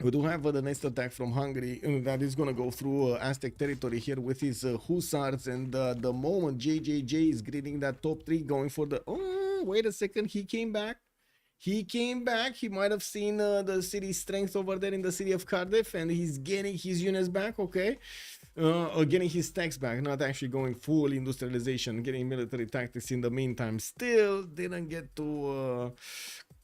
We do have the next attack from Hungary that is going to go through Aztec territory here with his Hussars, and the moment JJJ is greeting that top 3, going for the... Oh, wait a second, he came back. He came back. He might have seen the city's strength over there in the city of Cardiff, and he's getting his units back, okay? Getting his stacks back, not actually going full industrialization, getting military tactics in the meantime. Still didn't get to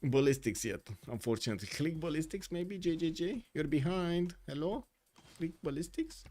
ballistics yet, unfortunately. Click ballistics, maybe, JJJ? You're behind. Hello? Click ballistics?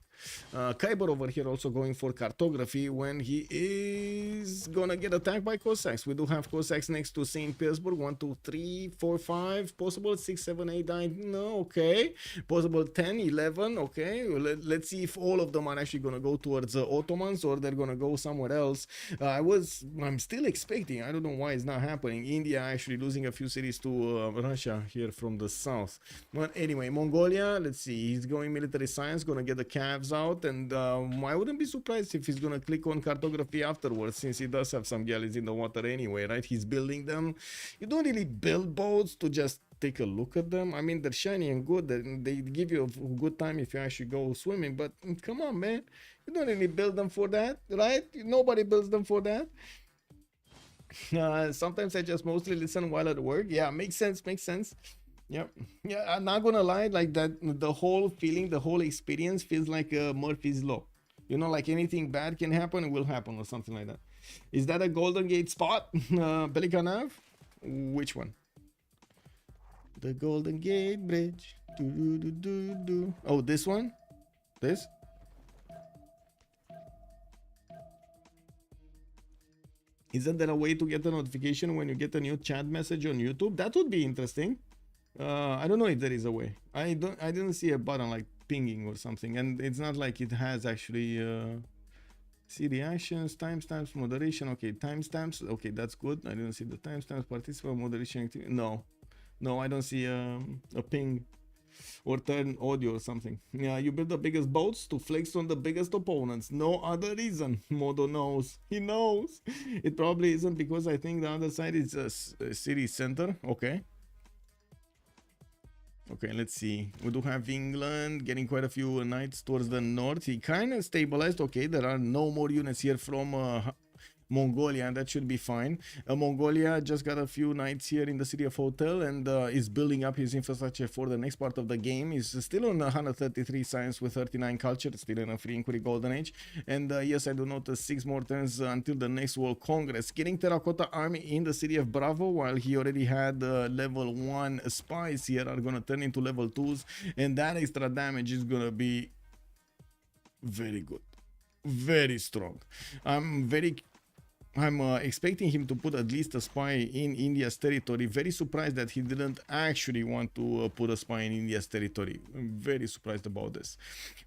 Kiber over here also going for cartography when he is gonna get attacked by Cossacks. We do have Cossacks next to St. Petersburg. 1, 2, 3, 4, 5. Possible 6, 7, 8, 9. No, okay. Possible 10, 11. Okay. Let's see if all of them are actually gonna go towards Ottomans, or they're gonna go somewhere else. I'm still expecting. I don't know why it's not happening. India actually losing a few cities to Russia here from the south. But anyway, Mongolia. Let's see. He's going military science. Gonna get the calves out, and I wouldn't be surprised if he's gonna click on cartography afterwards, since he does have some galleys in the water anyway, right? He's building them. You don't really build boats to just take a look at them. I mean, they're shiny and good, they give you a good time if you actually go swimming, but come on, man, you don't really build them for that, right? Nobody builds them for that. Sometimes I just mostly listen while at work. Yeah, makes sense. Yep. Yeah, I'm not gonna lie, like that, the whole feeling, the whole experience feels like Murphy's Law. You know, like anything bad can happen, it will happen, or something like that. Is that a Golden Gate spot? Pelikanav? Which one? The Golden Gate Bridge. Oh, this one? This? Isn't there a way to get a notification when you get a new chat message on YouTube? That would be interesting. I don't know if there is a way. I didn't see a button like pinging or something, and it's not like it has actually see reactions, timestamps, moderation. Okay, timestamps. Okay, that's good. I didn't see the timestamps. Participant moderation activity. No, No, I don't see a ping or turn audio or something. Yeah, you build the biggest boats to flex on the biggest opponents. No other reason. Modo knows. He knows. It probably isn't because I think the other side is a city center. Okay. Okay, let's see. We do have England getting quite a few knights towards the north. He kind of stabilized. Okay, there are no more units here from Mongolia, and that should be fine. Mongolia just got a few knights here in the city of Hotel and is building up his infrastructure for the next part of the game. He's still on 133 science with 39 culture, still in a free inquiry golden age. And yes, I do notice 6 more turns until the next World Congress. Getting terracotta army in the city of Bravo, while he already had level 1 spies here are gonna turn into level 2s, and that extra damage is gonna be very good, very strong. I'm expecting him to put at least a spy in India's territory. Very surprised that he didn't actually want to put a spy in India's territory. I'm very surprised about this.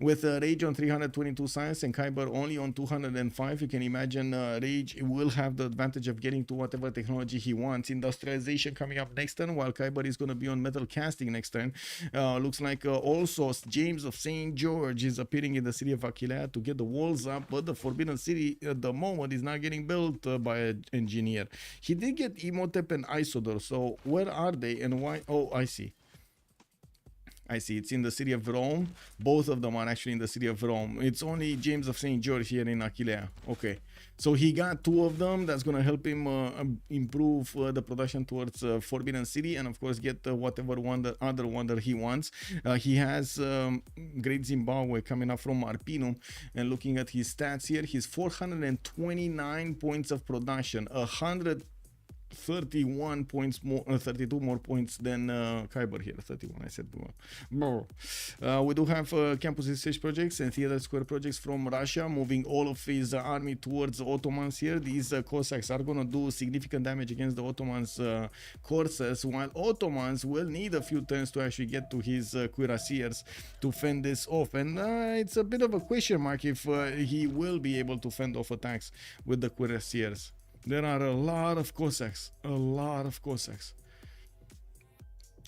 With Rage on 322 science and Kiber only on 205, you can imagine Rage will have the advantage of getting to whatever technology he wants. Industrialization coming up next turn, while Kiber is going to be on metal casting next turn. Looks like also James of St. George is appearing in the city of Aquilea to get the walls up, but the Forbidden City at the moment is not getting built by an engineer. He did get Imhotep and Isodor, so where are they and why? Oh, I see. It's in the city of Rome. Both of them are actually in the city of Rome. It's only James of St. George here in Aquilea. Okay, so he got 2 of them. That's gonna help him improve the production towards Forbidden City, and of course get whatever other wonder he wants. He has Great Zimbabwe coming up from Arpino, and looking at his stats here, he's 429 points of production, 131 points more, 32 more points than Kiber here. 31, I said. We do have campuses siege projects and theater square projects from Russia, moving all of his army towards the Ottomans here. These Cossacks are going to do significant damage against the Ottomans courses, while Ottomans will need a few turns to actually get to his cuirassiers to fend this off. And it's a bit of a question mark if he will be able to fend off attacks with the cuirassiers. There are a lot of Cossacks,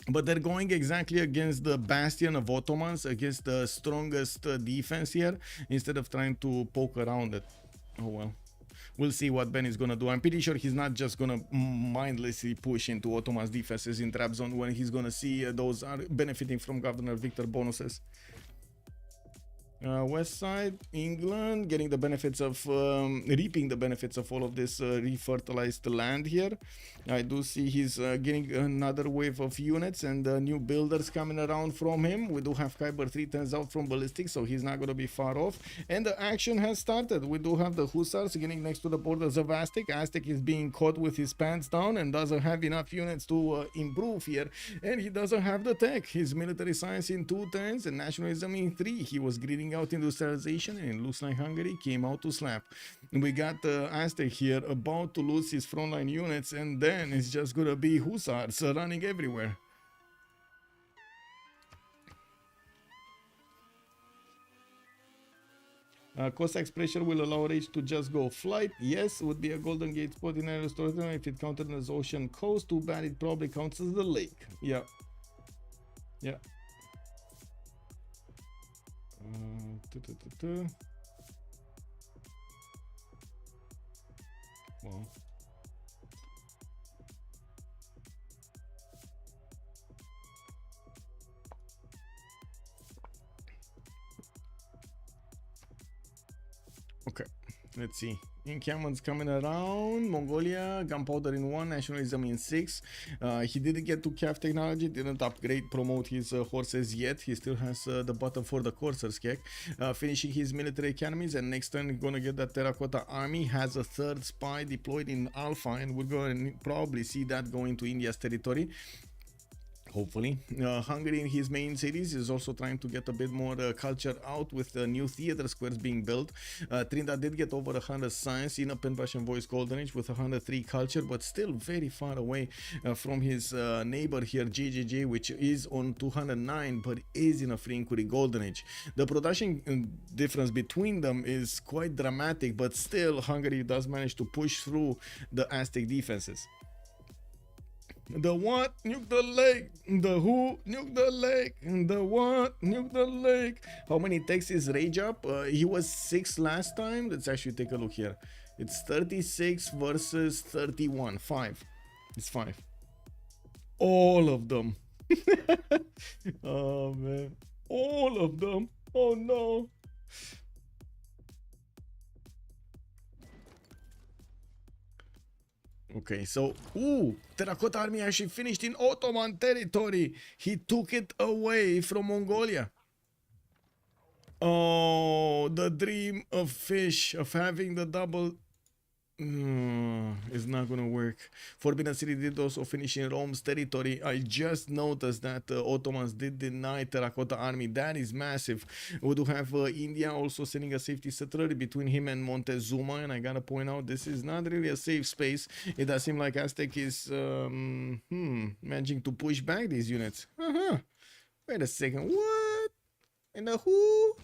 but they're going exactly against the bastion of Ottomans, against the strongest defense here, instead of trying to poke around it. Oh well, we'll see what Ben is gonna do. I'm pretty sure he's not just gonna mindlessly push into Ottomans defenses in trap zone when he's gonna see those are benefiting from Governor Victor bonuses. West side, England, getting the benefits of, reaping the benefits of all of this refertilized land here. I do see he's getting another wave of units and new builders coming around from him. We do have Kiber 3 turns out from ballistic, so he's not going to be far off. And the action has started. We do have the Hussars getting next to the borders of Aztec. Aztec is being caught with his pants down and doesn't have enough units to improve here. And he doesn't have the tech. His military science in 2 turns and nationalism in 3. He was greeting out industrialization, and it looks like Hungary came out to slap. We got Aztec here about to lose his frontline units, and then it's just gonna be Hussars running everywhere. Cossacks pressure will allow Rage to just go flight. Yes, would be a golden gate spot in area storytelling if it counted as ocean coast. Too bad it probably counts as the lake. Yeah. Well, okay, let's see. Encampments coming around. Mongolia, gunpowder in 1, nationalism in 6. He didn't get to calf technology, didn't upgrade, promote his horses yet. He still has the button for the Corsairs cake. Finishing his military academies, and next turn gonna get that terracotta army. Has a 3rd spy deployed in Alpha, and we're gonna probably see that going to India's territory. Hopefully. Hungary in his main cities is also trying to get a bit more culture out with new theater squares being built. Tryndaehre did get over 100 science in a Pan-Russian voice golden age with 103 culture, but still very far away from his neighbor here, JJJ, which is on 209, but is in a free inquiry golden age. The production difference between them is quite dramatic, but still Hungary does manage to push through the Aztec defenses. The what? Nuke the lake. The who? Nuke the lake. The what? Nuke the lake. How many techs is Rage up? He was 6 last time. Let's actually take a look here. It's 36 versus 31. 5. It's 5. All of them. Oh man. All of them. Oh no. Okay, so, Terracotta Army actually finished in Ottoman territory. He took it away from Mongolia. Oh, the dream of fish, of having the double... it's not gonna work. Forbidden City did also finish in Rome's territory. I just noticed that Ottomans did deny Terracotta Army. That is massive. We do have India also sending a safety settler between him and Montezuma, and I gotta point out this is not really a safe space. It does seem like Aztec is managing to push back these units. Wait a second, what? And the who?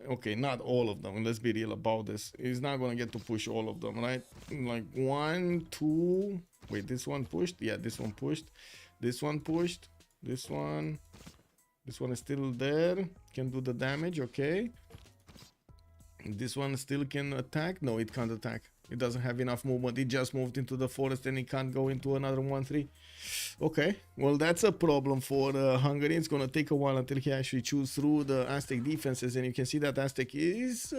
Okay, not all of them. Let's be real about this. He's not gonna get to push all of them, right? Like 1, 2. Wait, this one pushed. Yeah, this one pushed. This one pushed. This one is still there. Can do the damage. Okay. This one still can attack. No, it can't attack. It doesn't have enough movement. It just moved into the forest and it can't go into another 1-3. Okay, well that's a problem for Hungary. It's gonna take a while until he actually chews through the Aztec defenses, and you can see that Aztec is,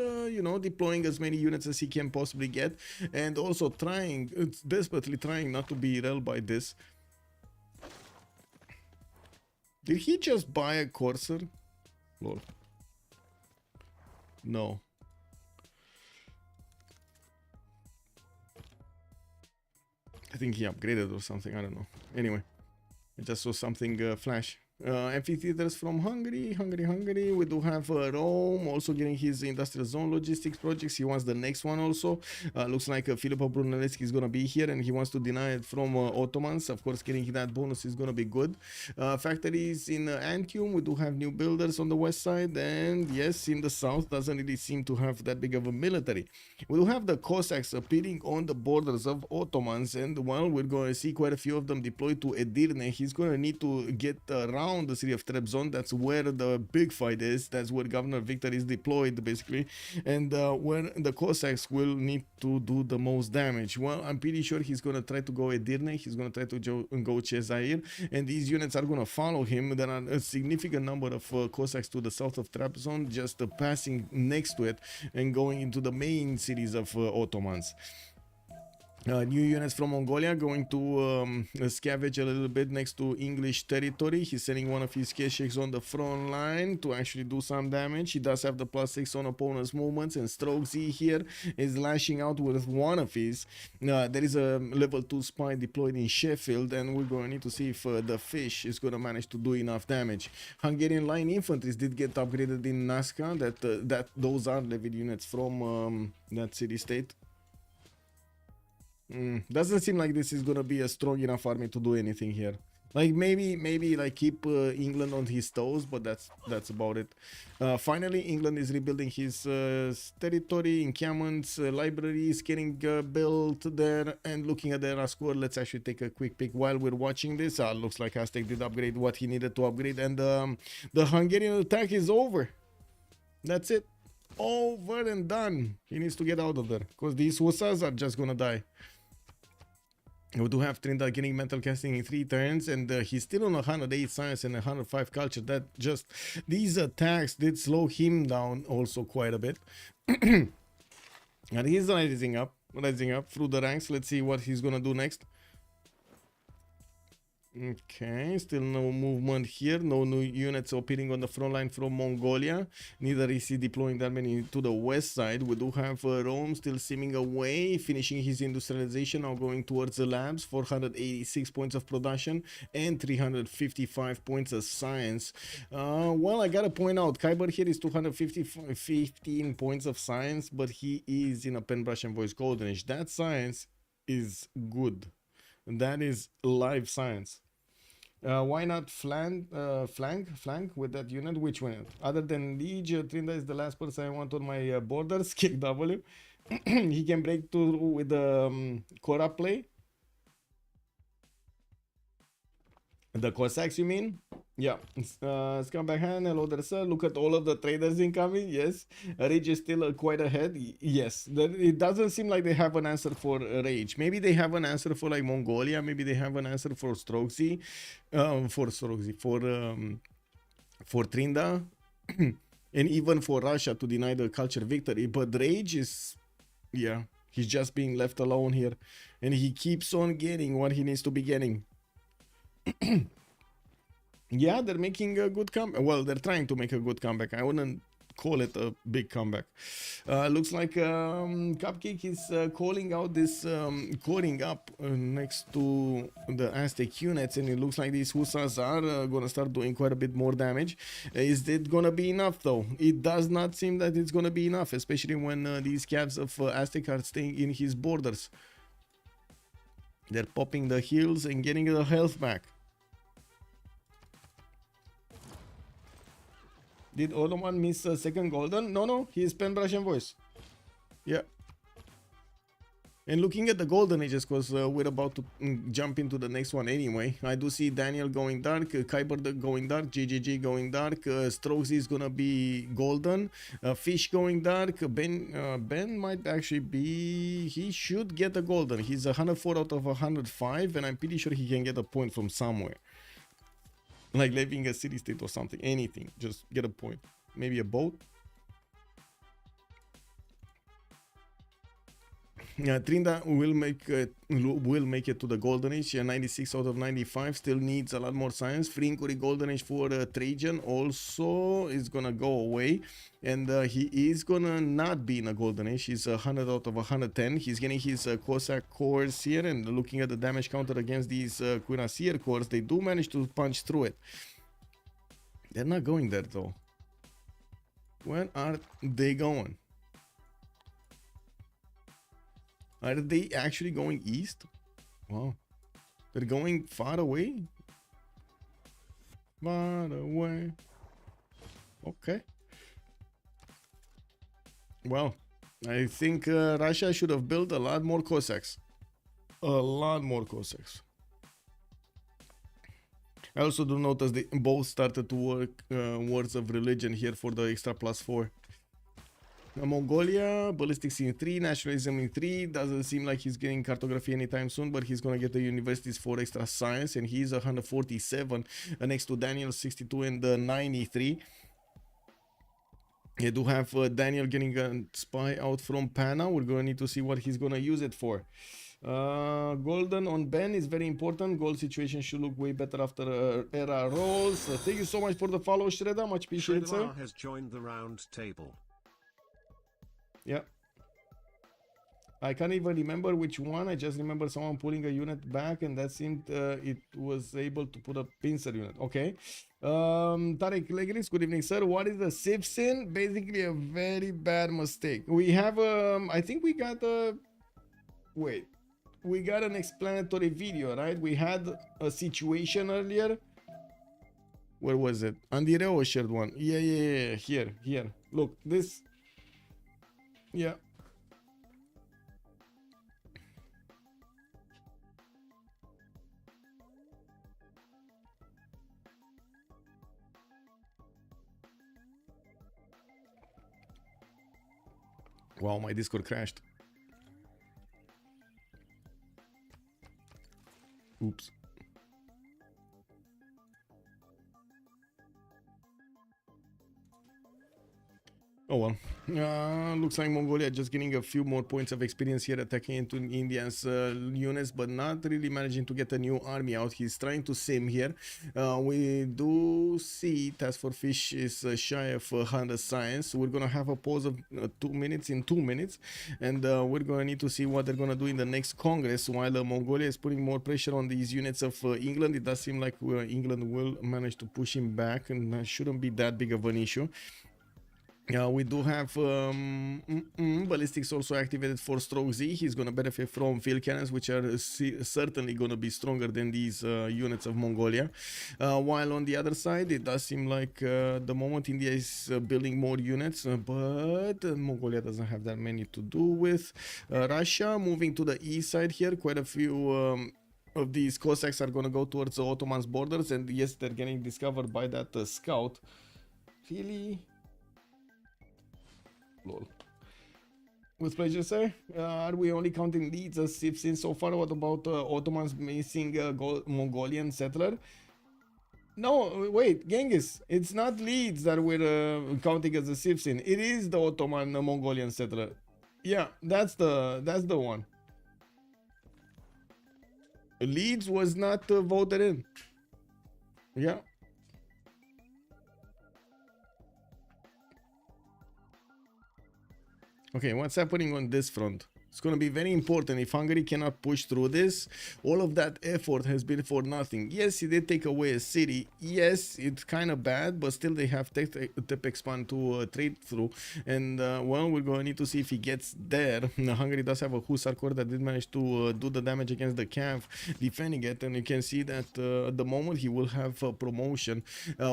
deploying as many units as he can possibly get, and also desperately trying not to be railed by this. Did he just buy a Corsair? Lol. No. I think he upgraded or something, I don't know. Anyway, I just saw something flash. Amphitheaters from Hungary. We do have Rome also getting his industrial zone logistics projects. He wants the next one also. Looks like Filippo Brunelleschi is gonna be here and he wants to deny it from Ottomans. Of course, getting that bonus is gonna be good. Factories in Antium. We do have new builders on the west side, and yes, in the south doesn't really seem to have that big of a military. We do have the Cossacks appearing on the borders of Ottomans, and well, we're going to see quite a few of them deployed to Edirne. He's going to need to get around the city of Trabzon. That's where the big fight is. That's where Governor Victor is deployed basically, and where the Cossacks will need to do the most damage. Well, I'm pretty sure he's going to try to go Edirne. He's going to try to go Cezayir, and these units are going to follow him. There are a significant number of Cossacks to the south of Trabzon, just passing next to it and going into the main cities of Ottomans. New units from Mongolia going to scavenge a little bit next to English territory. He's sending one of his Kesheks on the front line to actually do some damage. He does have the +6 on opponent's movements, and StrokeZ here is lashing out with one of his. There is a level 2 spy deployed in Sheffield, and we're going to need to see if the fish is going to manage to do enough damage. Hungarian line infantries did get upgraded in Nazca. Those are levied units from that city-state. Doesn't seem like this is gonna be a strong enough army to do anything here. Like maybe like keep England on his toes, but that's about it. Finally, England is rebuilding his territory, encampments, libraries getting built there, and looking at their score. Let's actually take a quick peek while we're watching this. Looks like Aztec did upgrade what he needed to upgrade, and the Hungarian attack is over. That's it, over and done. He needs to get out of there because these hussars are just gonna die. We do have Tryndaehre getting mental casting in 3 turns, and he's still on 108 science and 105 culture. That just, these attacks did slow him down also quite a bit. And he's rising up through the ranks. Let's see what he's gonna do next. Okay, still no movement here, no new units appearing on the front line from Mongolia. Neither is he deploying that many to the west side. We do have Rome still seeming away, finishing his industrialization, now going towards the labs. 486 points of production and 355 points of science. Well, I gotta point out, Kiber here is 215 points of science, but he is in a pen, brush, and voice golden age. That science is good. That is live science. Why not flank with that unit? Which one? Other than Liege, Tryndaehre is the last person I want on my borders. Kick W. He can break through with the Cora play. The Cossacks, you mean? Yeah. Scumbag hand, hello there, sir. Look at all of the traders incoming. Yes. Rage is still quite ahead. Yes. It doesn't seem like they have an answer for Rage. Maybe they have an answer for like Mongolia. Maybe they have an answer for StrokeZ. For Tryndaehre. And even for Russia to deny the culture victory. But Rage is, yeah, he's just being left alone here. And he keeps on getting what he needs to be getting. Yeah, they're making a good comeback. Well, they're trying to make a good comeback. I wouldn't call it a big comeback. Looks like Cupcake is calling out this calling up next to the Aztec units, and it looks like these Hussars are gonna start doing quite a bit more damage. Is it gonna be enough though? It does not seem that it's gonna be enough, especially when these calves of Aztec are staying in his borders. They're popping the heals and getting the health back. Did Ottoman miss a second golden? No, he spent Russian voice. Yeah. And looking at the golden ages, because we're about to jump into the next one anyway. I do see Daniel going dark, Kiber going dark, GGG going dark, StrokeZ is gonna be golden, Fish going dark, Ben might actually be, he should get a golden. He's 104 out of 105, and I'm pretty sure he can get a point from somewhere. Like leaving a city state or something, anything, just get a point. Maybe a boat. Tryndaehre will make it to the golden age. 96 out of 95, still needs a lot more science. Frinkuri golden age for Trajan also is gonna go away, and he is gonna not be in a golden age. He's 100 out of 110. He's getting his Cossack cores here, and looking at the damage counter against these Cuirassier cores, they do manage to punch through it. They're not going there though. Where are they going? Are they actually going east? Wow. They're going far away? Far away. Okay. Well, I think Russia should have built a lot more Cossacks. A lot more Cossacks. I also do notice they both started to work words of religion here for the extra +4. Mongolia, ballistics in 3, nationalism in 3. Doesn't seem like he's getting cartography anytime soon, but he's gonna get the universities for extra science, and he's 147 next to Daniel 62 and 93. You do have Daniel getting a spy out from Pana. We're gonna need to see what he's gonna use it for. Golden on Ben is very important. Gold situation should look way better after era rolls. Thank you so much for the follow, Shredder. Much appreciated, sir. Shredder has joined the round table. Yeah. I can't even remember which one. I just remember someone pulling a unit back, and that seemed it was able to put a pincer unit. Okay. Tarek Legris, good evening, sir. What is the Civ6? Basically a very bad mistake. We have I think we got a wait. We got an explanatory video, right? We had a situation earlier. Where was it? Andy Reo shared one. Yeah. Here. Look, this. Yeah. Wow, my Discord crashed. Oops. Oh well. Looks like Mongolia just getting a few more points of experience here, attacking into India's units, but not really managing to get a new army out. He's trying to sim here. We do see TaskForceFish is shy of 100 science. We're gonna have a pause of 2 minutes in 2 minutes, and we're gonna need to see what they're gonna do in the next Congress. While Mongolia is putting more pressure on these units of England, it does seem like England will manage to push him back, and that shouldn't be that big of an issue. We do have ballistics also activated for StrokeZ. He's going to benefit from field cannons, which are certainly going to be stronger than these units of Mongolia. While on the other side, it does seem like the moment India is building more units, but Mongolia doesn't have that many to do with. Russia moving to the east side here, quite a few of these Cossacks are gonna go towards the Ottomans borders, and yes, they're getting discovered by that scout. Really? Lol. With pleasure, sir. Are we only counting Leeds as Civ6 so far? What about Ottomans missing Mongolian settler? No, wait, Genghis. It's not Leeds that we're counting as a Civ6. It is the Ottoman Mongolian settler. Yeah, that's the one. Leeds was not voted in. Yeah. Okay, what's happening on this front? It's going to be very important. If Hungary cannot push through this, all of that effort has been for nothing. Yes, he did take away a city. Yes, it's kind of bad, but still they have Tepexpan to trade through. And, well, we're going to need to see if he gets there. Hungary does have a Hussar Corps that did manage to do the damage against the camp, defending it. And you can see that at the moment he will have promotion.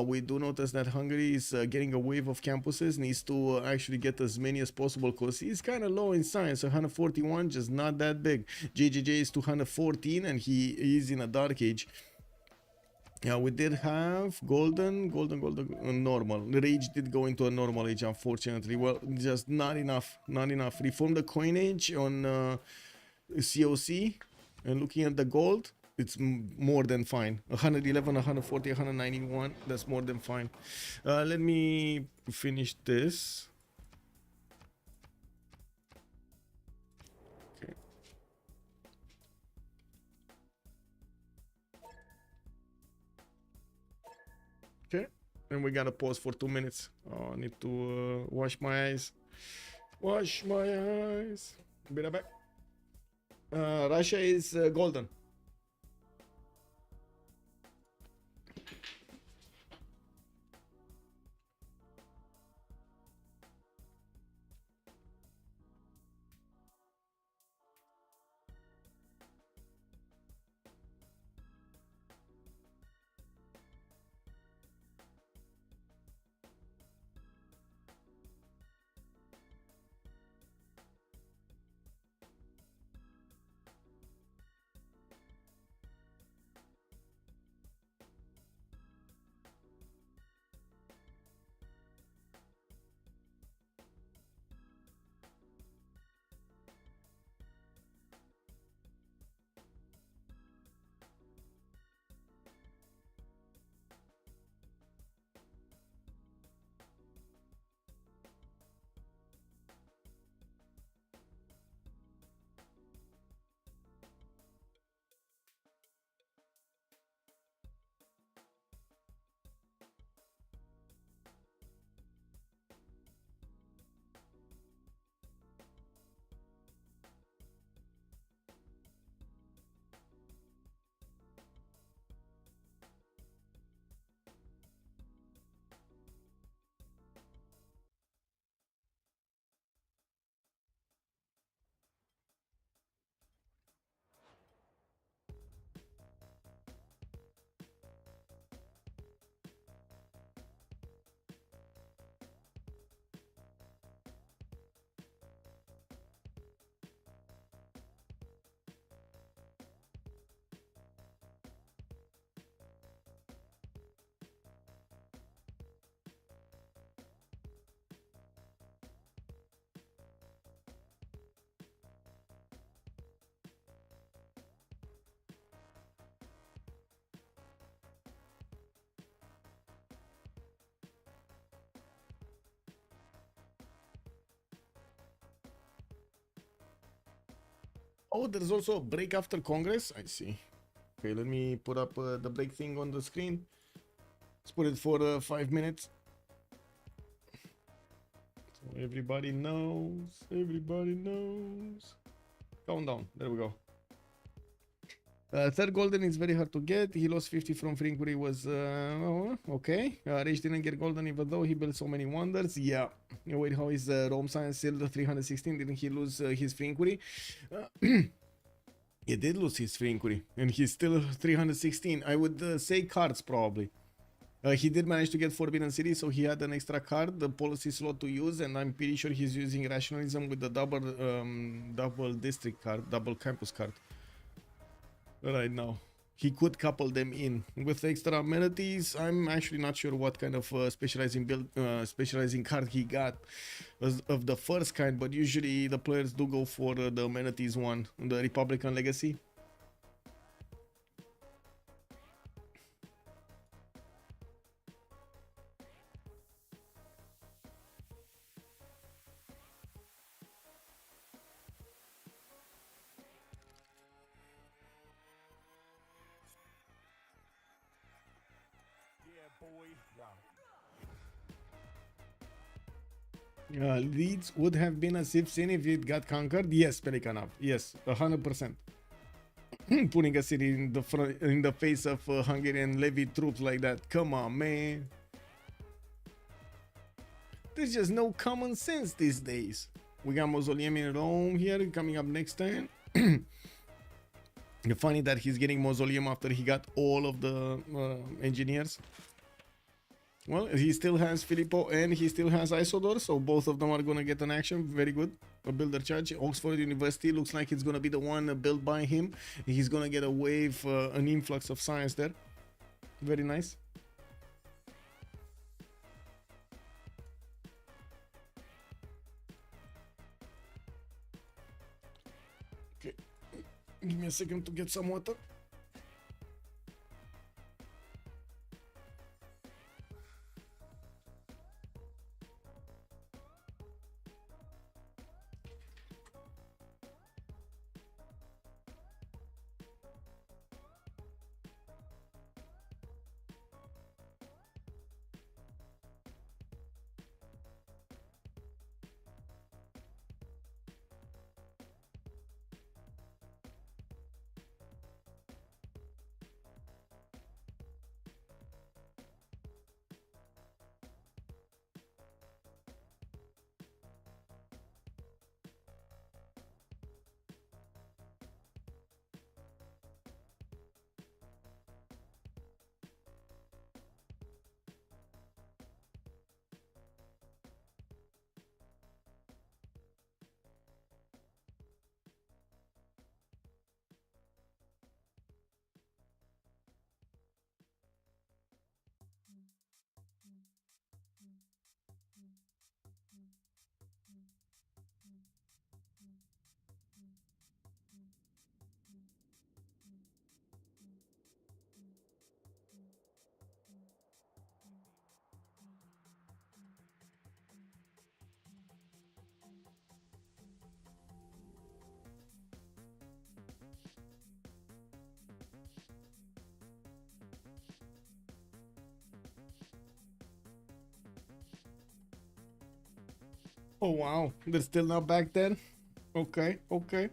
We do notice that Hungary is getting a wave of campuses, needs to actually get as many as possible because he's kind of low in science. 141, just not that big. JJJ is 214 and he is in a dark age. Yeah, we did have golden, normal. Rage did go into a normal age, unfortunately. Well, just not enough. Reform the coinage on COC, and looking at the gold, it's more than fine. 111, 140, 191, that's more than fine. Let me finish this. Okay, and we gotta pause for 2 minutes. Oh, I need to wash my eyes. Wash my eyes. Be right back. Russia is golden. Oh, there's also a break after Congress? I see. Okay, let me put up the break thing on the screen. Let's put it for 5 minutes. So everybody knows. Everybody knows. Countdown. There we go. Third golden is very hard to get. He lost 50 from free inquiry. Was okay. Rage didn't get golden even though he built so many wonders. Yeah. Wait, how is Rome science still 316? Didn't he lose his free inquiry? He did lose his free inquiry, and he's still 316. I would say cards probably. He did manage to get Forbidden City, so he had an extra card, the policy slot to use, and I'm pretty sure he's using rationalism with the double district card, double campus card. right now. He could couple them in with extra amenities. I'm actually not sure what kind of specializing card he got of the first kind, but usually the players do go for the amenities one, the Republican Legacy. Leeds would have been a Civ6 if it got conquered. Yes, Pelikanov. Yes, 100%. Putting a city in the front, in the face of Hungarian levy troops like that. Come on, man. There's just no common sense these days. We got Mausoleum in Rome here coming up next turn. Funny that he's getting Mausoleum after he got all of the engineers. Well, he still has Filippo and he still has Isodor, so both of them are gonna get an action. Very good. A builder charge. Oxford University looks like it's gonna be the one built by him. He's gonna get a wave, an influx of science there. Very nice. Okay, give me a second to get some water. Oh wow, they're still not back then? Okay, okay.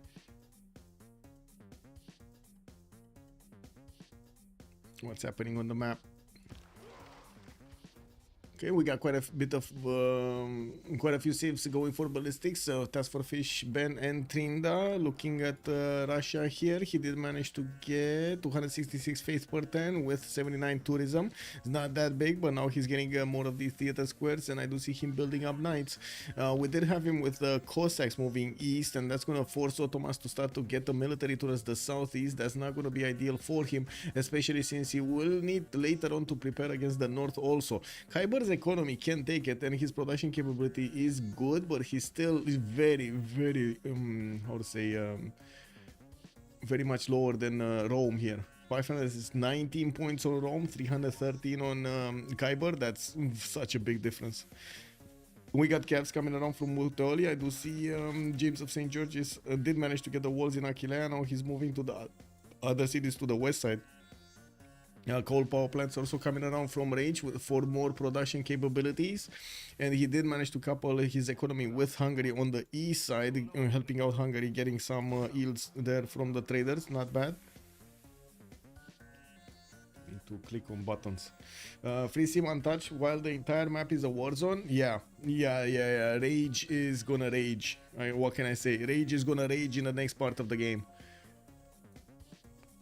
What's happening on the map? Okay, we got quite a bit of quite a few saves going for ballistics. So TaskForceFish, Ben, and Tryndaehre. Looking at Russia here, he did manage to get 266 faith per turn with 79 tourism. It's not that big, but now he's getting more of these theater squares, and I do see him building up knights. We did have him with the Cossacks moving east, and that's going to force Ottomans to start to get the military towards the southeast. That's not going to be ideal for him, especially since he will need later on to prepare against the north also. Kiber's economy can take it, and his production capability is good, but he still is very how to say, very much lower than Rome here. 519 points on Rome, 313 on Kiber. That's such a big difference. We got Cavs coming around from Mongolia. I do see James of St. George's did manage to get the walls in Aquilea. Now he's moving to the other cities to the west side. Coal power plants also coming around from range for more production capabilities, and he did manage to couple his economy with Hungary on the east side, helping out Hungary, getting some yields there from the traders. Not bad. Need to click on buttons. Free sim untouched while the entire map is a war zone. Yeah. Rage is gonna rage. What can I say? Rage is gonna rage in the next part of the game.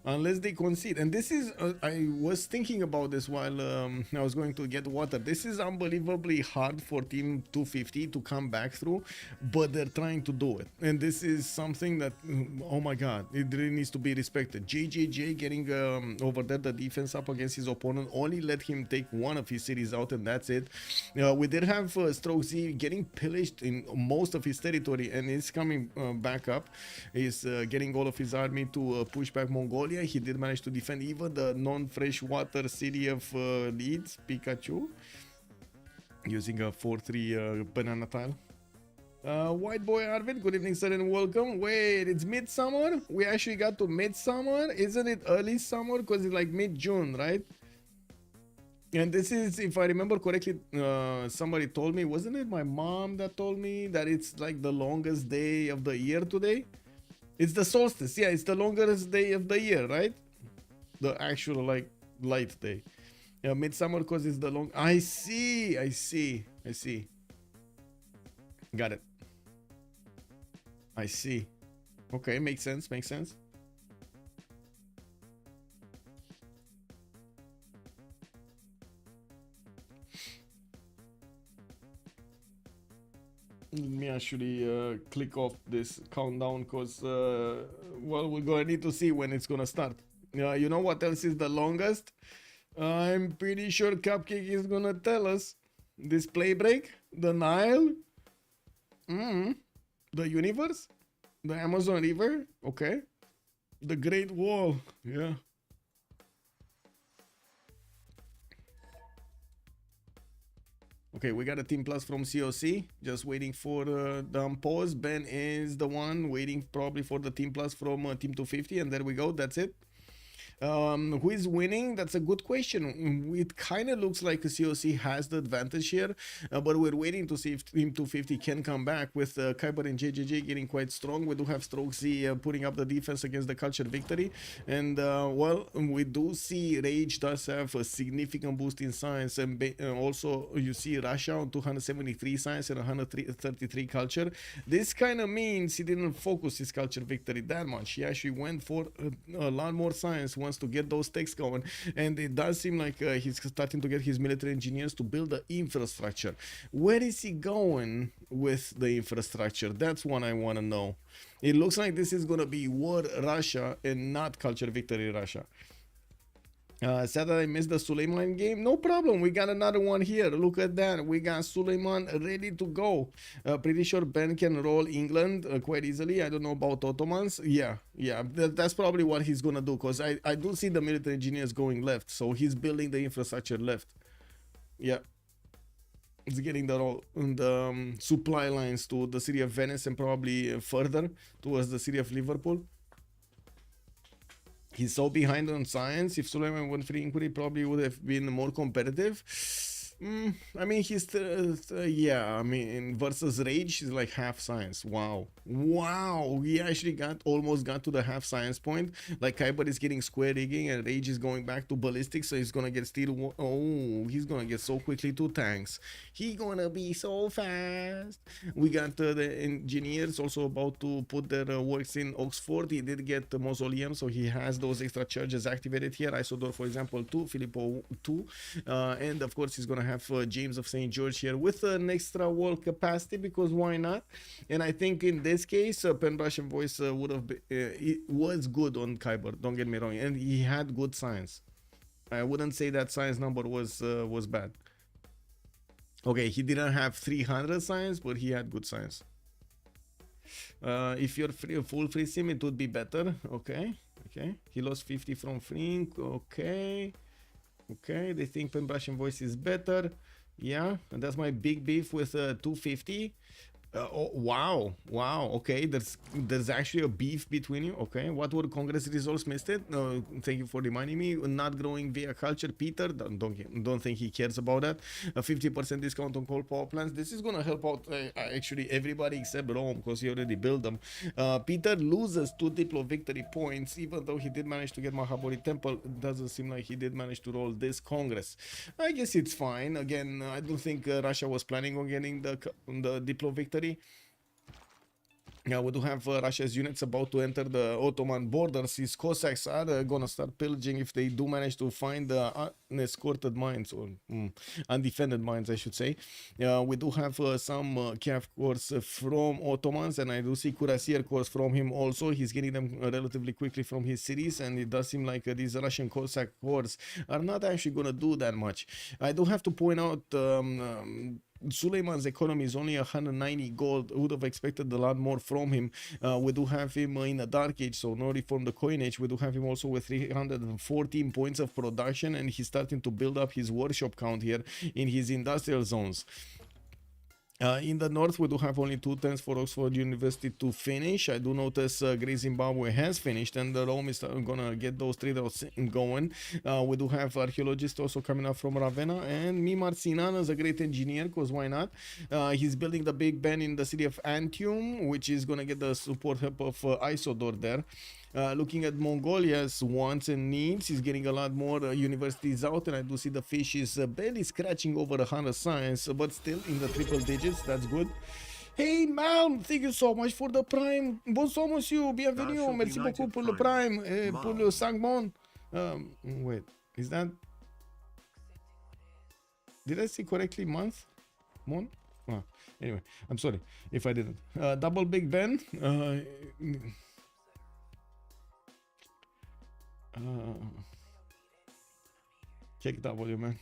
Unless they concede. And this is, I was thinking about this while I was going to get water. This is unbelievably hard for Team 250 to come back through, but they're trying to do it. And this is something that, oh my God, it really needs to be respected. JJJ getting over there the defense up against his opponent, only let him take one of his cities out, and that's it. We did have StrokeZ getting pillaged in most of his territory, and he's coming back up. He's getting all of his army to push back Mongolia. He did manage to defend even the non-freshwater city of Leeds, Pikachu, using a 4-3 banana tile. White boy Arvid, good evening sir and welcome. Wait, it's midsummer? We actually got to midsummer? Isn't it early summer? Because it's like mid-June, right? And this is, if I remember correctly, somebody told me, wasn't it my mom that told me that it's like the longest day of the year today? It's the solstice, yeah, it's the longest day of the year, right? The actual, like, light day. Yeah, midsummer because it's the long... I see. Got it. I see. Okay, makes sense. Let me actually click off this countdown because, well, we're gonna need to see when it's gonna start. You know what else is the longest? I'm pretty sure Cupcake is gonna tell us. Display break, the Nile, the universe, the Amazon River, okay, the Great Wall, yeah. Okay, we got a team plus from COC, just waiting for the unpause. Ben is the one waiting probably for the team plus from Team 250, and there we go, that's it. Who is winning? That's a good question. It kind of looks like COC has the advantage here, but we're waiting to see if Team 250 can come back with Kiber and JJJ getting quite strong. We do have StrokeZ putting up the defense against the culture victory, and well, we do see Rage does have a significant boost in science, and also you see Russia on 273 science and 133 culture. This kind of means he didn't focus his culture victory that much. He actually went for a lot more science, wants to get those techs going, and it does seem like he's starting to get his military engineers to build the infrastructure. Where is he going with the infrastructure? That's what I want to know. It looks like this is going to be war Russia and not culture victory Russia. Said that I missed the Suleiman game. No problem. We got another one here. Look at that. We got Suleiman ready to go. Pretty sure Ben can roll England quite easily. I don't know about Ottomans. Yeah. That's probably what he's going to do, because I do see the military engineers going left. So he's building the infrastructure left. Yeah. It's getting the supply lines to the city of Venice and probably further towards the city of Liverpool. He's so behind on science. If Suleiman went free inquiry, probably would have been more competitive. I mean, he's yeah. I mean, versus Rage, he's like half science. Wow. He actually almost got to the half science point. Like Kiber is getting square rigging, and Rage is going back to ballistic, so he's gonna get still. Oh, he's gonna get so quickly to tanks. He's gonna be so fast. We got the engineers also about to put their works in Oxford. He did get the mausoleum, so he has those extra charges activated here. Isodor, for example, 2, Filippo 2, and of course he's gonna have James of St. George here with an extra wall capacity, because why not? And I think in this case, Pen Russian Voice would have been, it was good on Kiber, don't get me wrong, and he had good science. I wouldn't say that science number was bad. Okay, he didn't have 300 science, but he had good science. If you're full free sim, it would be better. Okay. He lost 50 from freeing. Okay, they think Pen Russian Voice is better. Yeah, and that's my big beef with 250. Oh, wow. Okay, there's actually a beef between you. Okay, what were Congress results missed it? Thank you for reminding me. Not growing via culture, Peter. Don't think he cares about that. A 50% discount on coal power plants. This is gonna help out actually everybody except Rome, because he already built them. Peter loses 2 Diplo victory points, even though he did manage to get Mahabodhi Temple. It doesn't seem like he did manage to roll this Congress. I guess it's fine. Again, I don't think Russia was planning on getting the Diplo victory. We do have Russia's units about to enter the Ottoman borders. His Cossacks are gonna start pillaging if they do manage to find unescorted mines, or undefended mines, I should say. We do have some Cav corps from Ottomans, and I do see Cuirassier corps from him also. He's getting them relatively quickly from his cities, and it does seem like these Russian Cossack corps are not actually gonna do that much. I do have to point out Suleiman's economy is only 190 gold. Would have expected a lot more from him. We do have him in a dark age, so no reform the coinage. We do have him also with 314 points of production, and he's starting to build up his workshop count here in his industrial zones. In the north, we do have only 2 turns for Oxford University to finish. I do notice Great Zimbabwe has finished, and Rome is gonna get those 3 routes going. We do have archaeologists also coming up from Ravenna, and Mimar Sinan is a great engineer, because why not? He's building the Big Ben in the city of Antium, which is gonna get the support help of Isodor there. Looking at Mongolia's wants and needs, he's getting a lot more universities out, and I do see the fish is barely scratching over 100 science, but still in the triple digits. That's good. Hey man, thank you so much for the prime. Bonsoir monsieur, bienvenue. Merci beaucoup pour le prime, pour le 5 mon. Wait, is that? Did I say correctly month? Mon? Oh, anyway, I'm sorry if I didn't. Double Big Ben. Check W, man.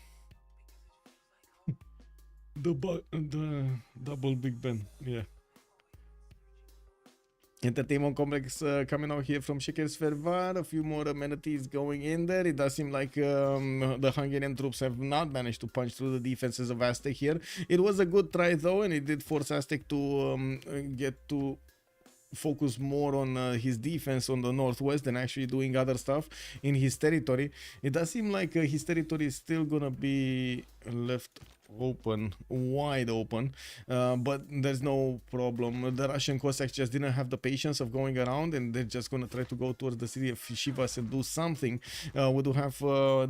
the double Big Ben, yeah. Entertainment complex coming out here from Shikersfervar. A few more amenities going in there. It does seem like the Hungarian troops have not managed to punch through the defenses of Aztec here. It was a good try though, and it did force Aztec to get to focus more on his defense on the northwest than actually doing other stuff in his territory. It does seem like his territory is still gonna be left open, wide open, but there's no problem. The Russian Cossacks just didn't have the patience of going around, and they're just gonna try to go towards the city of Shivas and do something. We do have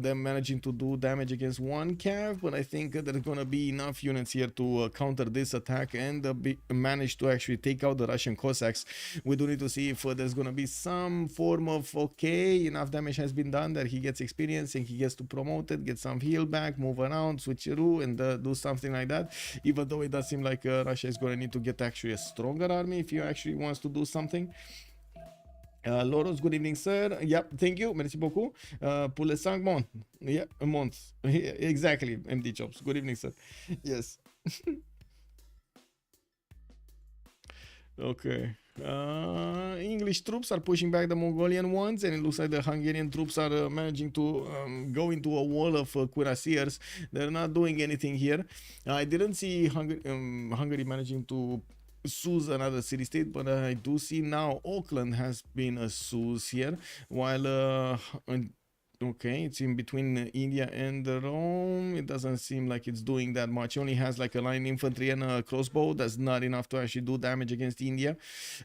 them managing to do damage against 1 cav, but I think there's gonna be enough units here to counter this attack and manage to actually take out the Russian Cossacks. We do need to see if there's gonna be some form of, okay, enough damage has been done that he gets experience and he gets to promote it, get some heal back, move around, switcheroo, and do something like that. Even though it does seem like Russia is going to need to get actually a stronger army if he actually wants to do something. Loros, good evening, sir. Yep, thank you. Merci beaucoup. Pour les 5 months. Yeah, a month. Exactly, MD Chops. Good evening, sir. Yes. Okay. English troops are pushing back the Mongolian ones, and it looks like the Hungarian troops are managing to go into a wall of cuirassiers. They're not doing anything here. I didn't see Hungary managing to seize another city-state, but I do see now Auckland has been a seize here, while okay, it's in between India and Rome. It doesn't seem like it's doing that much. It only has like a line infantry and a crossbow. That's not enough to actually do damage against India.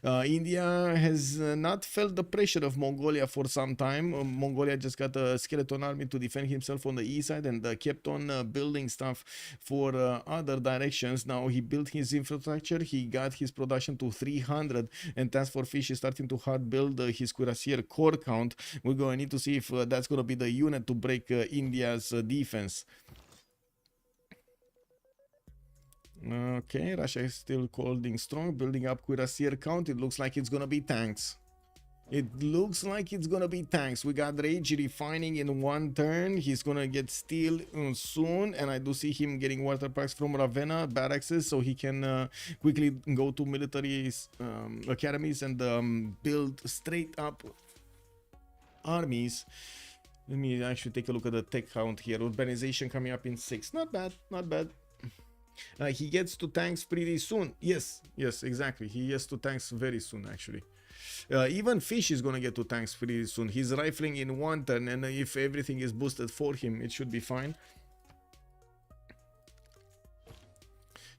India has not felt the pressure of Mongolia for some time. Mongolia just got a skeleton army to defend himself on the east side, and kept on building stuff for other directions. Now he built his infrastructure. He got his production to 300, and TaskForceFish is starting to hard build his cuirassier core count. We're going to need to see if that's going to be the unit to break India's defense. Okay, Russia is still holding strong, building up cuirassier count. It looks like it's gonna be tanks. It looks like it's gonna be tanks. We got Rage refining in 1 turn. He's gonna get steel soon, and I do see him getting water packs from Ravenna barracks, so he can quickly go to military academies and build straight up armies. Let me actually take a look at the tech count here. Urbanization coming up in 6. Not bad, not bad. He gets to tanks pretty soon. Yes, exactly. He gets to tanks very soon, actually. Even Fish is gonna get to tanks pretty soon. He's rifling in 1 turn, and if everything is boosted for him, it should be fine.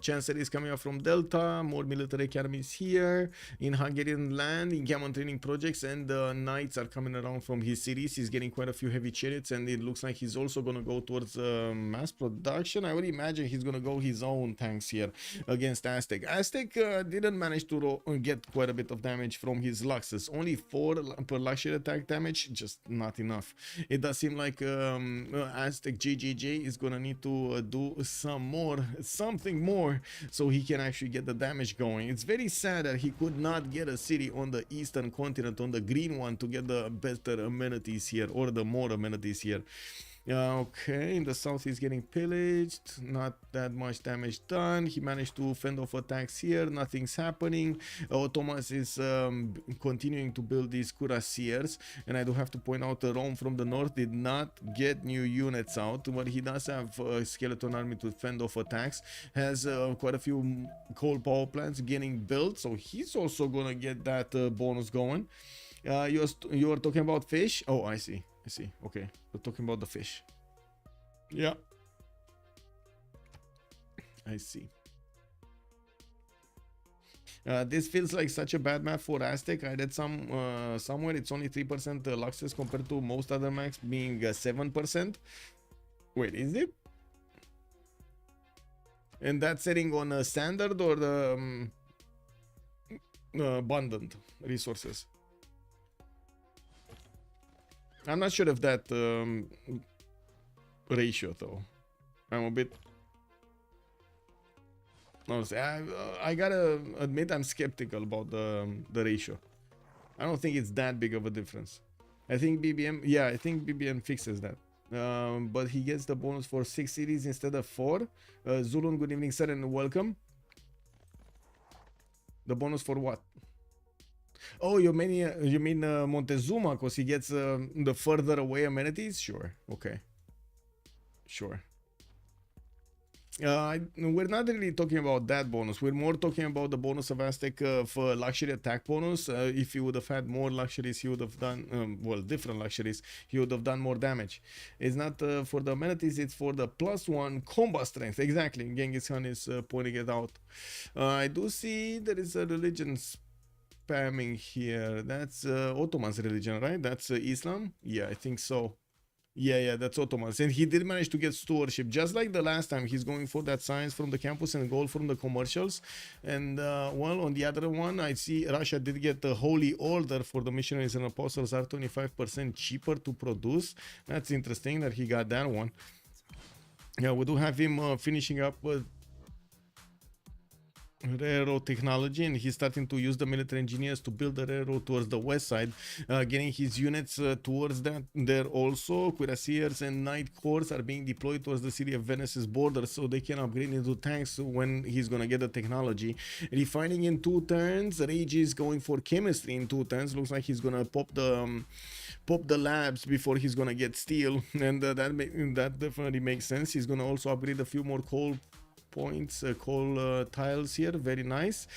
Chancery is coming up from Delta, more military academies here. In Hungarian land, in Gammon training projects, and the knights are coming around from his cities. He's getting quite a few heavy chariots, and it looks like he's also gonna go towards mass production. I would imagine he's gonna go his own tanks here against Aztec. Aztec didn't manage to get quite a bit of damage from his Luxus. Only 4 per luxury attack damage, just not enough. It does seem like Aztec GGG is gonna need to do something more, so he can actually get the damage going. It's very sad that he could not get a city on the eastern continent, on the green one, to get the better amenities here, or the more amenities here. Okay, in the south he's getting pillaged, not that much damage done. He managed to fend off attacks here, nothing's happening. Ottomans is continuing to build these cuirassiers, and I do have to point out Rome from the north did not get new units out, but he does have a skeleton army to fend off attacks, has quite a few coal power plants getting built, so he's also gonna get that bonus going. You are talking about fish? Oh, I see. Okay, we're talking about the fish. Yeah, I see. This feels like such a bad map for Aztec. I read somewhere it's only 3% Luxus compared to most other maps being 7%. Wait, is it? And that's setting on a standard or the abundant resources? I'm not sure of that ratio though. I'm a bit... Honestly, I gotta admit I'm skeptical about the ratio. I don't think it's that big of a difference. I think BBM, yeah, I think BBM fixes that. But he gets the bonus for 6 cities instead of 4. Zulun, good evening sir and welcome. The bonus for what? Oh, you mean Montezuma, because he gets the further away amenities? Sure, okay. Sure. We're not really talking about that bonus. We're more talking about the bonus of Aztec for luxury attack bonus. If he would have had more luxuries, he would have done, well, different luxuries, he would have done more damage. It's not for the amenities, it's for the +1 combat strength. Exactly, Genghis Khan is pointing it out. I do see there is a religion spamming here. That's Ottomans religion, right? That's Islam? Yeah, I think so. Yeah, that's Ottomans. And he did manage to get stewardship. Just like the last time, he's going for that science from the campus and gold from the commercials. And, well, on the other one, I see Russia did get the Holy Order for the missionaries and apostles are 25% cheaper to produce. That's interesting that he got that one. Yeah, we do have him finishing up with railroad technology, and he's starting to use the military engineers to build the railroad towards the west side, getting his units towards that. There also cuirassiers and knight corps are being deployed towards the city of Venice's border, so they can upgrade into tanks when he's gonna get the technology. Refining in 2 turns. Rage is going for chemistry in 2 turns. Looks like he's gonna pop the labs before he's gonna get steel, and that definitely makes sense. He's gonna also upgrade a few more coal points, coal tiles here, very nice,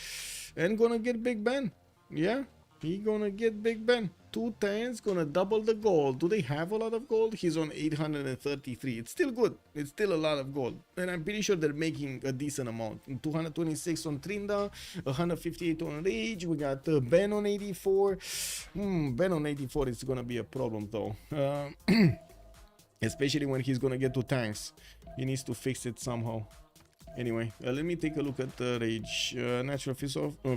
and gonna get Big Ben. Yeah, he gonna get Big Ben. 2 turns, gonna double the gold. Do they have a lot of gold? He's on 833. It's still good. It's still a lot of gold, and I'm pretty sure they're making a decent amount. 226 on Tryndaehre, 158 on Rage. We got Ben on 84. Ben on 84 is gonna be a problem though, especially when he's gonna get to tanks. He needs to fix it somehow. Anyway, let me take a look at the Rage. Natural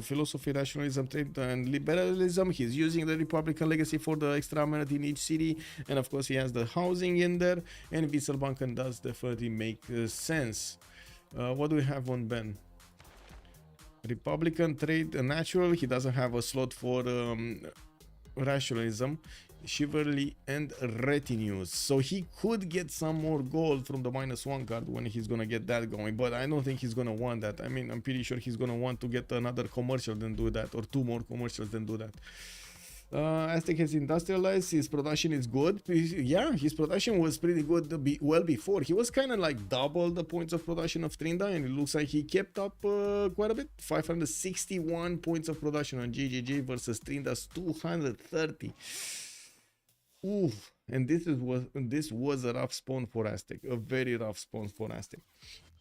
philosophy, rationalism, trade, and liberalism. He's using the Republican legacy for the extra amenity in each city. And of course, he has the housing in there. And Wieselbanken does definitely make sense. What do we have on Ben? Republican trade, natural. He doesn't have a slot for rationalism, chivalry, and retinues, so he could get some more gold from the -1 card when he's gonna get that going, but I don't think he's gonna want that. I mean, I'm pretty sure he's gonna want to get another commercial than do that, or 2 more commercials than do that. Aztec has industrialized. His production is good. Yeah, his production was pretty good well before. He was kind of like double the points of production of Tryndaehre, and it looks like he kept up quite a bit. 561 points of production on GGG versus Tryndaehre's 230. Oof, And this was a rough spawn for Aztec, a very rough spawn for Aztec.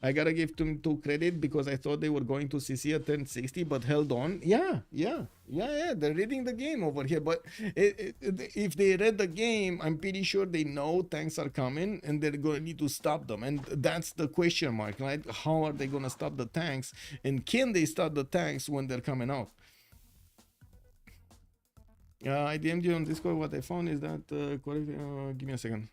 I gotta give them to credit because I thought they were going to CC at 1060, but held on. Yeah. They're reading the game over here. But if they read the game, I'm pretty sure they know tanks are coming and they're gonna need to stop them. And that's the question mark, right? How are they gonna stop the tanks? And can they stop the tanks when they're coming out? I DM'd you on Discord. What I found is that correct. Give me a second.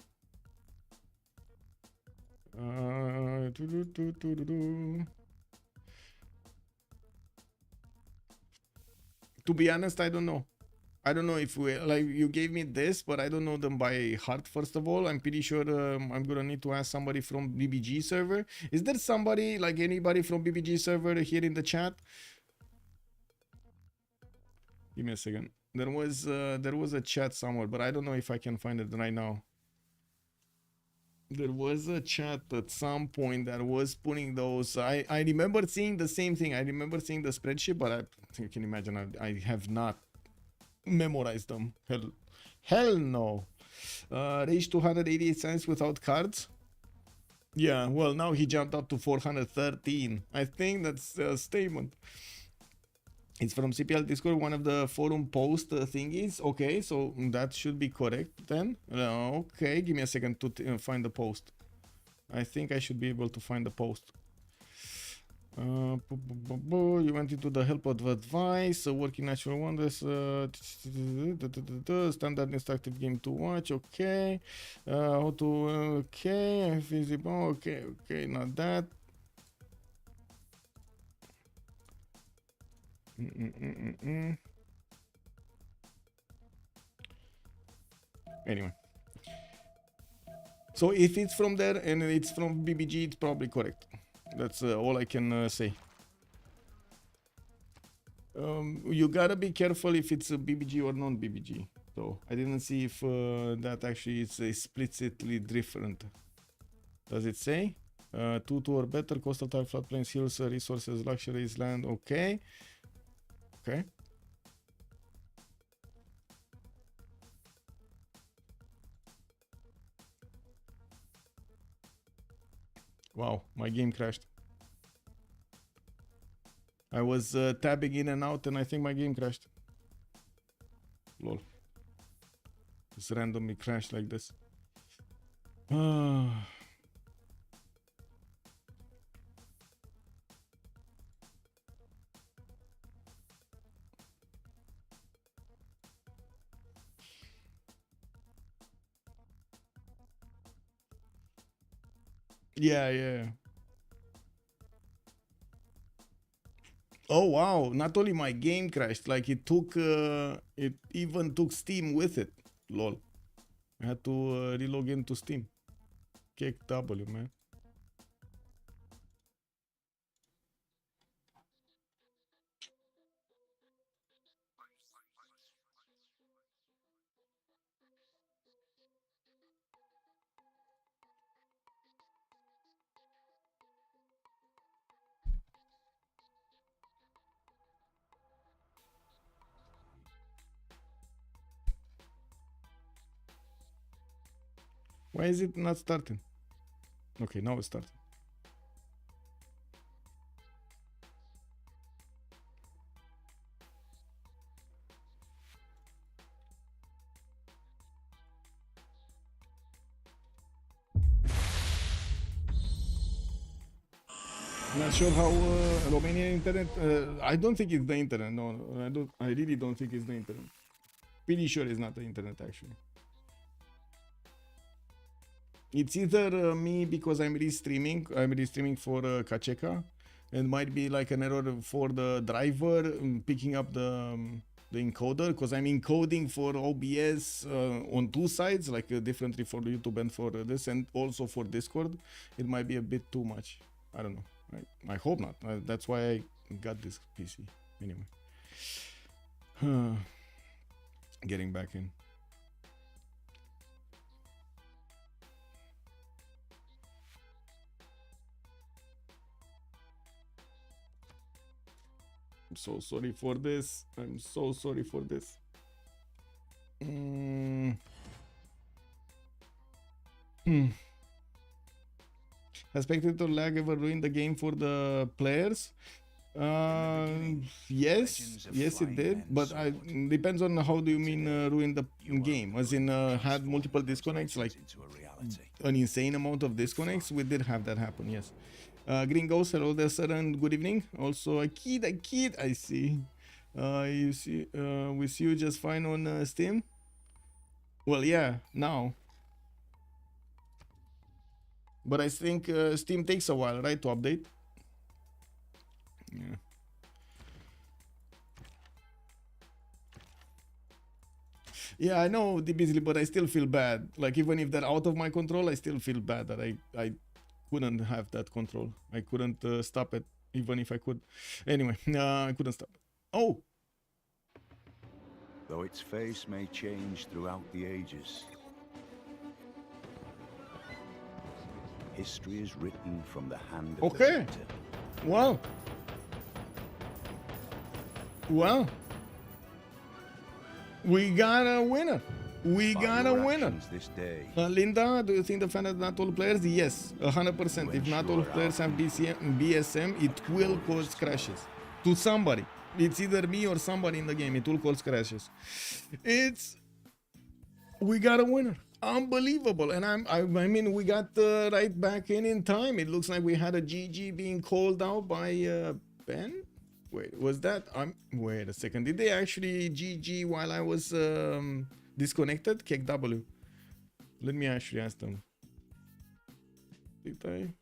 To be honest, I don't know. I don't know if we like you gave me this, but I don't know them by heart. First of all, I'm pretty sure I'm gonna need to ask somebody from BBG server. Is there somebody like anybody from BBG server here in the chat? Give me a second. There was a chat somewhere, but I don't know if I can find it right now. There was a chat at some point that was putting those. I remember seeing the same thing. I remember seeing the spreadsheet, but you can imagine I have not memorized them. Hell no. Rage 288 cents without cards. Yeah, well, now he jumped up to 413. I think that's a statement. It's from CPL Discord, one of the forum post thingies. Okay, so that should be correct then. Okay, give me a second to find the post. I think I should be able to find the post. You went into the help of advice, working natural wonders, standard instructive game to watch. Okay, how to okay, feasible. Okay, not that. Anyway, so if it's from there and it's from BBG, it's probably correct. That's all I can say. You gotta be careful if it's a BBG or non-BBG. So I didn't see if that actually is explicitly different. Does it say? 2 or better, coastal type, floodplains, hills, resources, luxuries, land. Okay. Okay. Wow, my game crashed. I was tabbing in and out and I think my game crashed. Lol. Just randomly crashed like this. Yeah. Oh wow, not only my game crashed, like it took it even took Steam with it. Lol. I had to relog into Steam. Kick W, man. Why is it not starting? Okay, now it's starting. Not sure how Romanian internet. I don't think it's the internet. No, I don't. I really don't think it's the internet. Pretty sure it's not the internet actually. It's either me because I'm restreaming. I'm restreaming for Kacheka, and might be like an error for the driver picking up the encoder because I'm encoding for OBS on two sides, like differently for YouTube and for this, and also for Discord. It might be a bit too much. I don't know. I hope not. That's why I got this PC. Anyway. Getting back in. I'm so sorry for this. I'm so sorry for this. Has spectator lag ever ruined the game for the players? Yes, it did, but depends on how do you mean ruin the game, as in had multiple disconnects, like an insane amount of disconnects. We did have that happen, yes. Green Ghost, hello there, sir, and good evening. Also a kid, I see. You see, we see you just fine on Steam. Well, yeah, now. But I think Steam takes a while, right, to update. Yeah. Yeah, I know, DBZly, but I still feel bad. Like, even if they're out of my control, I still feel bad that I couldn't have that control. I couldn't stop it, even if I could. Anyway, I couldn't stop it. Oh! Though its face may change throughout the ages, history is written from the hand of the victor. Wow. Well, we got a winner. We got a winner. This day, Linda, do you think the fan of not all players? Yes, 100%. If not all players have BSM, it will cause crashes to somebody. It's either me or somebody in the game. It will cause crashes. We got a winner. Unbelievable. And I mean, we got right back in time. It looks like we had a GG being called out by Ben. Wait, was that? Wait a second. Did they actually GG while I was disconnected? Kick W. Let me actually ask them. Did I?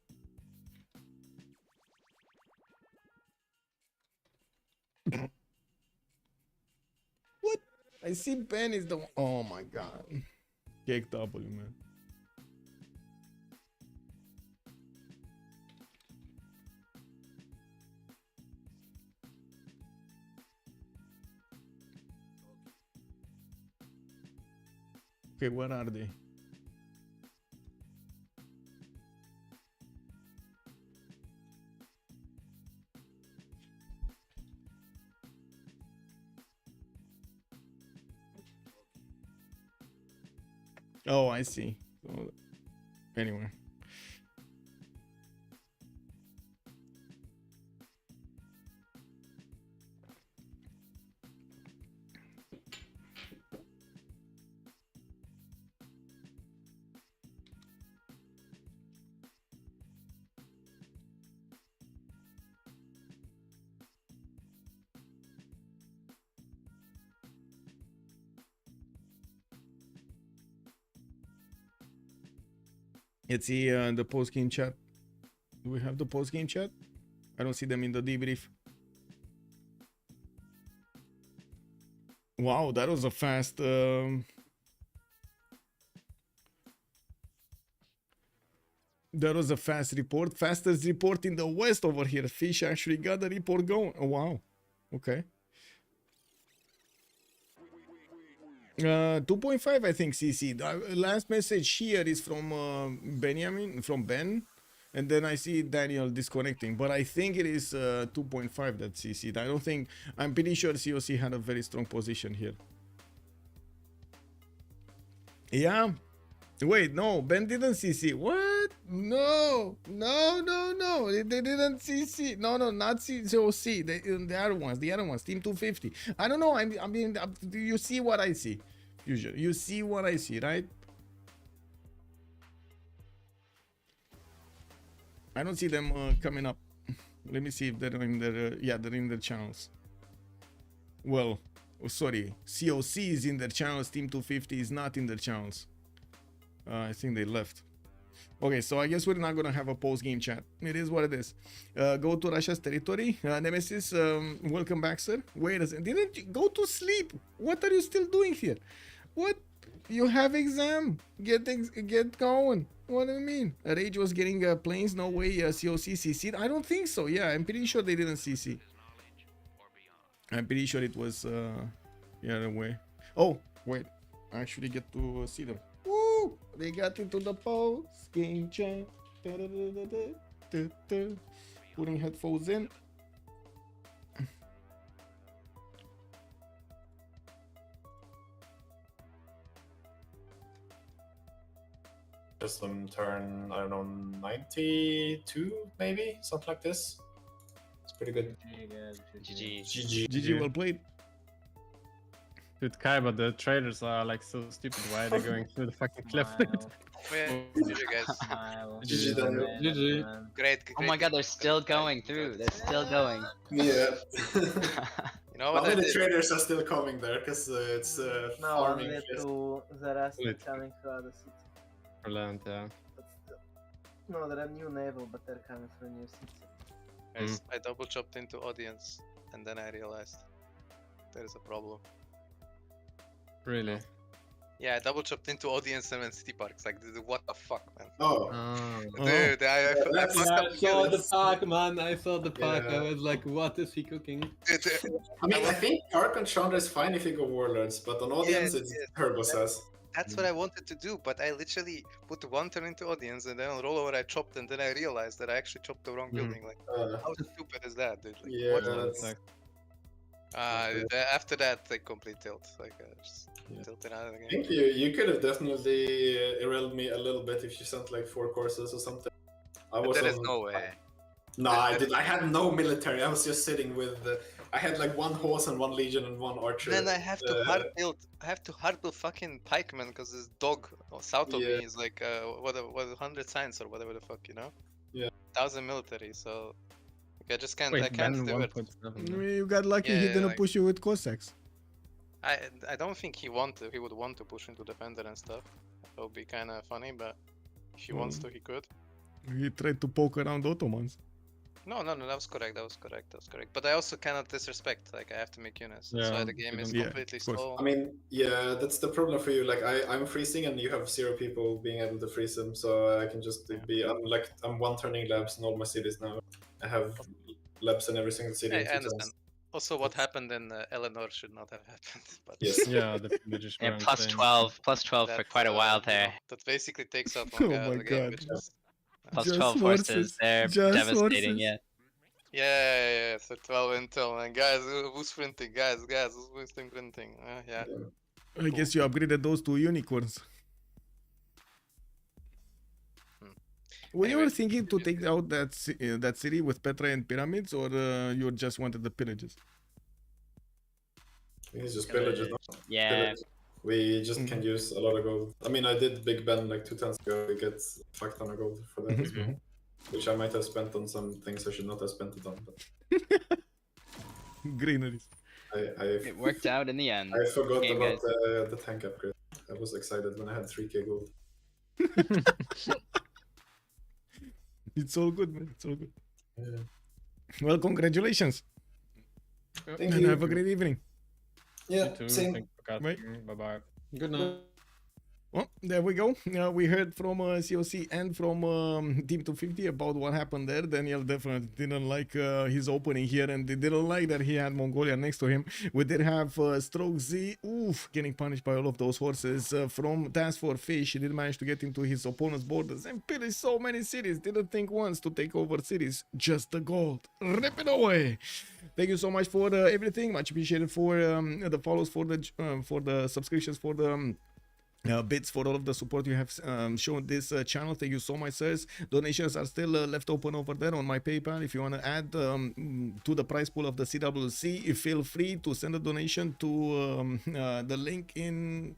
What? I see Ben is the one. Oh my god. Kick W, man. Okay, what are they? Oh, I see. So, anyway. Let's see the post-game chat. Do we have the post-game chat? I don't see them in the debrief. Wow, that was a fast... that was a fast report. Fastest report in the West over here. Fish actually got the report going. Oh, wow. Okay. 2.5, I think, CC. The last message here is from Benjamin, from Ben. And then I see Daniel disconnecting. But I think it is 2.5 that CC'd. I don't think... I'm pretty sure COC had a very strong position here. Yeah. Wait, no. Ben didn't CC. What? No. They didn't CC. No, not COC. The other ones. Team 250. I don't know. I mean, you see what I see. Usually. You see what I see, right? I don't see them coming up. Let me see if they're in their... yeah, they're in their channels. Well, sorry. COC is in their channels. Team 250 is not in their channels. I think they left. Okay, so I guess we're not gonna have a post-game chat. It is what it is. Go to Russia's territory. Nemesis, welcome back, sir. Wait a second. Didn't you go to sleep? What are you still doing here? What? You have exam. Get going. What do you mean? Rage was getting planes. No way. COC CC'd. I don't think so. Yeah, I'm pretty sure they didn't CC. I'm pretty sure it was the other way. Oh, wait. I actually get to see them. Woo! They got into the post game chat. Putting headphones in. just on turn, I don't know, 92 maybe, something like this. It's pretty good. GG. GG. GG, well played. Dude, Kiber, the traders are like so stupid. Why are they going through the fucking cliff? GG guys. GG then. GG. Great. Oh my god, they're still going through. They're still going. Yeah. You know How what I many did? traders are still coming there? Because it's No, farming. only phase. to the rest Wait. coming to other cities. Brilliant, yeah. But still. No, they're a new naval, but they're coming from new city. Guys, I double chopped into audience and then I realized there is a problem. Really. Yeah, I double chopped into audience and then city parks. Like, dude, what the fuck, man? Oh. Dude, I That's- fucked up. I saw the Yes. park, man. I saw the park. Yeah. I was like, what is he cooking? Dude, I mean, I think Park and Chandra is fine if you go Warlords, but on audience Yes, it's yes. Turbo says. that's what I wanted to do, but I literally put one turn into audience and then on rollover I chopped and then I realized that I actually chopped the wrong building. Like, how stupid is that, dude? Like, Yeah, what? that's- After that, I complete tilt. Like, just Yeah. tilted out of the I game. think you could have definitely derailed me a little bit if you sent like 4 courses or something. I But was there is on- no way. No, I did. I had no military. I was just sitting with. I had like 1 horse and 1 legion and 1 archer. Then I have to hard build. I have to hard build fucking pikeman because this dog south of Yeah. me is like what 100 science or whatever the fuck, you know? Yeah. 1000 military, so like, I just can't. Wait, I can't then do it. 1.7. You got lucky Yeah, he yeah, didn't like- push you with Cossacks. I don't think he would want to push into defender and stuff. That would be kind of funny, but if he wants to, he could. He tried to poke around Ottomans. No, that was correct. That was correct. But I also cannot disrespect. Like I have to make units. That's Yeah, why the game is yeah, completely of course. slow. I mean, yeah, that's the problem for you. Like, I'm freezing and you have 0 people being able to freeze them, so I can just be. I'm 1 turning labs in all my cities now. I have labs in every single city. I in 2 understand. turns. Also, what happened in Eleanor should not have happened. But Yes. Yeah, the villages were And plus insane. 12 for that, quite a while there. That basically takes out Oh one guy out my of the game, God. which is Plus Just 12 horses, horses, they're just devastating, horses. yeah. yeah. So 12 intel and guys, who's printing? Guys, who's printing? Yeah. I guess you upgraded those to unicorns. Were you Anyway. ever thinking to take out that city with Petra and pyramids, or you just wanted the pillages? It's just pillages. No? Yeah. Pillages. We just can use a lot of gold. I mean, I did Big Ben like 2 times ago. We get a fuck ton of gold for that as well. Which I might have spent on some things I should not have spent it on. But Greeneries. It worked out in the end. I forgot Game, about guys. the tank upgrade. I was excited when I had 3k gold. It's all good, man. It's all good. Yeah. Well, congratulations. Thank And you. have a great evening. Yeah, You too. same. Thank you for Bye. casting. Bye-bye. Good night. Well, there we go. We heard from COC and from Team 250 about what happened there. Daniel definitely didn't like his opening here, and they didn't like that he had Mongolia next to him. We did have StrokeZ, getting punished by all of those horses from TaskForceFish. He did manage to get into his opponent's borders and pillaged so many cities. Didn't think once to take over cities, just the gold. Rip it away. Thank you so much for everything. Much appreciated for the follows, for the subscriptions, for the bits, for all of the support you have shown this channel. Thank you so much, sirs. Donations are still left open over there on my PayPal. If you want to add to the prize pool of the CWC, feel free to send a donation to the link in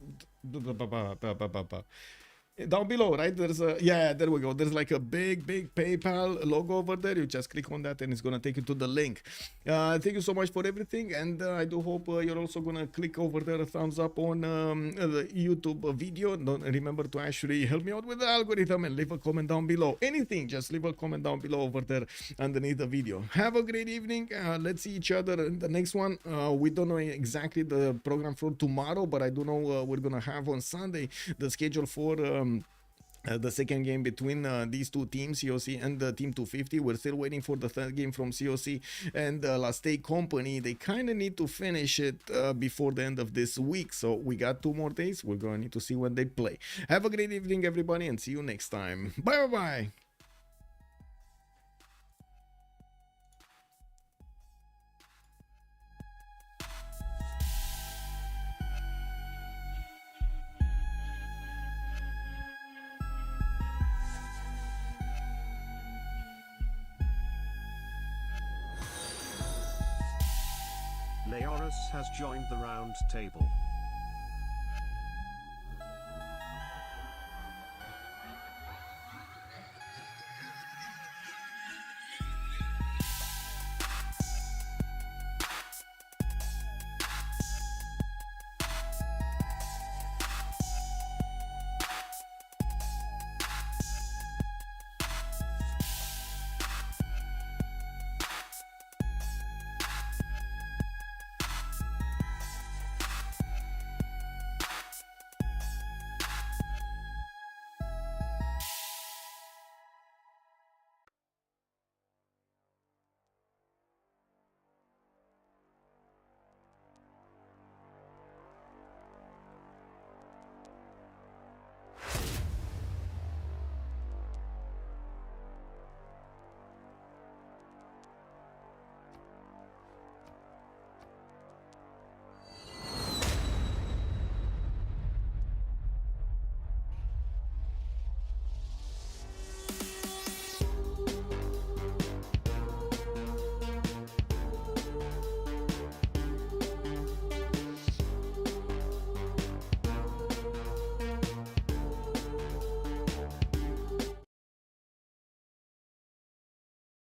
down below, right? There's a, yeah, there we go. There's like a big PayPal logo over there. You just click on that and it's gonna take you to the link. Thank you so much for everything, and I do hope you're also gonna click over there a thumbs up on the YouTube video. Don't remember to actually help me out with the algorithm and leave a comment down below. Anything, just leave a comment down below over there underneath the video. Have a great evening. Let's see each other in the next one. We don't know exactly the program for tomorrow, but I do know we're gonna have on Sunday the schedule for the second game between these two teams, COC and Team 250. We're still waiting for the third game from COC and Last State Company. They kind of need to finish it before the end of this week, so we got 2 more days. We're gonna need to see when they play. Have a great evening, everybody, and see you next time. Bye bye. Leorus has joined the round table.